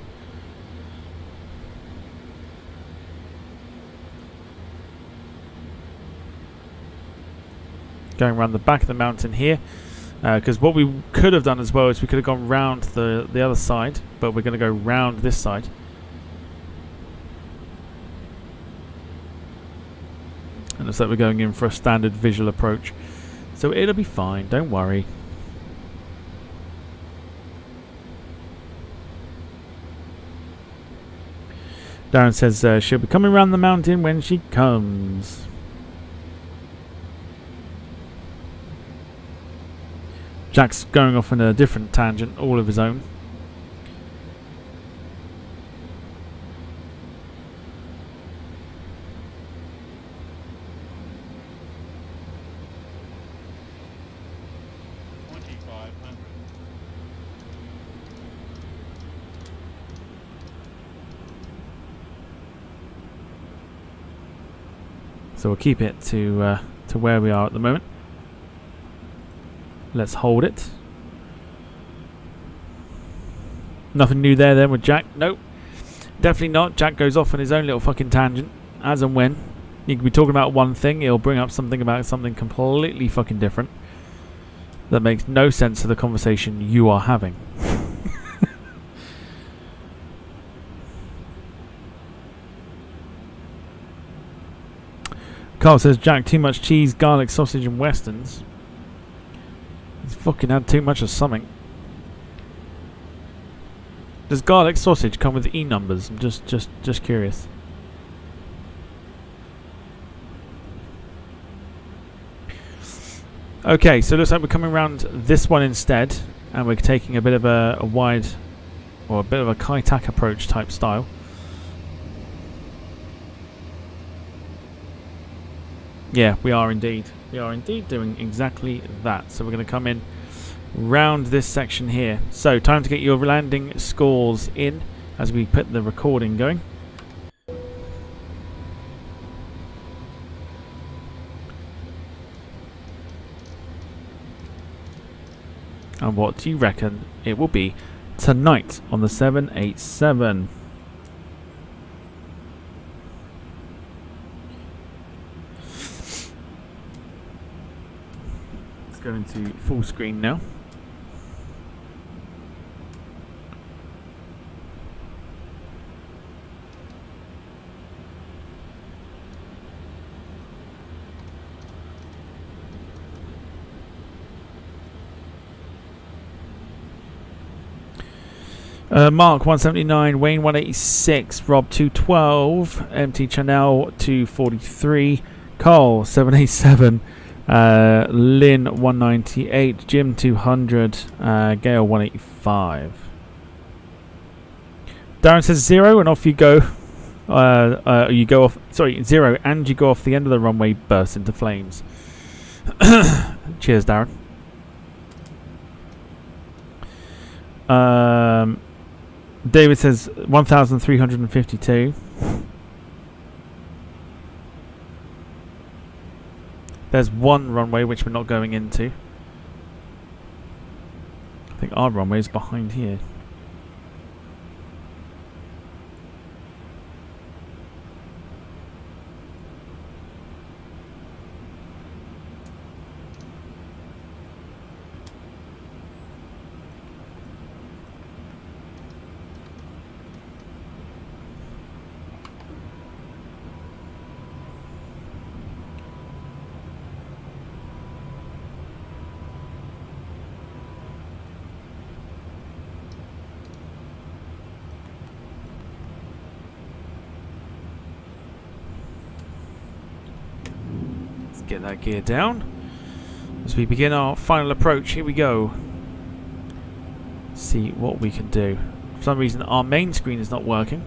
Going around the back of the mountain here. Because what we could have done as well is we could have gone round the other side, but we're going to go round this side. And it looks like we're going in for a standard visual approach. So it'll be fine, don't worry. Darren says she'll be coming around the mountain when she comes. Jack's going off on a different tangent, all of his own. So we'll keep it to where we are at the moment. Let's hold it. Nothing new there then with Jack. Nope. Definitely not. Jack goes off on his own little fucking tangent. As and when. You can be talking about one thing, he'll bring up something about something completely fucking different. That makes no sense to the conversation you are having. Carl says, Jack, too much cheese, garlic, sausage and westerns. He's fucking had too much of something. Does garlic sausage come with E numbers? I'm just curious. Okay, so it looks like we're coming around this one instead, and we're taking a bit of a wide, or a bit of a Kai-Tak approach type style. Yeah, we are indeed. We are indeed doing exactly that. So we're going to come in round this section here. So time to get your landing scores in as we put the recording going. And what do you reckon it will be tonight on the 787? Go into full screen now. Mark 179, Wayne 186, Rob 212, MT Chanel 243, Carl 787, Lynn 198, Jim 200, Gail 185. Darren says 0 and off you go. You go off. Sorry, 0 and you go off the end of the runway, burst into flames. Cheers, Darren. David says 1,352. There's one runway which we're not going into. I think our runway is behind here. Get that gear down as we begin our final approach. Here we go. See what we can do. For some reason our main screen is not working.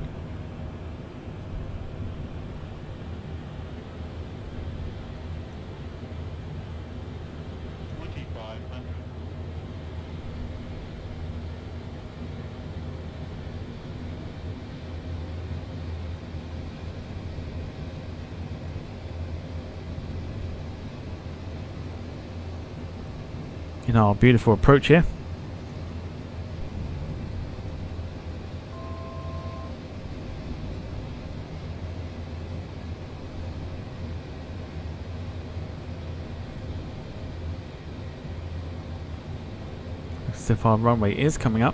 In our beautiful approach here. Looks as if our runway is coming up.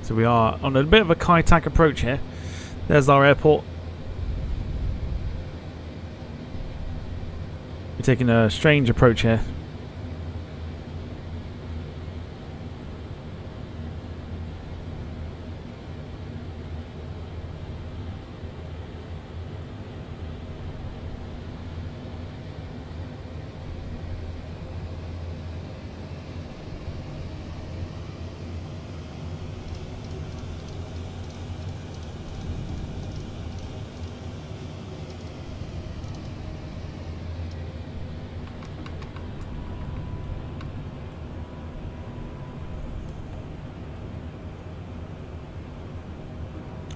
So we are on a bit of a Kai-Tak approach here. There's our airport. We're taking a strange approach here.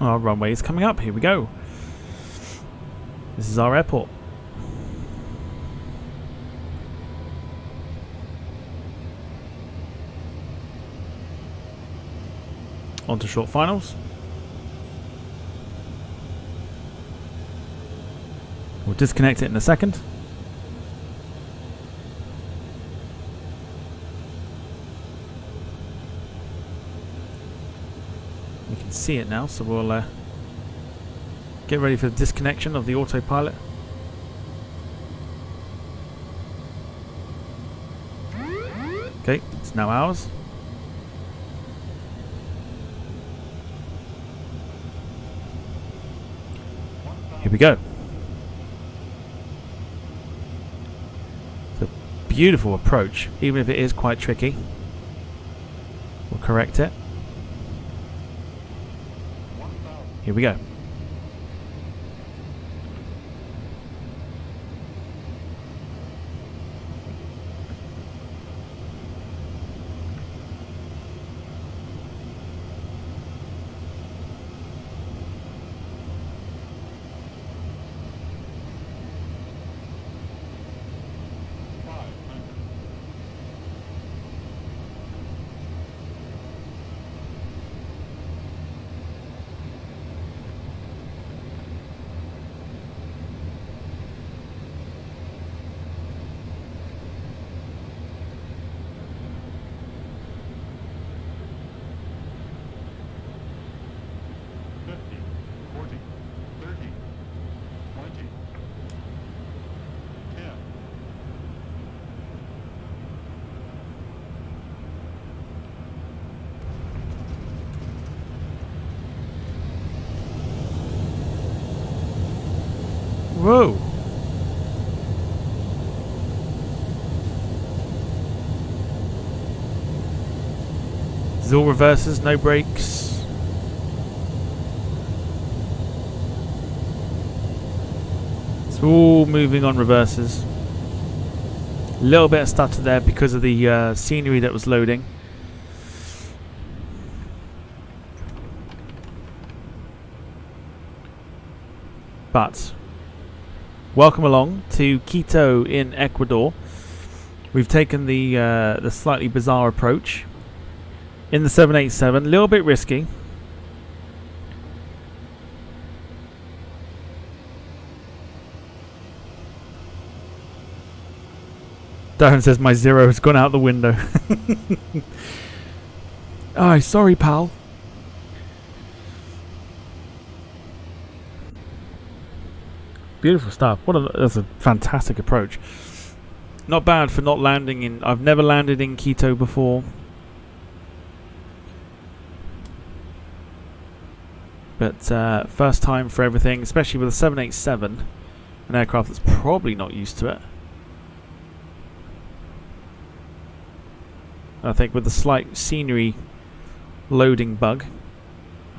Our runway is coming up. Here we go. This is our airport. On to short finals. We'll disconnect it in a second. We can see it now, so we'll get ready for the disconnection of the autopilot. Okay, it's now ours. Here we go. It's a beautiful approach, even if it is quite tricky. We'll correct it. Here we go. Whoa! It's all reverses, no brakes. It's all moving on reverses. A little bit of stutter there because of the scenery that was loading. But welcome along to Quito in Ecuador. We've taken the slightly bizarre approach in the 787. A little bit risky. Darren says my zero has gone out the window. Oh, sorry, pal. Beautiful stuff. That's a fantastic approach. Not bad for not landing in. I've never landed in Quito before, but first time for everything, especially with a 787, an aircraft that's probably not used to it. I think with the slight scenery loading bug,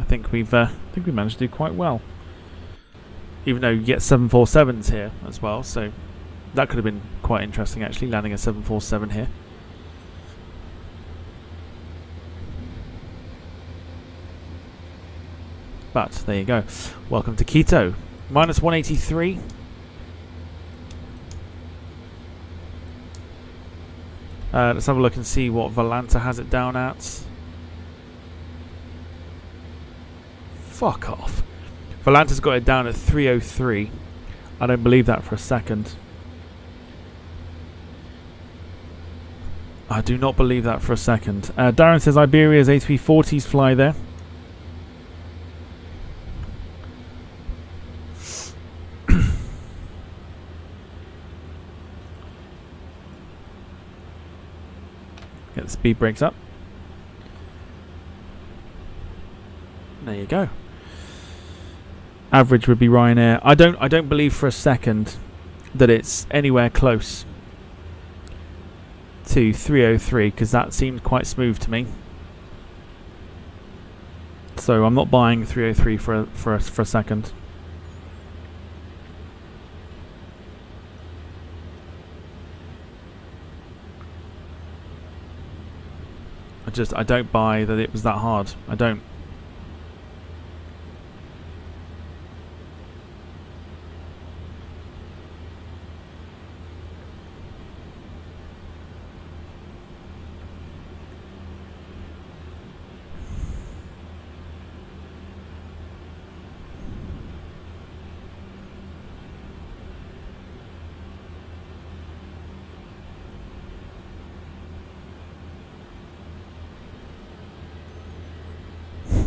I think we managed to do quite well. Even though you get 747s here as well, so that could have been quite interesting actually, landing a 747 here. But there you go. Welcome to Quito. Minus 183. Let's have a look and see what Volanta has it down at. Fuck off. Volanta's got it down at 303. I don't believe that for a second. I do not believe that for a second. Darren says Iberia's A340s fly there. Get the speed brakes up. There you go. Average would be Ryanair. I don't believe for a second that it's anywhere close to 303 because that seemed quite smooth to me. So I'm not buying 303 for a second. I don't buy that it was that hard. I don't.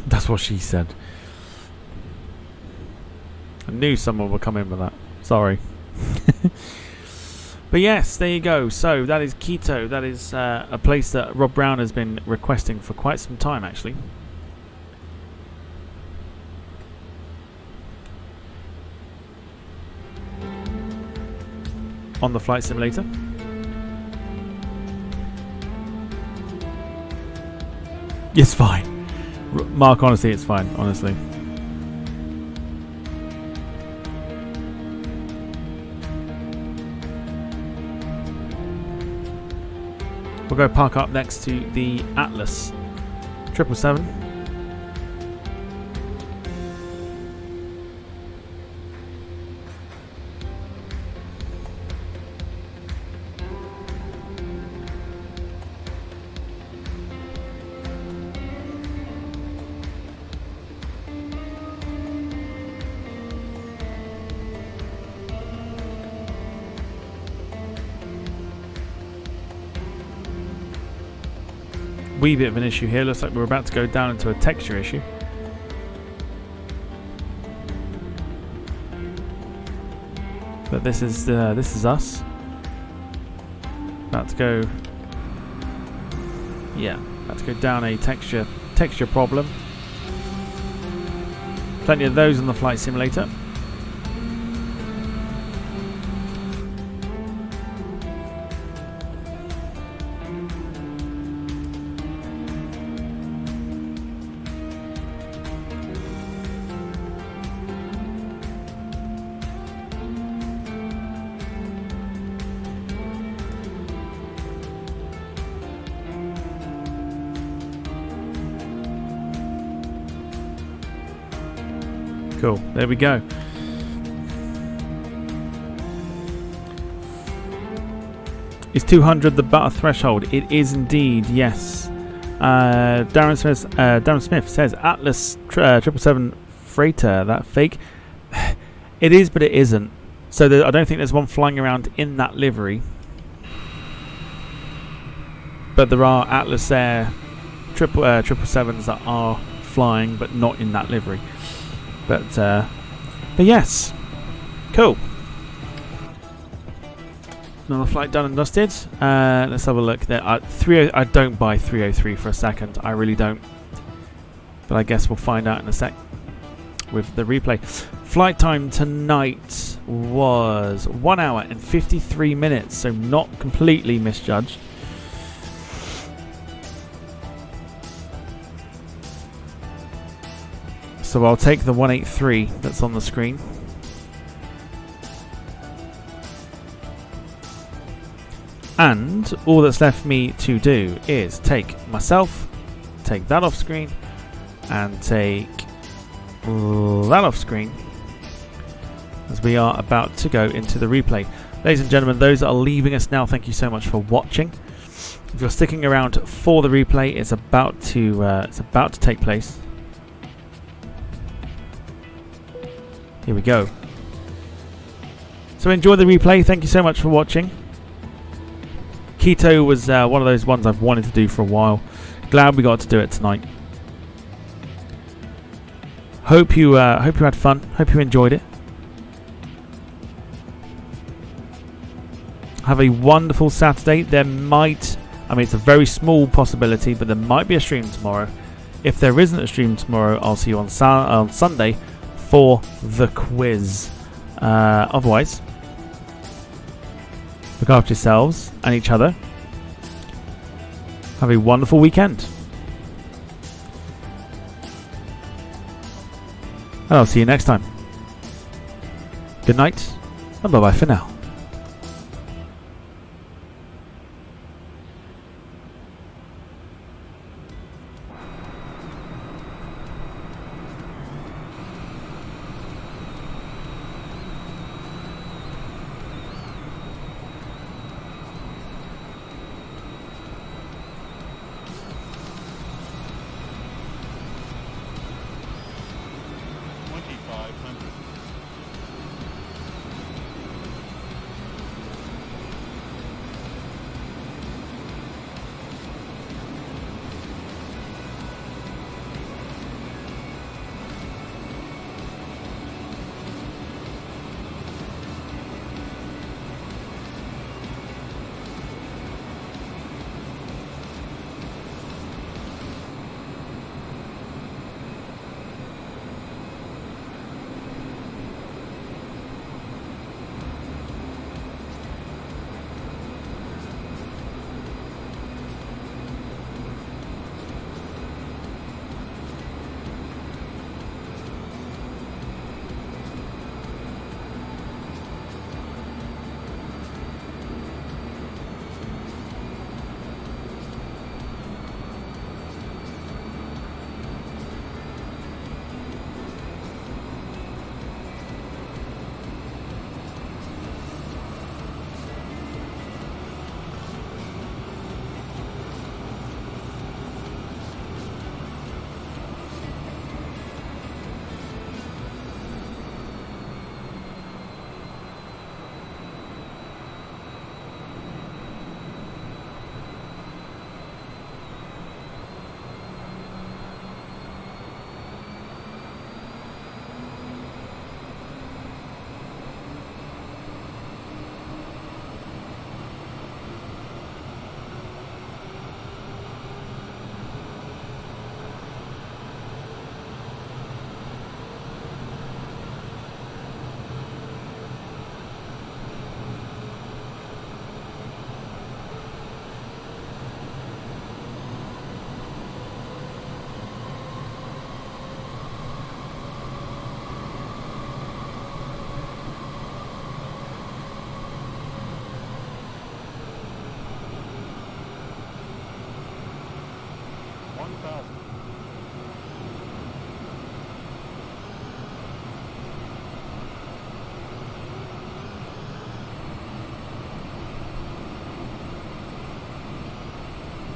That's what she said. I knew someone would come in with that. Sorry. But yes, there you go. So that is Quito. That is a place that Rob Brown has been requesting for quite some time, actually. On the flight simulator. It's fine. Mark, honestly, it's fine, honestly. We'll go park up next to the Atlas 777. Wee bit of an issue here. Looks like we're about to go down into a texture issue. But this is us. About to go. Yeah, about to go down a texture problem. Plenty of those on the flight simulator. Cool. There we go. Is 200 the butter threshold? It is indeed, yes. Darren Smith says Atlas 777 freighter, that fake. It is, but it isn't. So I don't think there's one flying around in that livery. But there are Atlas Air 777s that are flying, but not in that livery. But yes, cool. Another flight done and dusted. Let's have a look there. I don't buy 303 for a second. I really don't. But I guess we'll find out in a sec with the replay. Flight time tonight was 1 hour and 53 minutes, so not completely misjudged. So I'll take the 183 that's on the screen. And all that's left me to do is take that off screen, and take that off screen, as we are about to go into the replay. Ladies and gentlemen, those that are leaving us now, thank you so much for watching. If you're sticking around for the replay, it's about to take place. Here we go. So enjoy the replay. Thank you so much for watching. Quito was one of those ones I've wanted to do for a while. Glad we got to do it tonight. Hope you had fun. Hope you enjoyed it. Have a wonderful Saturday. There might, it's a very small possibility, but there might be a stream tomorrow. If there isn't a stream tomorrow, I'll see you on Sunday for the quiz. Otherwise, look after yourselves and each other. Have a wonderful weekend. And I'll see you next time. Good night, and bye-bye for now.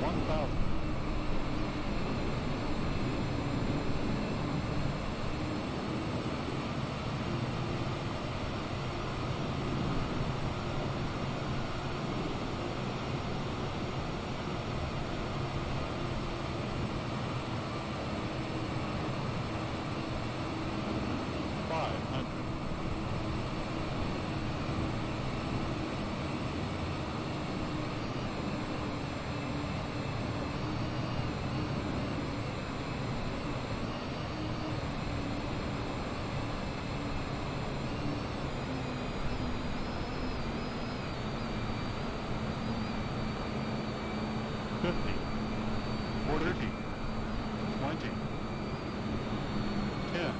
1,000. 500. 50, 40, 20, 10.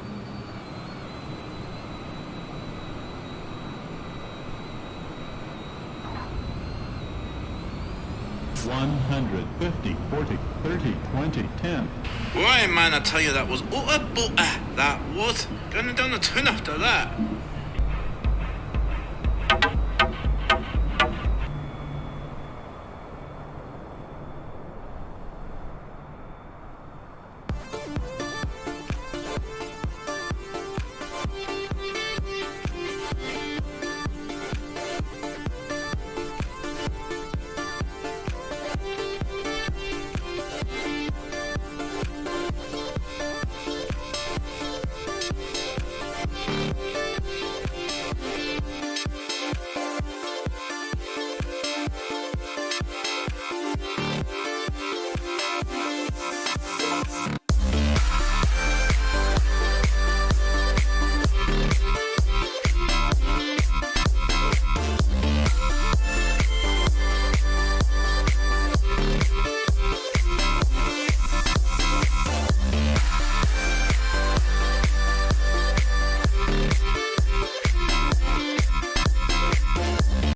150, 40, 30, 20, 10. Right, man, I tell you, that was utter butter. That was. Going down the tune after that.